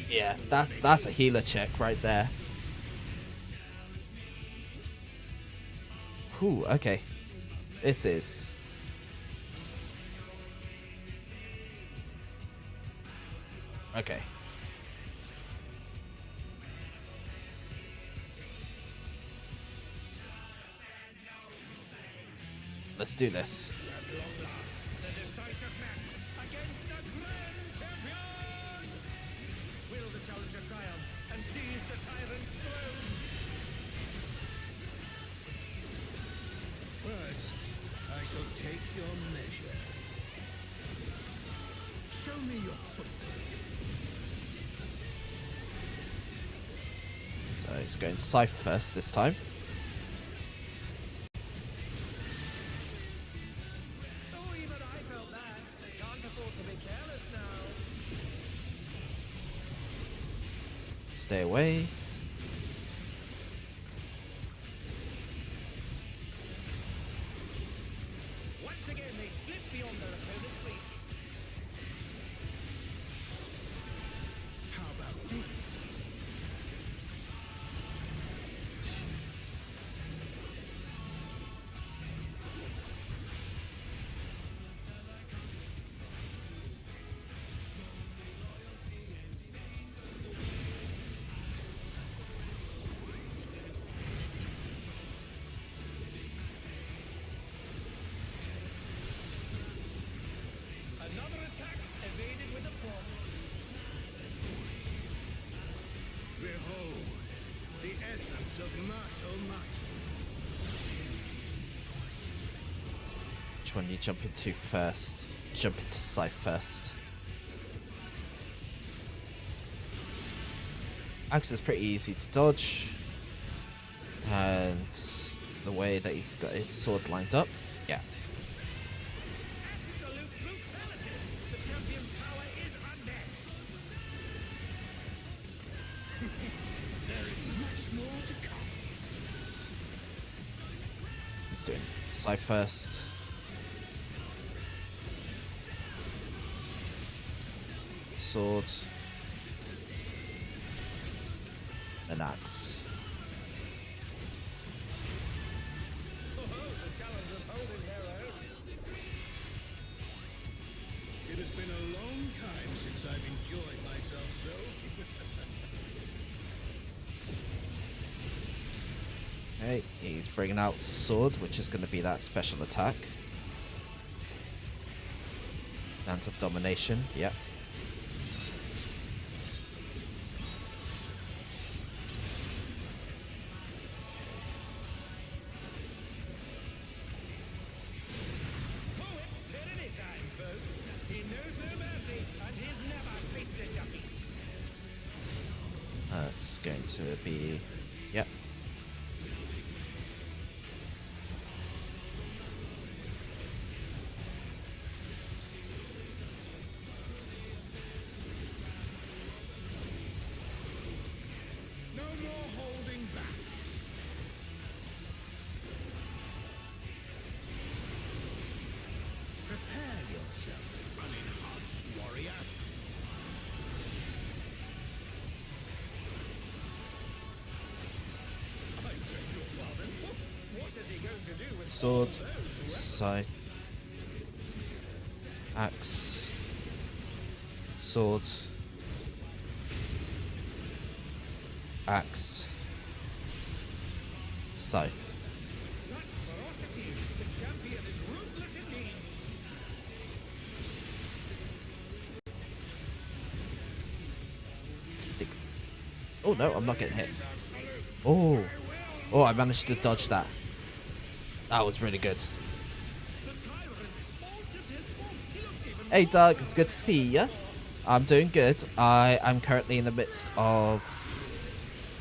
Yeah, that's a healer check right there. Whew, okay. This is... Okay. Let's do this. First, I shall take your measure. Show me your footprint. So he's going Scythe first this time. Stay away. Once again, they slip beyond their opponent's reach. How about this? Another attack evaded with a bomb. Behold, the essence of martial mastery. Which one you jump into first? Jump into Scythe first. Axe is pretty easy to dodge. And the way that he's got his sword lined up. Yeah. Absolute brutality! The champion's power is unmatched! There is much more to come. He's doing Scythe first. Sword. An axe. It has been a long time since I've enjoyed myself so. Okay, he's bringing out sword, which is going to be that special attack. Dance of Domination, yep. It's going to be, yep. No more holding back. Prepare yourself, unenhanced warrior. Sword, scythe, axe, sword, axe, scythe. Such ferocity! The champion is ruthless indeed! Oh no, I'm not getting hit. Oh, oh, I managed to dodge that. That was really good. Hey Doug, it's good to see you. I'm doing good. I am currently in the midst of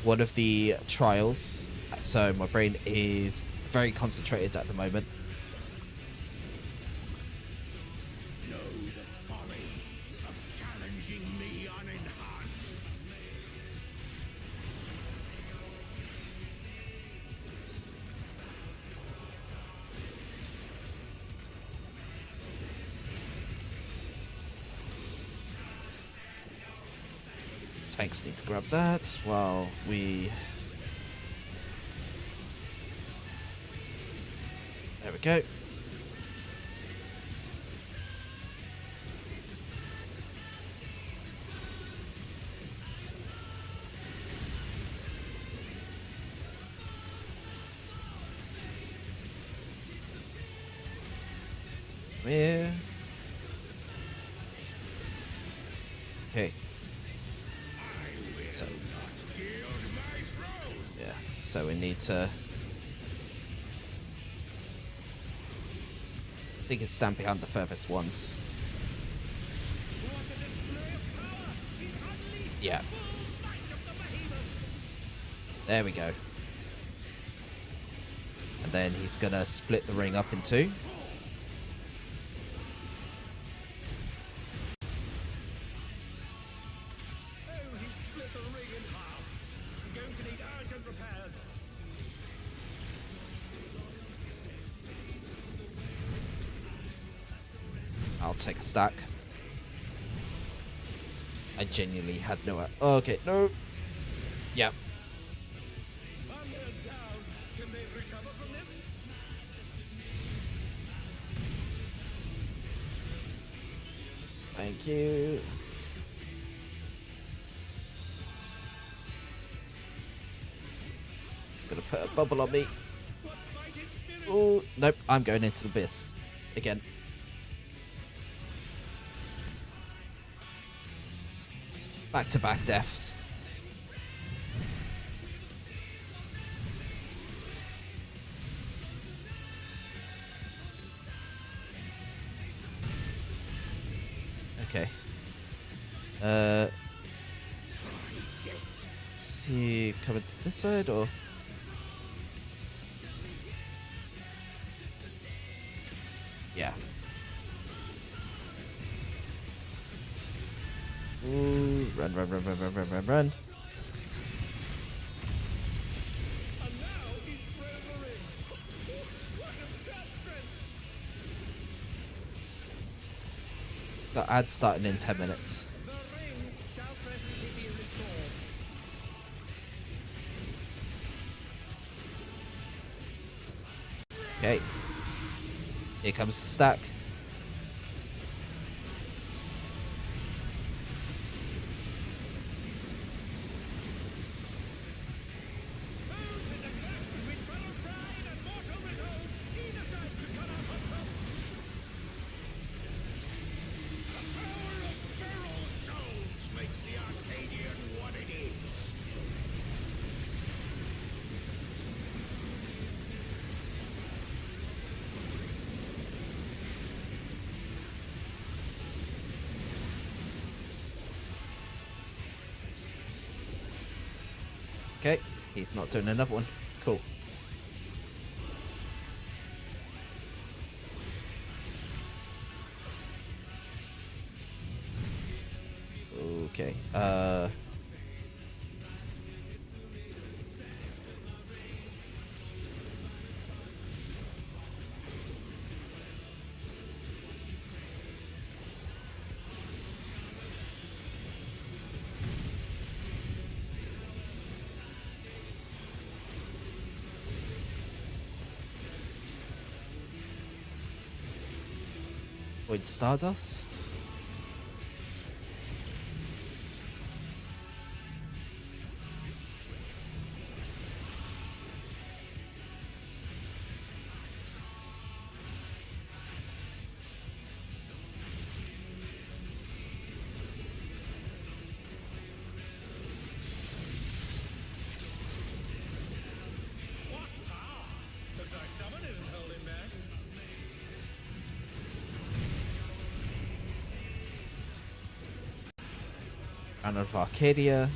one of the trials, so my brain is very concentrated at the moment. Know the folly of challenging me unenhanced. Tanks need to grab that while we... There we go. Yeah. Okay. So, yeah, so we need to... I think it's stand behind the furthest ones. Yeah. There we go. And then he's gonna split the ring up in two. I'll take a stack. I genuinely had no... Okay, no. Yeah. Thank you. Gonna put a bubble on me. Oh, nope. I'm going into the abyss again. Back-to-back deaths. Okay. Is he coming to this side or? Yeah. Ooh, run, run, run, run, run, run, run, run. And now he's bravering. What absurd strength! Got ads starting in 10 minutes. The ring shall presently be restored. Okay. Here comes the stack. Moves is a clash between fellow pride and mortal resolve. Either side could come out on top. The power of feral souls makes the Arcadian what it is. Okay. He's not doing another one. Cool. Okay. Void Stardust. What power! Looks like someone isn't holding back. Crown of Arcadia.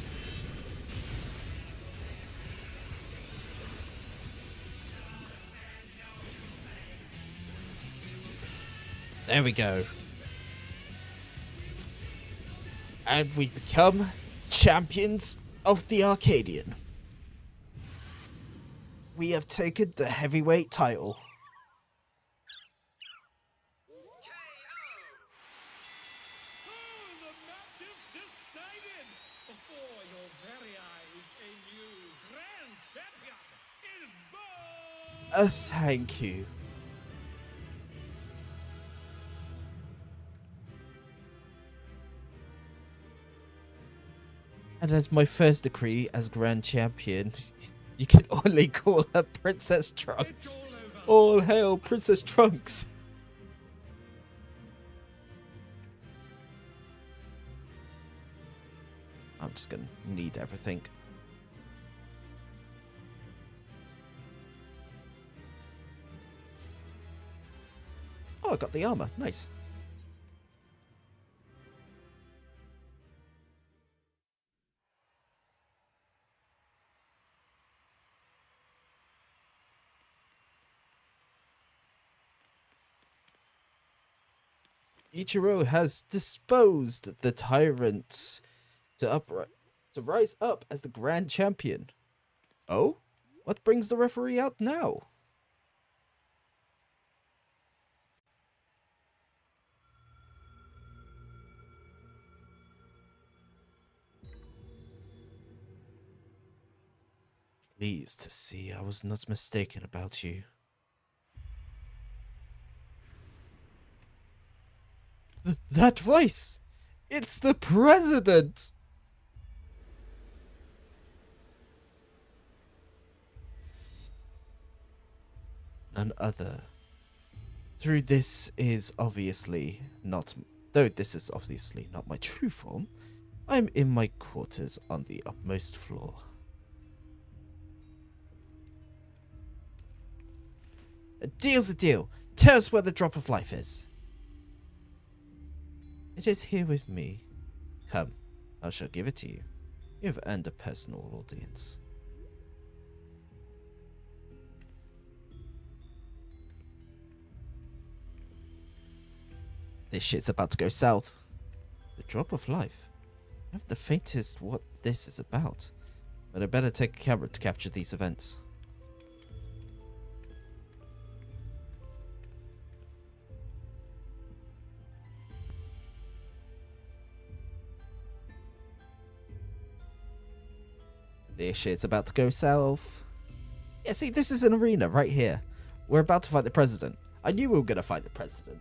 There we go. And we become champions of the Arcadian. We have taken the heavyweight title. Oh, the match is decided! Before your very eyes, a new grand champion is born! Thank you. And as my first decree as Grand Champion, you can only call her Princess Trunks. It's all over. All hail Princess Trunks. I'm just gonna need everything. Oh, I got the armor. Nice. Ichiro has disposed the tyrants to rise up as the grand champion. Oh? What brings the referee out now? Pleased to see I was not mistaken about you. That voice! It's the president! None other. Though this is obviously not my true form, I'm in my quarters on the upmost floor. A deal's a deal. Tell us where the drop of life is. It is here with me. Come, I shall give it to you. You have earned a personal audience. This shit's about to go south. The drop of life. I have the faintest what this is about, but I better take a camera to capture these events. This shit's about to go south. Yeah, see, this is an arena right here. We're about to fight the president. I knew we were gonna fight the president.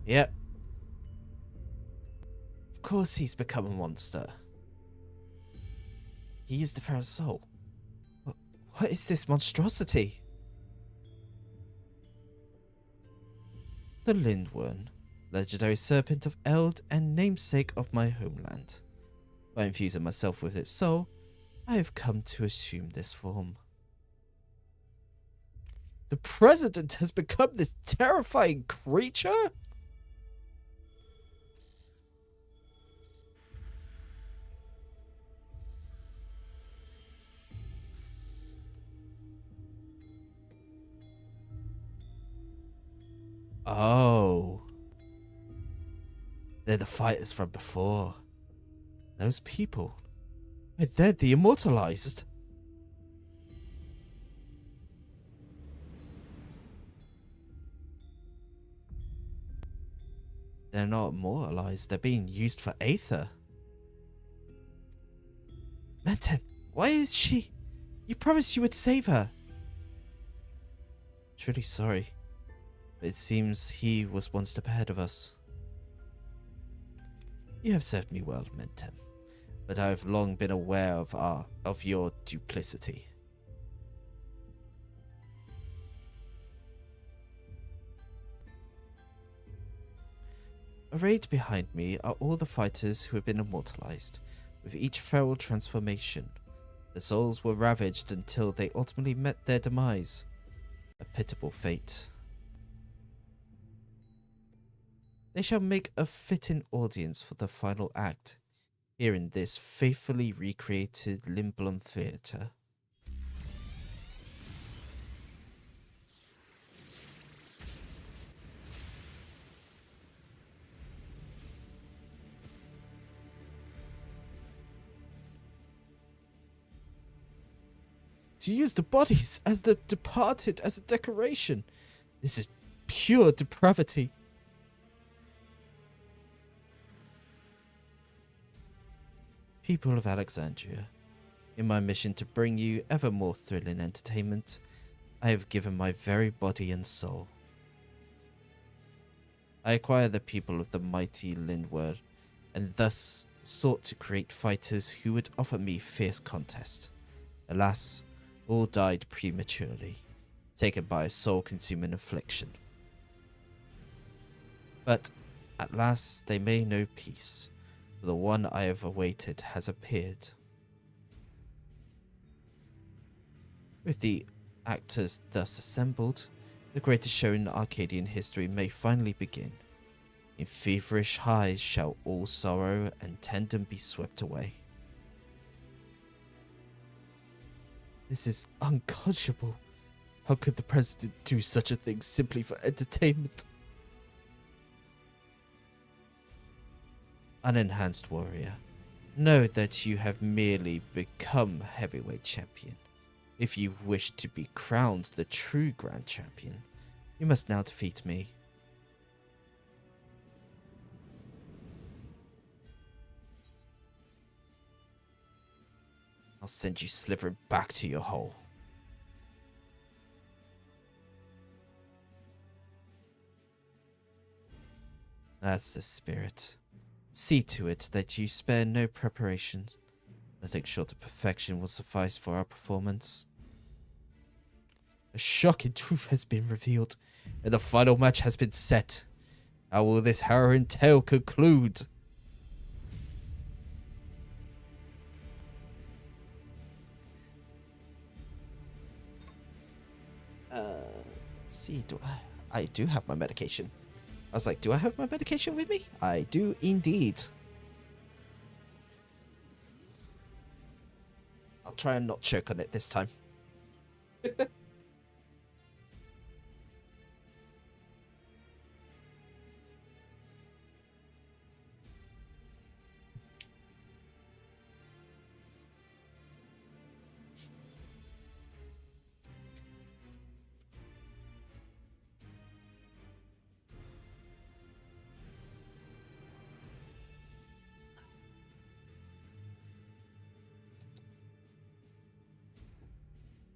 Yep. Of course he's become a monster. He used the Pharaoh's soul. What is this monstrosity? The Lindworm, legendary serpent of Eld and namesake of my homeland. By infusing myself with its soul, I have come to assume this form. The president has become this terrifying creature? Oh. They're the fighters from before. Those people. They're the immortalized. They're not immortalized, they're being used for Aether. Menten, why is she? You promised you would save her. Truly sorry. But it seems he was one step ahead of us. You have served me well, Menten, but I have long been aware of your duplicity. Arrayed behind me are all the fighters who have been immortalized. With each feral transformation, their souls were ravaged until they ultimately met their demise. A pitiable fate. They shall make a fitting audience for the final act, here in this faithfully recreated Limblom Theatre. To use the bodies as the departed as a decoration. This is pure depravity. People of Alexandria, in my mission to bring you ever more thrilling entertainment, I have given my very body and soul. I acquired the people of the mighty Lindworm, and thus sought to create fighters who would offer me fierce contest. Alas, all died prematurely, taken by a soul-consuming affliction. But at last they may know peace, for the one I have awaited has appeared. With the actors thus assembled, the greatest show in Arcadian history may finally begin. In feverish highs shall all sorrow and tendon be swept away. This is unconscionable. How could the president do such a thing simply for entertainment? Unenhanced warrior, know that you have merely become heavyweight champion. If you wish to be crowned the true grand champion, you must now defeat me. I'll send you slithering back to your hole. That's the spirit. See to it that you spare no preparations. Nothing short of perfection will suffice for our performance. A shocking truth has been revealed, and the final match has been set. How will this harrowing tale conclude? Let's see, I do have my medication. I was like, do I have my medication with me? I do indeed. I'll try and not choke on it this time.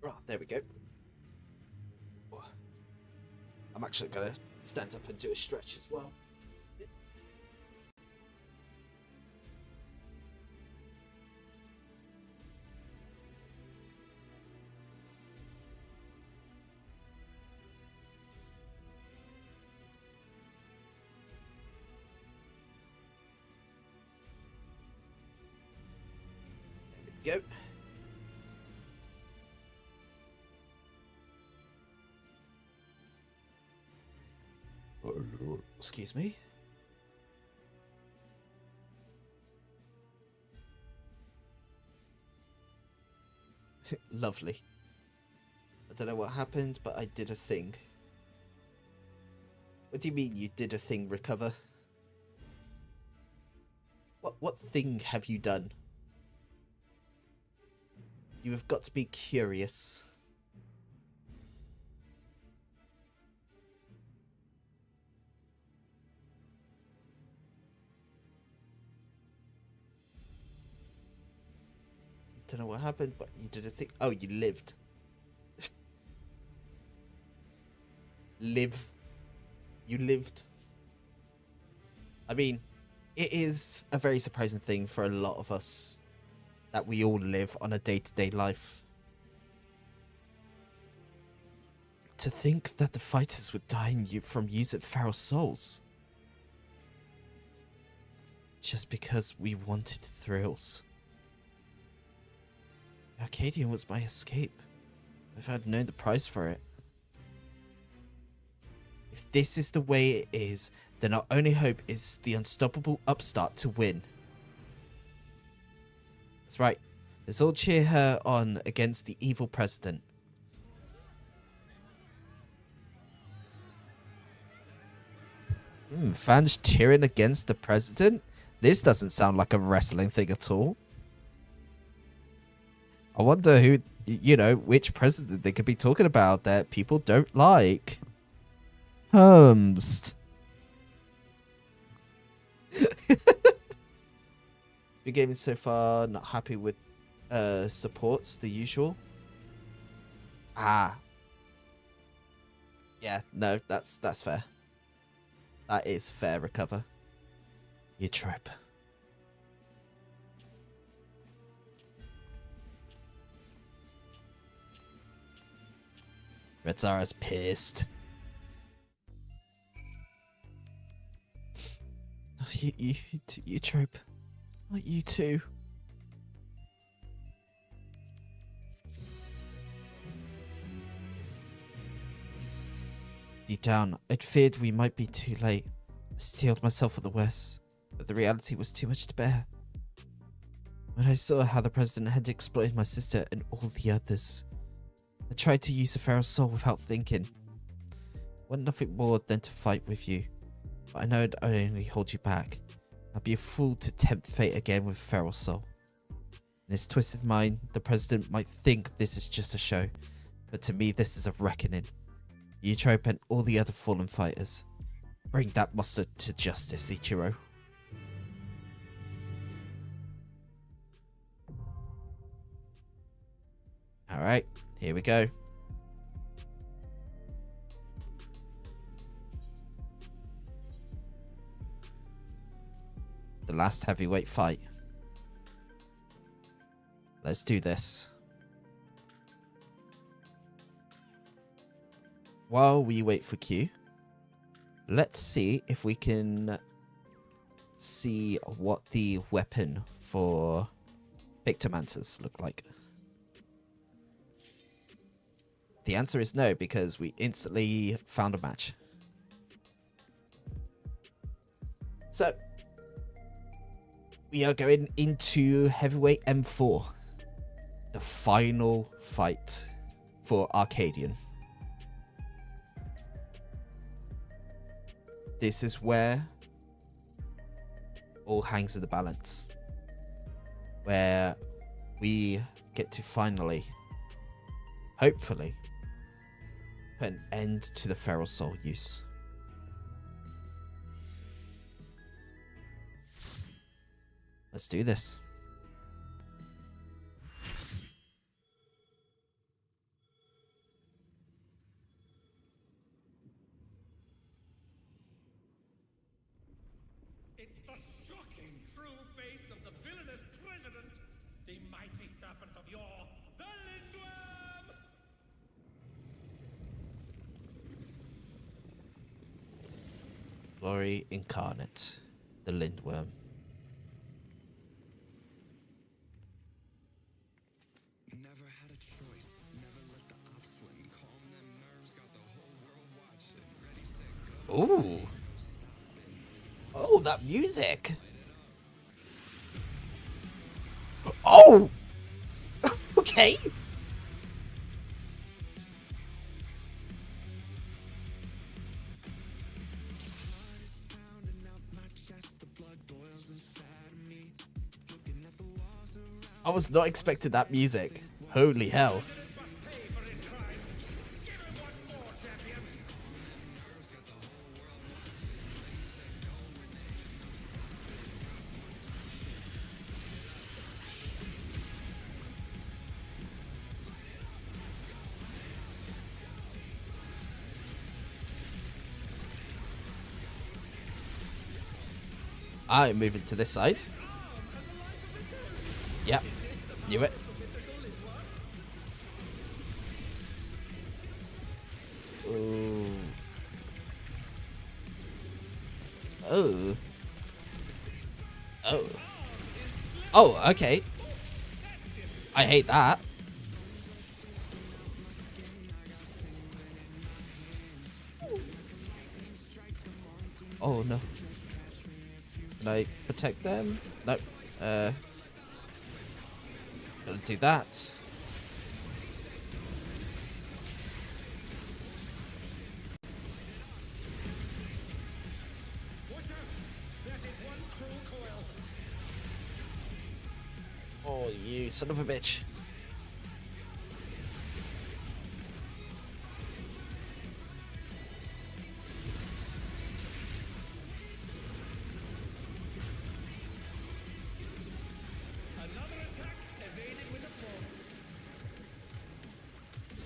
Oh, there we go. I'm actually gonna stand up and do a stretch as well. There we go. Excuse me. Lovely. I don't know what happened, but I did a thing. What do you mean you did a thing, Recover? What thing have you done? You have got to be curious. Don't know what happened, but you did a thing. Oh, you lived. Live. You lived. I mean, it is a very surprising thing for a lot of us that we all live on a day-to-day life. To think that the fighters would die from using feral souls. Just because we wanted thrills. Arcadian was my escape. If I'd known the price for it. If this is the way it is, then our only hope is the unstoppable upstart to win. That's right. Let's all cheer her on against the evil president. Fans cheering against the president? This doesn't sound like a wrestling thing at all. I wonder who, which president they could be talking about that people don't like. Hermst. The game so far, not happy with supports, the usual. Ah. Yeah, no, that's fair. That is fair, Recover. You trope. Red Zara's pissed. Oh, you trope. Oh, you too. Deep down, I'd feared we might be too late. I steeled myself for the worst, but the reality was too much to bear. When I saw how the president had exploited my sister and all the others, I tried to use a feral soul without thinking. I want nothing more than to fight with you, but I know I'd only hold you back. I'd be a fool to tempt fate again with a feral soul. In his twisted mind, the president might think this is just a show, but to me this is a reckoning. Eutrope and all the other fallen fighters. Bring that monster to justice, Ichiro. Alright, here we go. The last heavyweight fight. Let's do this. While we wait for Q, let's see if we can see what the weapon for Pictomantis look like. the answer is no, because we instantly found a match. So, we are going into heavyweight M4. The final fight for Arcadian. This is where all hangs in the balance. Where we get to finally, hopefully, put an end to the feral soul use. Let's do this. It's the shocking true face of the villainous president, the mighty serpent of yore, the Lindworm! Glory incarnate, the Lindworm. Never had a choice, never let the upswing calm them nerves, got the whole world watching, ready, set, go. Ooh. Oh, that music. Oh! Okay. I was not expecting that music. Holy hell. I'm moving to this side. Yep, knew it. Ooh. Oh. Oh. Oh, okay. I hate that. Oh no. Can I protect them? Nope. Gotta do that. Oh, you son of a bitch.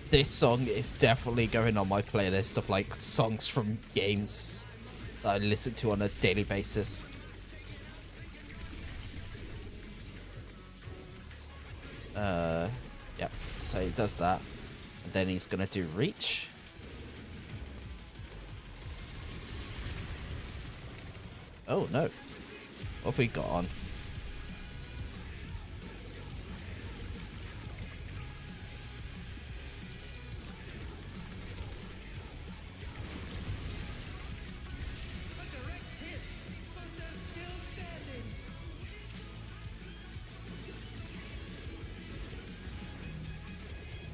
This song is definitely going on my playlist of like songs from games that I listen to on a daily basis. Yep, so he does that. And then he's gonna do reach. Oh no. What have we got on?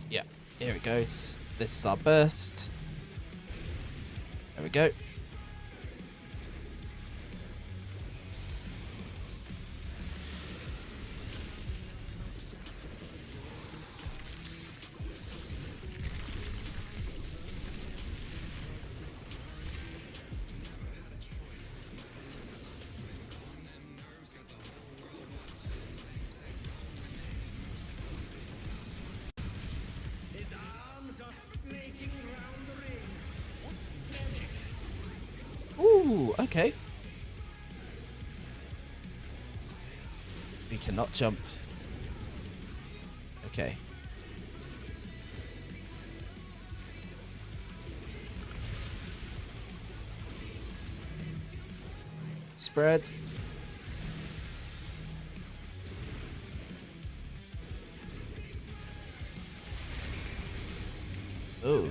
Yeah, here it goes. This is our burst. There we go. Ooh, okay. We cannot jump. Okay. Spread. Oh.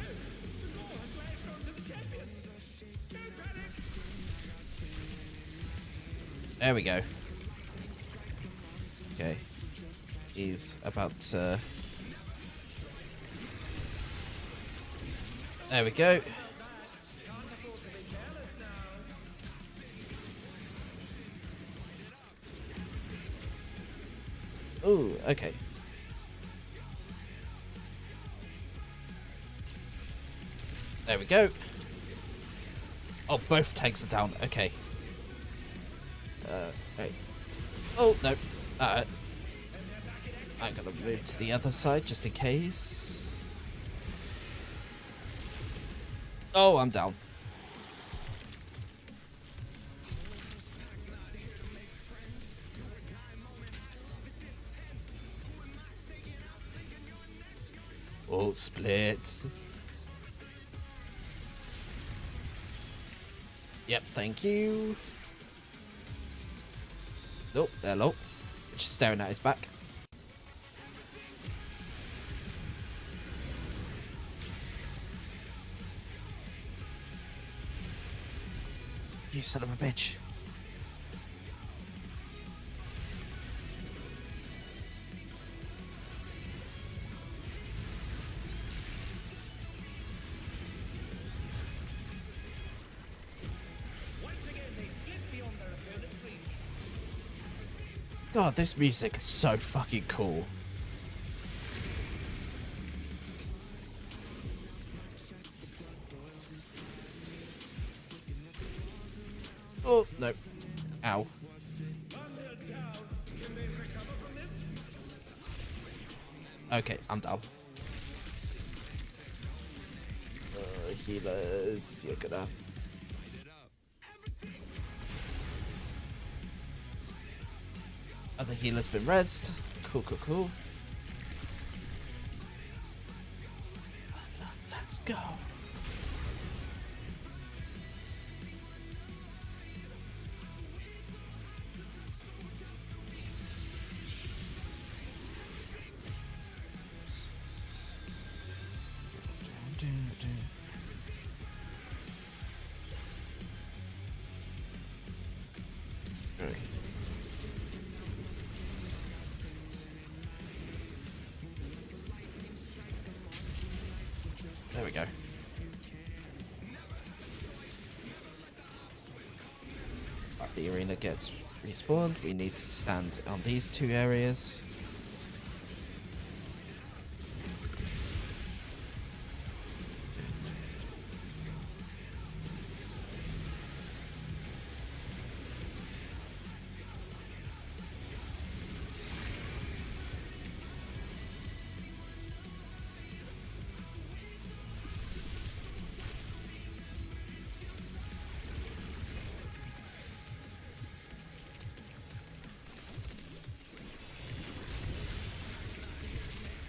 There we go. Okay. He's about to... There we go. Ooh, okay. There we go. Oh, both tanks are down. Okay. Right. Oh, no. That hurt. I'm gonna move to the other side just in case. Oh, I'm down. Oh, splits. Yep, thank you. Nope, hello. Just staring at his back. You son of a bitch. God, this music is so fucking cool. Oh, no. Ow. Okay, I'm down. Healers, you're gonna... Other healer's been rezzed. Cool, cool, cool. Let's go. There we go. Right, the arena gets respawned. We need to stand on these two areas.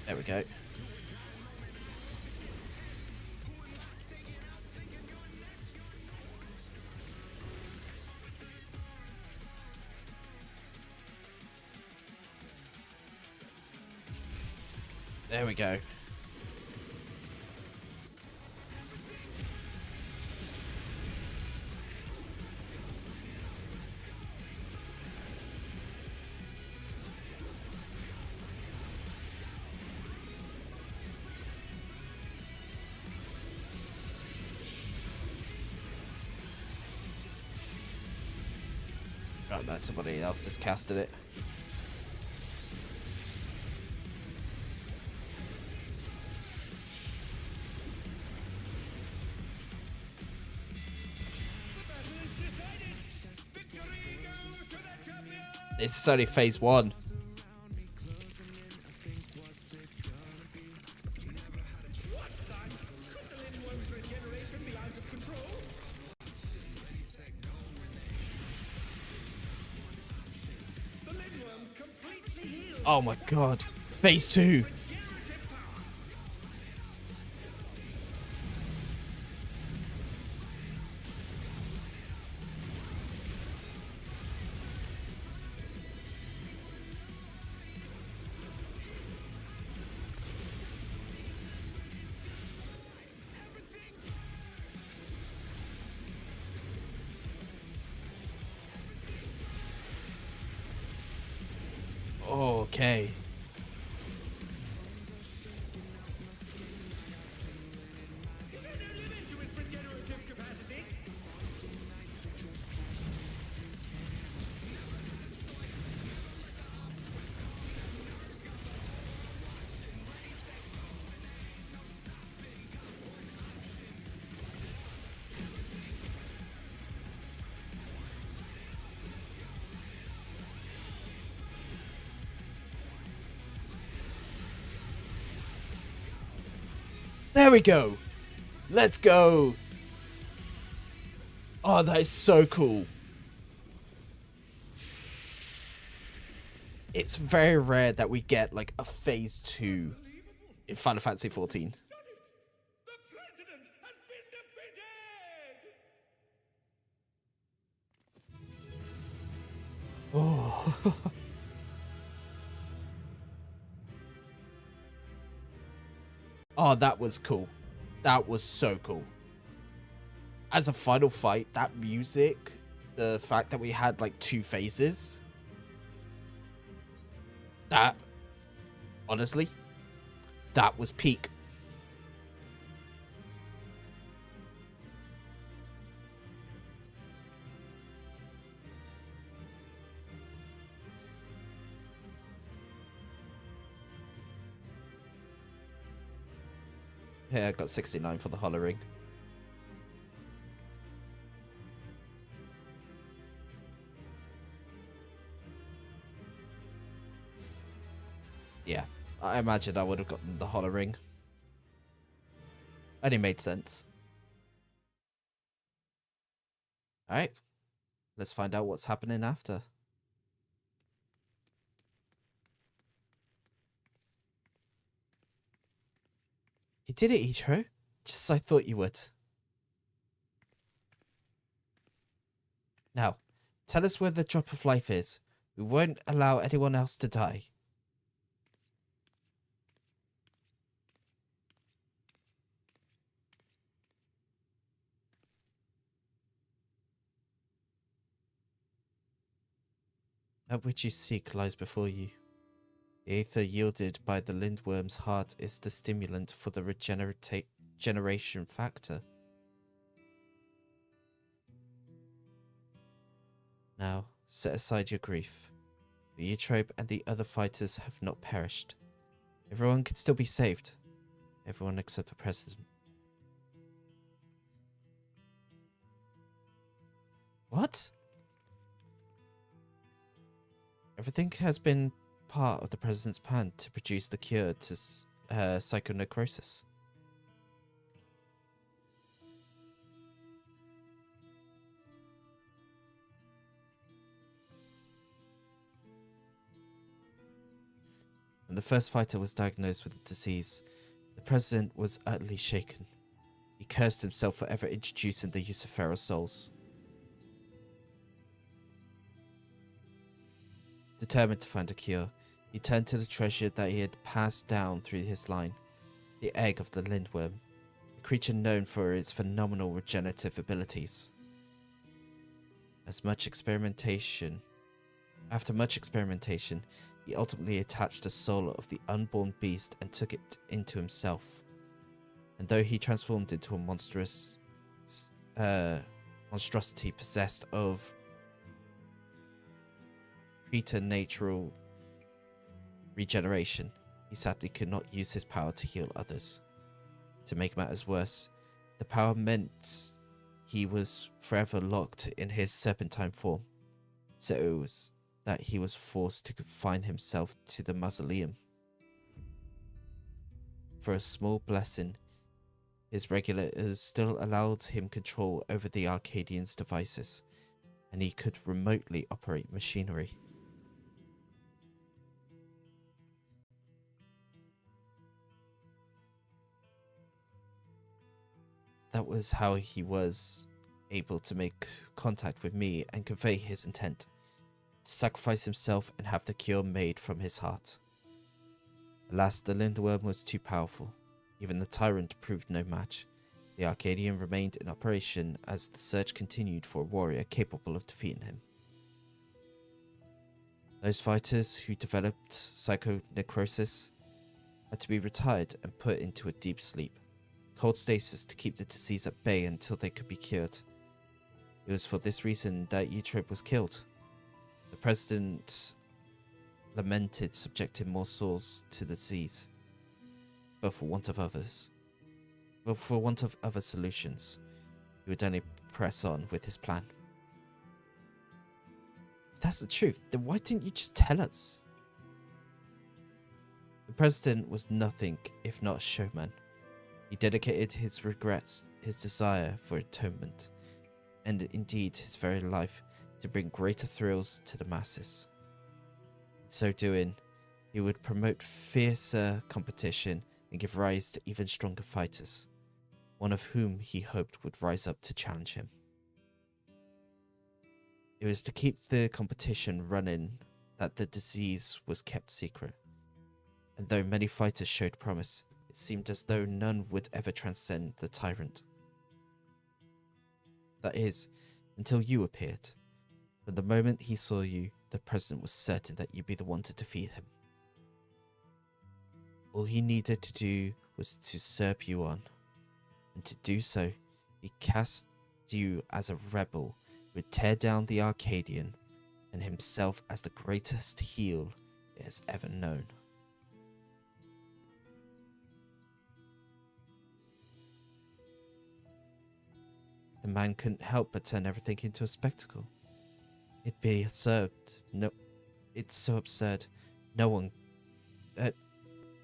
There we go. There we go. Right, no, somebody else has casted it. This is only phase 1. Oh my god. Phase 2. Okay. Is there no limit to its regenerative capacity? There we go. Let's go. Oh, that is so cool. It's very rare that we get like a phase 2 in Final Fantasy 14. The president has been defeated! Oh. Oh, that was cool. That was so cool. As a final fight, that music, the fact that we had like 2 phases, that, honestly, that was peak. Yeah, I got 69 for the Hollow Ring. Yeah, I imagine I would have gotten the Hollow Ring. Only made sense. Alright, let's find out what's happening after. You did it, Ichiro. Just as I thought you would. Now, tell us where the drop of life is. We won't allow anyone else to die. That which you seek lies before you. The aether yielded by the lindworm's heart is the stimulant for the regeneration factor. Now, set aside your grief. The Eutrope and the other fighters have not perished. Everyone can still be saved. Everyone except the president. What? Everything has been part of the president's plan to produce the cure to psychonecrosis. When the first fighter was diagnosed with the disease, the president was utterly shaken. He cursed himself for ever introducing the use of feral souls. Determined to find a cure, he turned to the treasure that he had passed down through his line, the egg of the lindworm, a creature known for its phenomenal regenerative abilities. After much experimentation, he ultimately attached the soul of the unborn beast and took it into himself. And though he transformed into a monstrosity possessed of preternatural regeneration, he sadly could not use his power to heal others. To make matters worse, the power meant he was forever locked in his serpentine form, so it was that he was forced to confine himself to the mausoleum. For a small blessing, his regulators still allowed him control over the Arcadian's devices, and he could remotely operate machinery. That was how he was able to make contact with me and convey his intent, to sacrifice himself and have the cure made from his heart. Alas, the lindworm was too powerful. Even the tyrant proved no match. The Arcadian remained in operation as the search continued for a warrior capable of defeating him. Those fighters who developed psychonecrosis had to be retired and put into a deep sleep, cold stasis to keep the disease at bay until they could be cured. It was for this reason that ENVtuber was killed. The president lamented subjecting more souls to the disease, but for want of other solutions, he would only press on with his plan. If that's the truth, then why didn't you just tell us? The president was nothing if not a showman. He dedicated his regrets, his desire for atonement, and indeed his very life to bring greater thrills to the masses. In so doing, he would promote fiercer competition and give rise to even stronger fighters, one of whom he hoped would rise up to challenge him. It was to keep the competition running that the disease was kept secret, and though many fighters showed promise, it seemed as though none would ever transcend the tyrant. That is, until you appeared. From the moment he saw you, the president was certain that you'd be the one to defeat him. All he needed to do was to serve you on, and to do so, he cast you as a rebel who would tear down the Arcadian, and himself as the greatest heel it has ever known. The man couldn't help but turn everything into a spectacle. It'd be absurd. No, it's so absurd.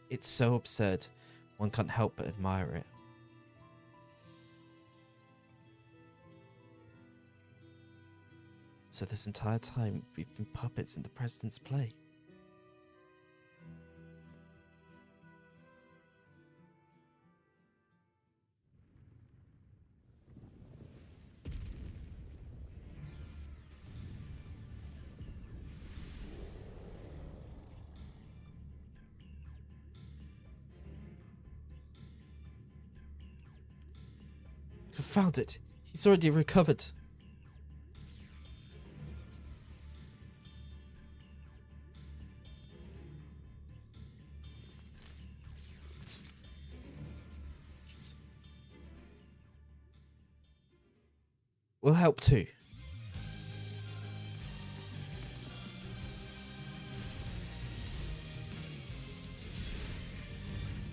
It's so absurd. One can't help but admire it. So this entire time, we've been puppets in the president's play. Confound it! He's already recovered. We'll help too.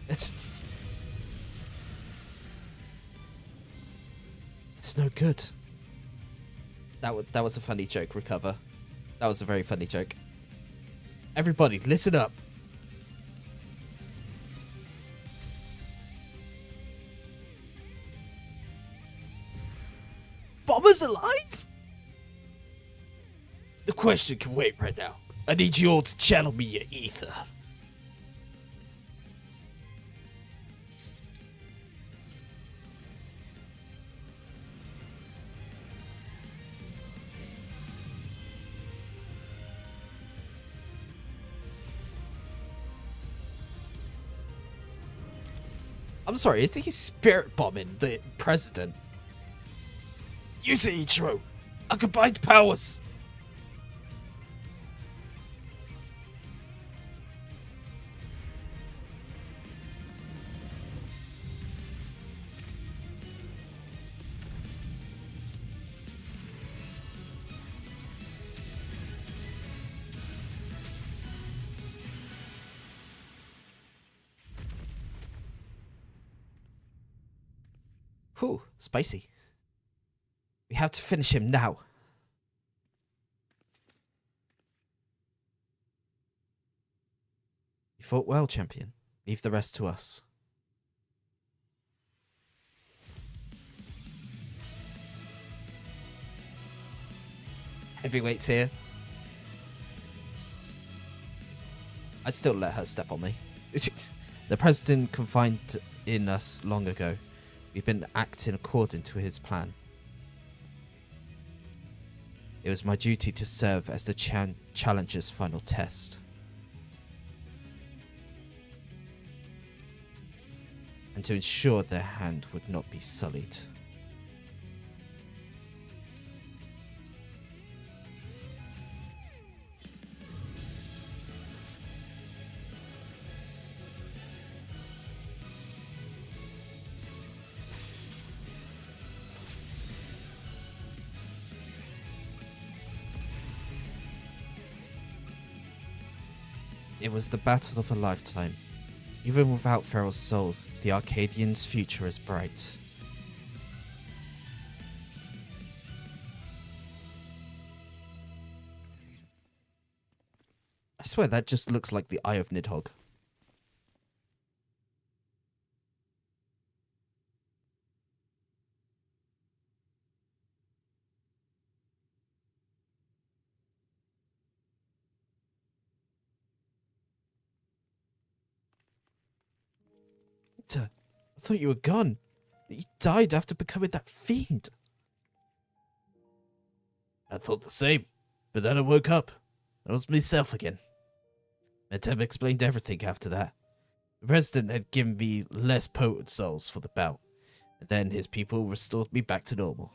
It's no good. That was a funny joke, Recover. That was a very funny joke. Everybody, listen up. Bomber's alive? The question can wait right now. I need you all to channel me your ether. I'm sorry, is he spirit bombing the president? Use it, Ichiro! Our combined powers! Whew, spicy. We have to finish him now. You fought well, champion. Leave the rest to us. Heavyweight's here. I'd still let her step on me. The president confided in us long ago. We've been acting according to his plan. It was my duty to serve as the challenger's final test. And to ensure their hand would not be sullied. It was the battle of a lifetime. Even without feral souls, the Arcadians' future is bright. I swear that just looks like the Eye of Nidhogg. I thought you were gone. You died after becoming that fiend. I thought the same, but then I woke up. I was myself again. Mentem explained everything after that. The president had given me less potent souls for the bout, and then his people restored me back to normal.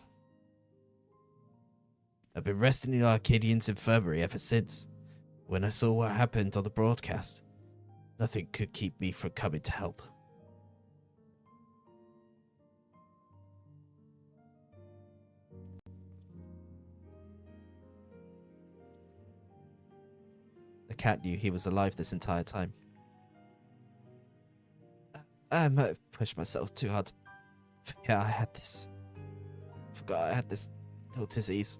I've been resting in the Arcadian's infirmary ever since. When I saw what happened on the broadcast, nothing could keep me from coming to help. The cat knew he was alive this entire time. I might have pushed myself too hard. Forgot I had this little disease.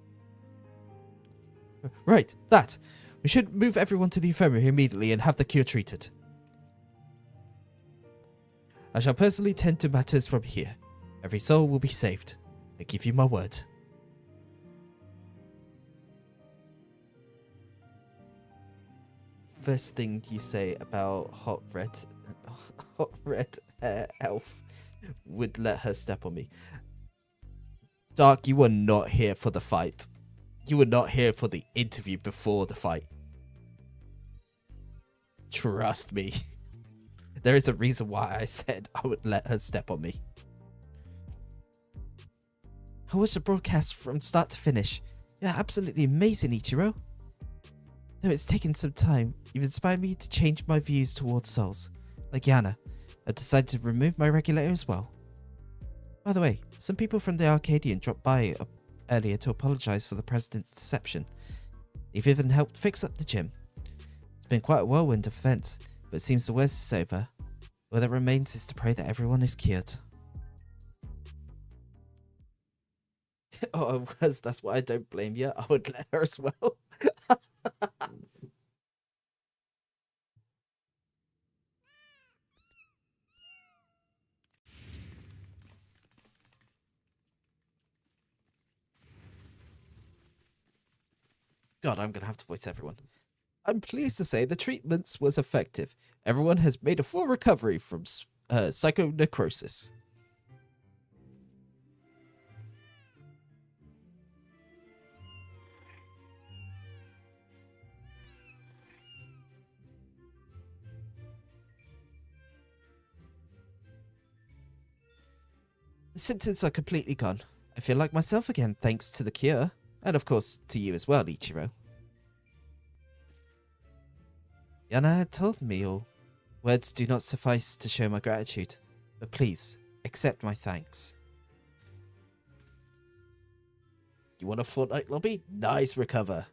Right, that. We should move everyone to the infirmary immediately and have the cure treated. I shall personally tend to matters from here. Every soul will be saved. I give you my word. First thing you say about hot red elf would let her step on me. Dark, you were not here for the fight. You were not here for the interview before the fight. Trust me. There is a reason why I said I would let her step on me. I watched the broadcast from start to finish. You're absolutely amazing, Ichiro. Though it's taken some time, you've inspired me to change my views towards souls. Like Yana, I've decided to remove my regulator as well. By the way, some people from the Arcadian dropped by earlier to apologize for the president's deception. They've even helped fix up the gym. It's been quite a whirlwind of events, but it seems the worst is over. All that remains is to pray that everyone is cured. Oh, that's why I don't blame you. I would let her as well. God, I'm going to have to voice everyone. I'm pleased to say the treatments was effective. Everyone has made a full recovery from psychonecrosis. The symptoms are completely gone. I feel like myself again thanks to the cure. And of course, to you as well, Ichiro. Yana had told me all. Words do not suffice to show my gratitude. But please, accept my thanks. You want a Fortnite lobby? Nice recover.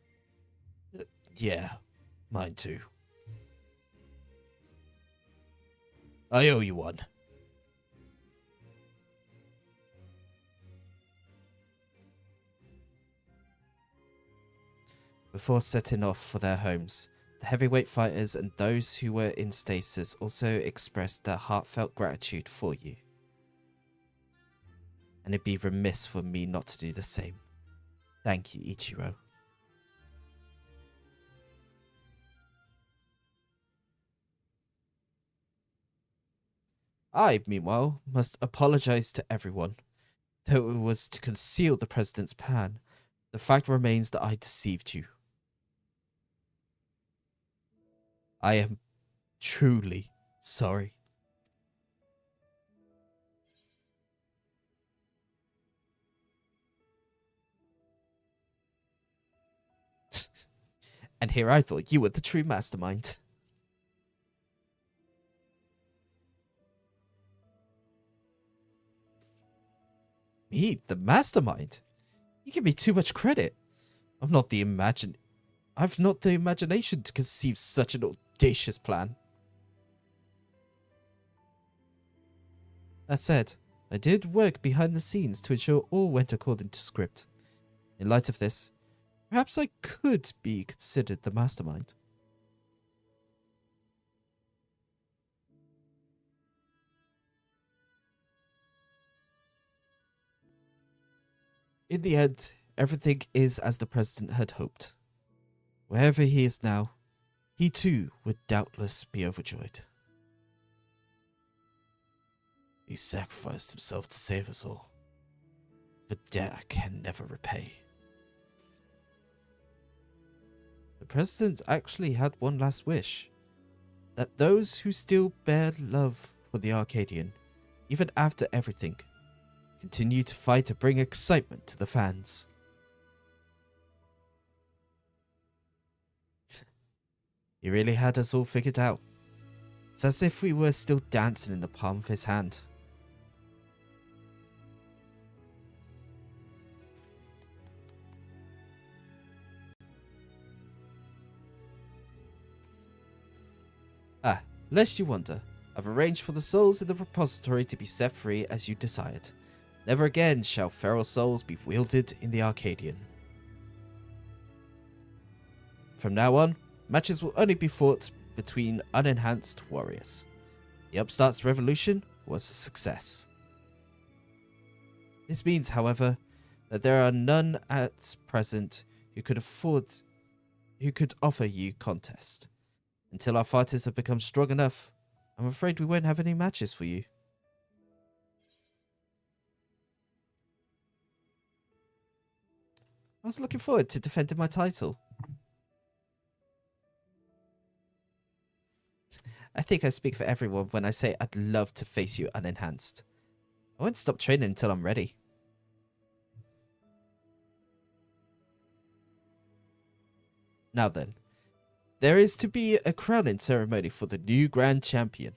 Yeah, mine too. I owe you one. Before setting off for their homes, the heavyweight fighters and those who were in stasis also expressed their heartfelt gratitude for you. And it'd be remiss for me not to do the same. Thank you, Ichiro. I, meanwhile, must apologize to everyone. Though it was to conceal the president's plan, the fact remains that I deceived you. I am truly sorry. And here I thought you were the true mastermind. Me, the mastermind? You give me too much credit. I've not the imagination to conceive such an audacious plan. That said, I did work behind the scenes to ensure all went according to script. In light of this, perhaps I could be considered the mastermind. In the end, everything is as the President had hoped. Wherever he is now, he too would doubtless be overjoyed. He sacrificed himself to save us all. The debt I can never repay. The President actually had one last wish. That those who still bear love for the Arcadian, even after everything, continue to fight to bring excitement to the fans. He really had us all figured out. It's as if we were still dancing in the palm of his hand. Ah, lest you wonder, I've arranged for the souls in the repository to be set free as you desired. Never again shall feral souls be wielded in the Arcadian. From now on, matches will only be fought between unenhanced warriors. The Upstart's revolution was a success. This means, however, that there are none at present who could offer you contest. Until our fighters have become strong enough, I'm afraid we won't have any matches for you. I was looking forward to defending my title. I think I speak for everyone when I say I'd love to face you unenhanced. I won't stop training until I'm ready. Now then, there is to be a crowning ceremony for the new Grand Champion.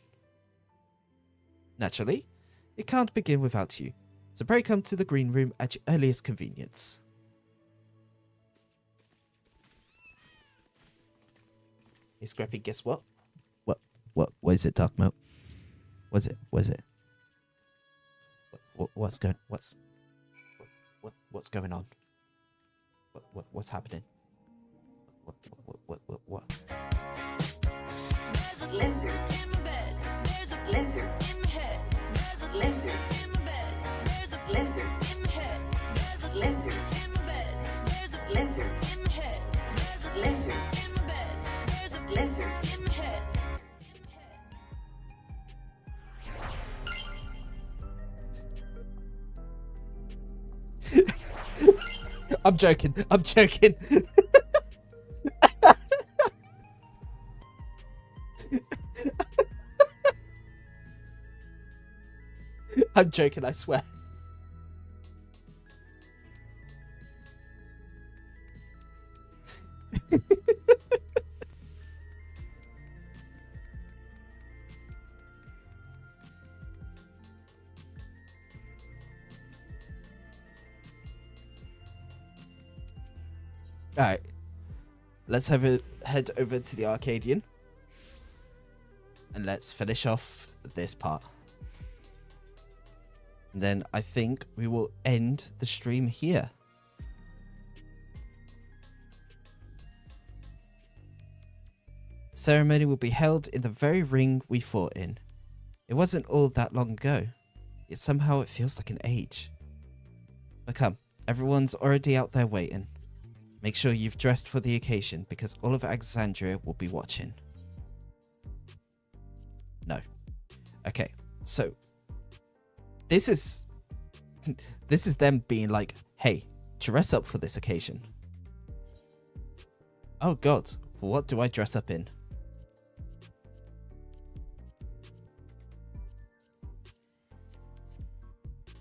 Naturally, it can't begin without you, so pray come to the green room at your earliest convenience. Hey Scrappy, guess what? What is it, Dark Moat? What is it? What's going on? What's happening? What? There's a lizard in my bed. There's a lizard in my head. There's a lizard in my bed. There's a lizard in my head. There's a lizard in my bed. There's a lizard in my head. There's a lizard in my bed. There's a lizard in my head. I'm joking. I'm joking, I swear. Alright. Let's head over to the Arcadian. And let's finish off this part. And then I think we will end the stream here. The ceremony will be held in the very ring we fought in. It wasn't all that long ago, yet somehow it feels like an age. But come, everyone's already out there waiting. Make sure you've dressed for the occasion because all of Alexandria will be watching. No. Okay, so this is them being like, hey, dress up for this occasion. Oh god, what do I dress up in?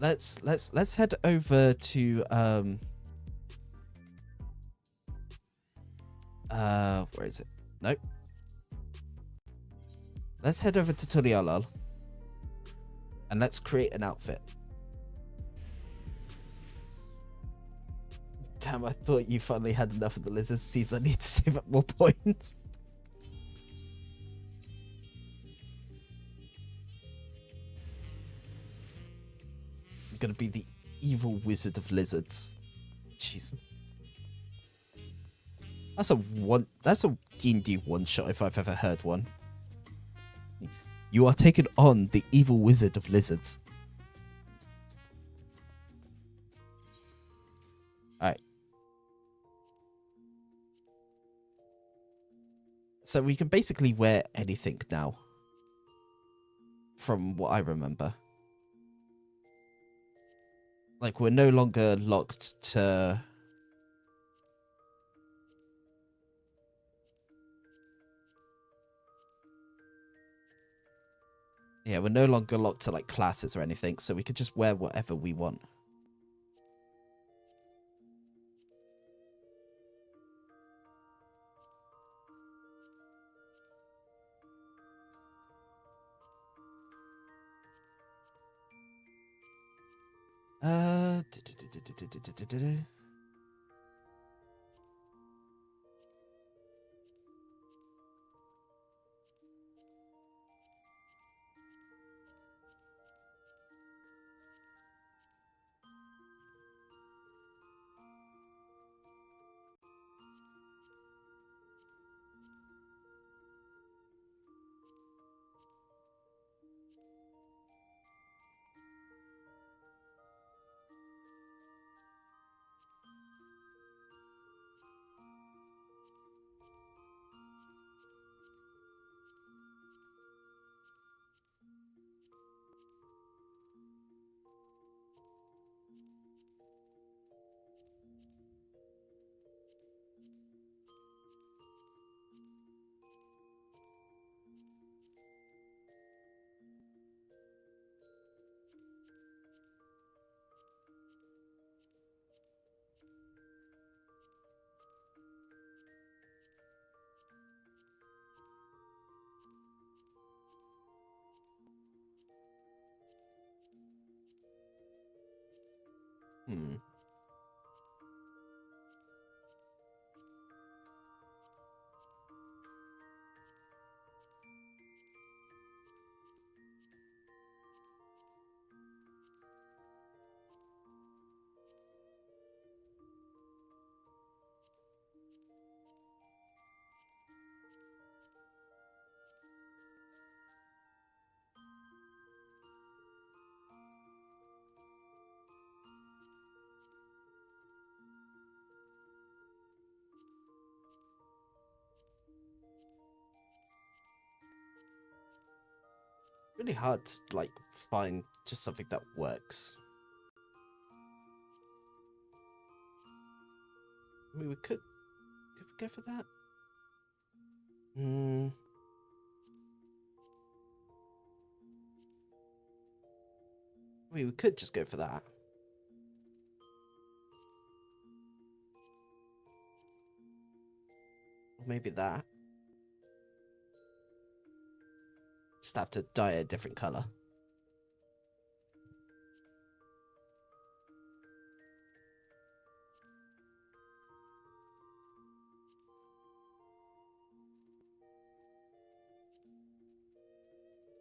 Let's head over to where is it? Nope. Let's head over to Tulialal and let's create an outfit. Damn, I thought you finally had enough of the lizard seeds. I need to save up more points. gonna be the evil wizard of lizards. Jeez. That's a D&D one shot if I've ever heard one. You are taking on the evil wizard of lizards. Alright. So we can basically wear anything now. From what I remember. Like, we're no longer locked to... Yeah, we're no longer locked to, like, classes or anything, so we could just wear whatever we want. Uh... Really hard to, like, find just something that works. I mean, we could go for that. I mean, we could just go for that. Or maybe that. Just have to dye it a different color.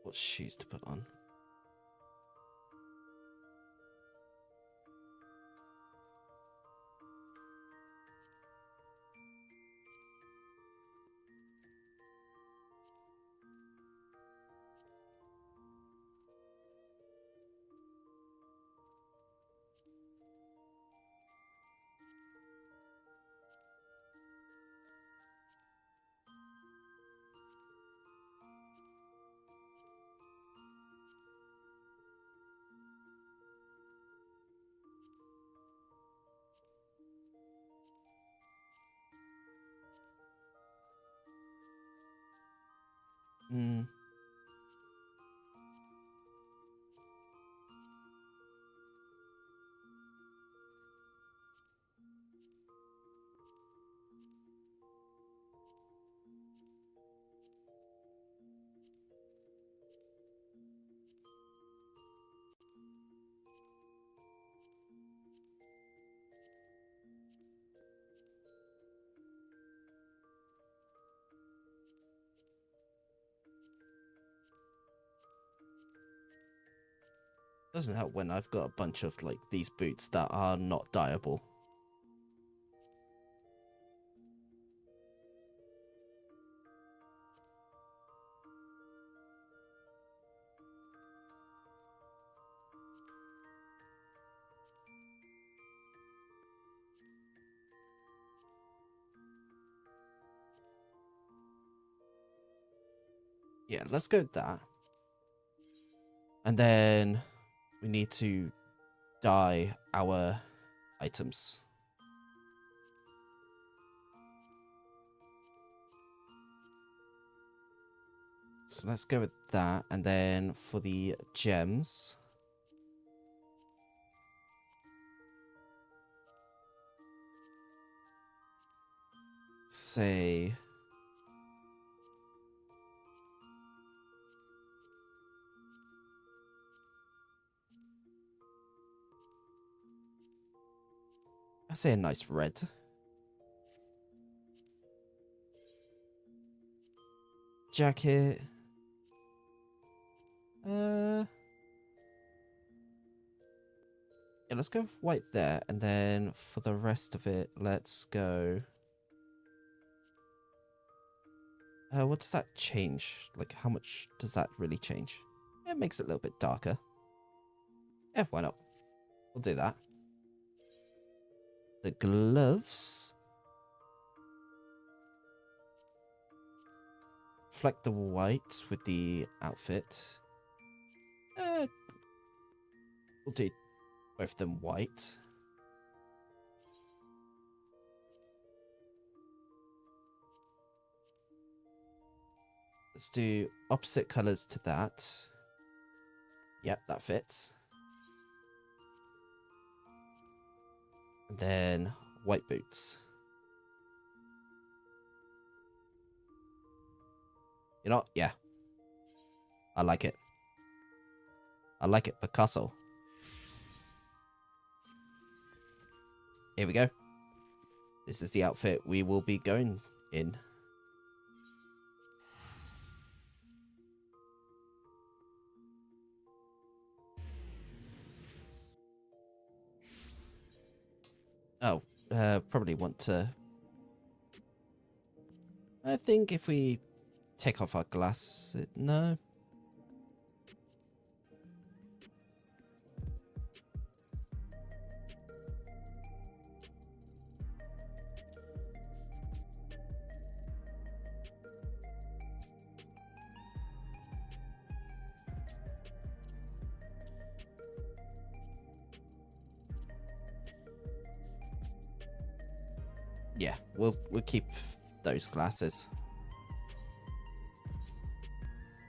What shoes to put on? Doesn't help when I've got a bunch of like these boots that are not dyeable. Yeah, let's go with that. And then we need to dye our items. So let's go with that. And then for the gems, say I say a nice red. Jacket. Yeah, let's go white there, and then for the rest of it, let's go. What does that change? Like, how much does that really change? It makes it a little bit darker. Yeah, why not? We'll do that. The gloves. Reflect the white with the outfit. We'll do both of them white. Let's do opposite colors to that. Yep, that fits. And then white boots. You know what? Yeah. I like it. I like it, Picasso. Here we go. This is the outfit we will be going in. Oh, probably want to... I think if we take off our glass... No. Yeah, we'll keep those glasses.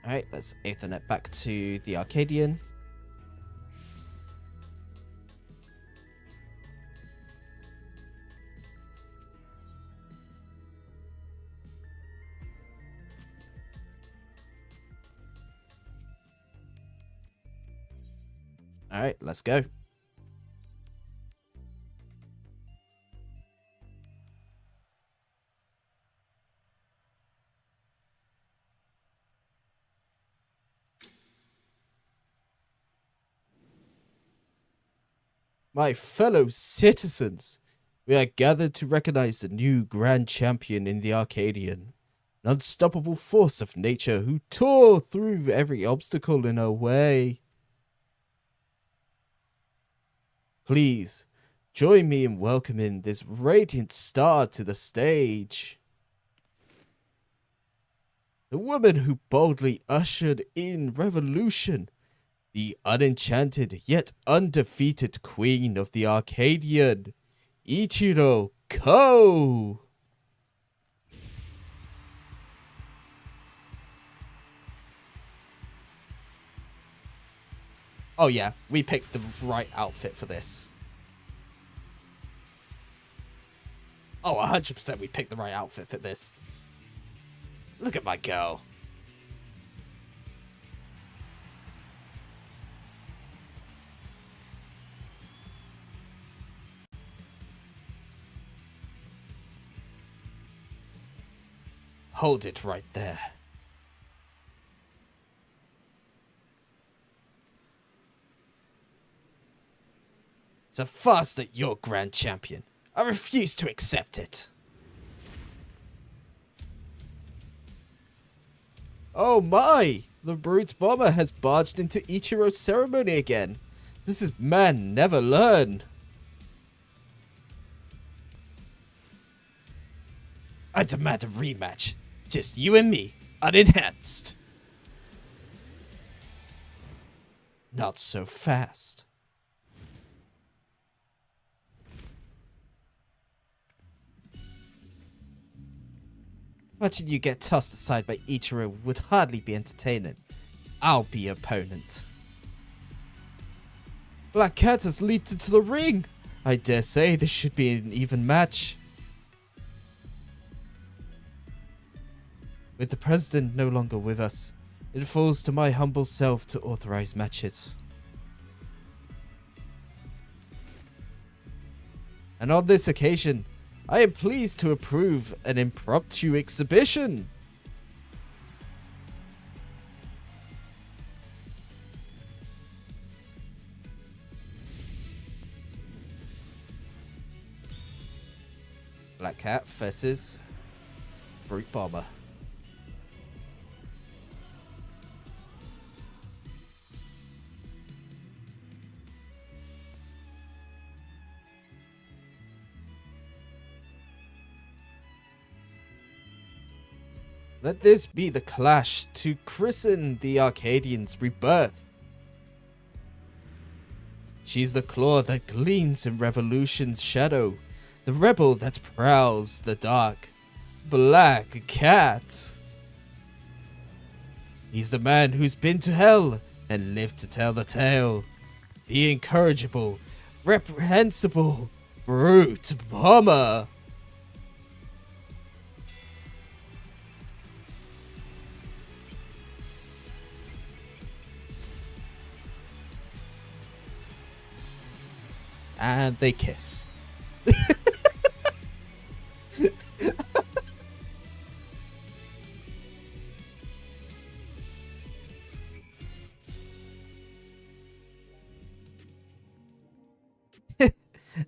Alright, let's Ethernet back to the Arcadian. Alright, let's go. My fellow citizens, we are gathered to recognize the new grand champion in the Arcadian, an unstoppable force of nature who tore through every obstacle in her way. Please, join me in welcoming this radiant star to the stage. The woman who boldly ushered in revolution, the unenchanted yet undefeated queen of the Arcadian, Ichiro Ko! Oh yeah, we picked the right outfit for this. Oh, 100% we picked the right outfit for this. Look at my girl. Hold it right there. a farce that you're Grand Champion. I refuse to accept it. Oh my! The brute bomber has barged into Ichiro's ceremony again. Does this man never learn? I demand a rematch. Just you and me, unenhanced. Not so fast. Watching you get tossed aside by Ichiro would hardly be entertaining. I'll be your opponent. Black Cat has leaped into the ring. I dare say this should be an even match. With the president no longer with us, it falls to my humble self to authorize matches. And on this occasion, I am pleased to approve an impromptu exhibition. Black Cat versus Brute Bomber. Let this be the clash to christen the Arcadian's rebirth. She's the claw that gleams in revolution's shadow, the rebel that prowls the dark. Black Cat. He's the man who's been to hell and lived to tell the tale. The incorrigible, reprehensible, brute bomber. And they kiss.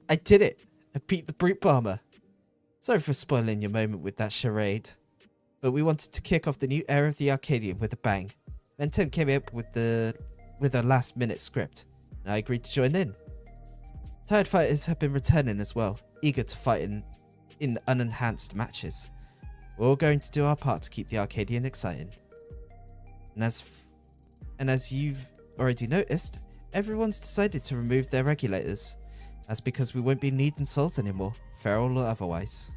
I did it. I beat the Brute Bomber. Sorry for spoiling your moment with that charade. But we wanted to kick off the new era of the Arcadian with a bang. Then Tim came up with a last minute script, and I agreed to join in. Tired fighters have been returning as well, eager to fight in unenhanced matches. We're all going to do our part to keep the Arcadian exciting. And as you've already noticed, everyone's decided to remove their regulators. That's because we won't be needing souls anymore, feral or otherwise.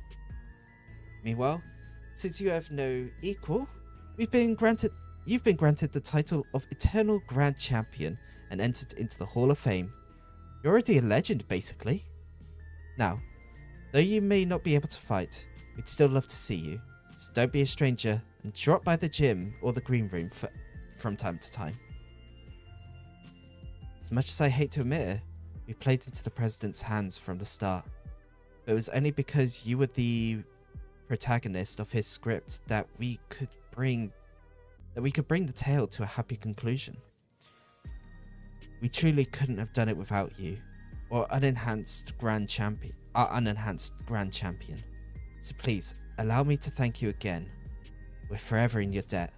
Meanwhile, since you have no equal, you've been granted the title of Eternal Grand Champion and entered into the Hall of Fame. You're already a legend, basically. Now, though you may not be able to fight, we'd still love to see you. So don't be a stranger and drop by the gym or the green room from time to time. As much as I hate to admit it, we played into the president's hands from the start. But it was only because you were the protagonist of his script that we could bring the tale to a happy conclusion. We truly couldn't have done it without you, or our unenhanced Grand Champion. So please, allow me to thank you again. We're forever in your debt.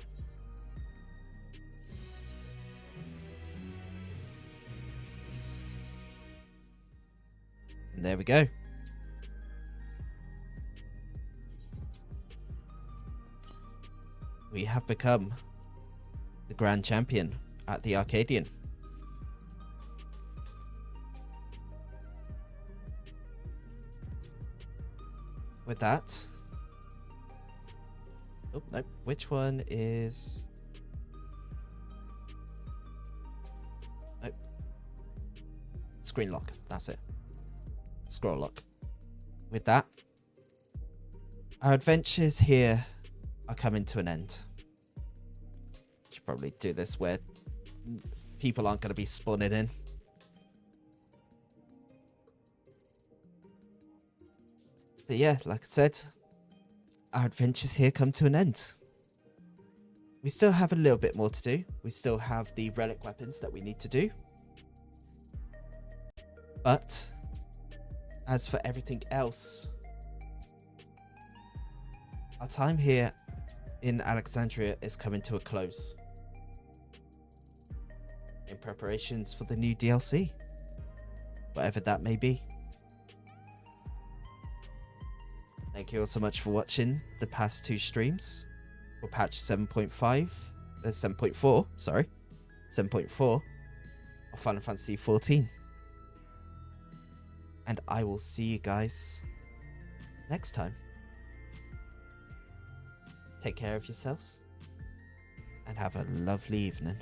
And there we go. We have become the Grand Champion at the Arcadian. With that... Oh, no. Which one is... Nope. Screen lock. That's it. Scroll lock. With that, our adventures here are coming to an end. Should probably do this where people aren't going to be spawning in. But yeah, like I said, our adventures here come to an end. We still have a little bit more to do. We still have the relic weapons that we need to do. But as for everything else, our time here in Alexandria is coming to a close in preparations for the new DLC, whatever that may be. Thank you all so much for watching the past 2 streams for patch 7.4 of Final Fantasy XIV. And I will see you guys next time. Take care of yourselves and have a lovely evening.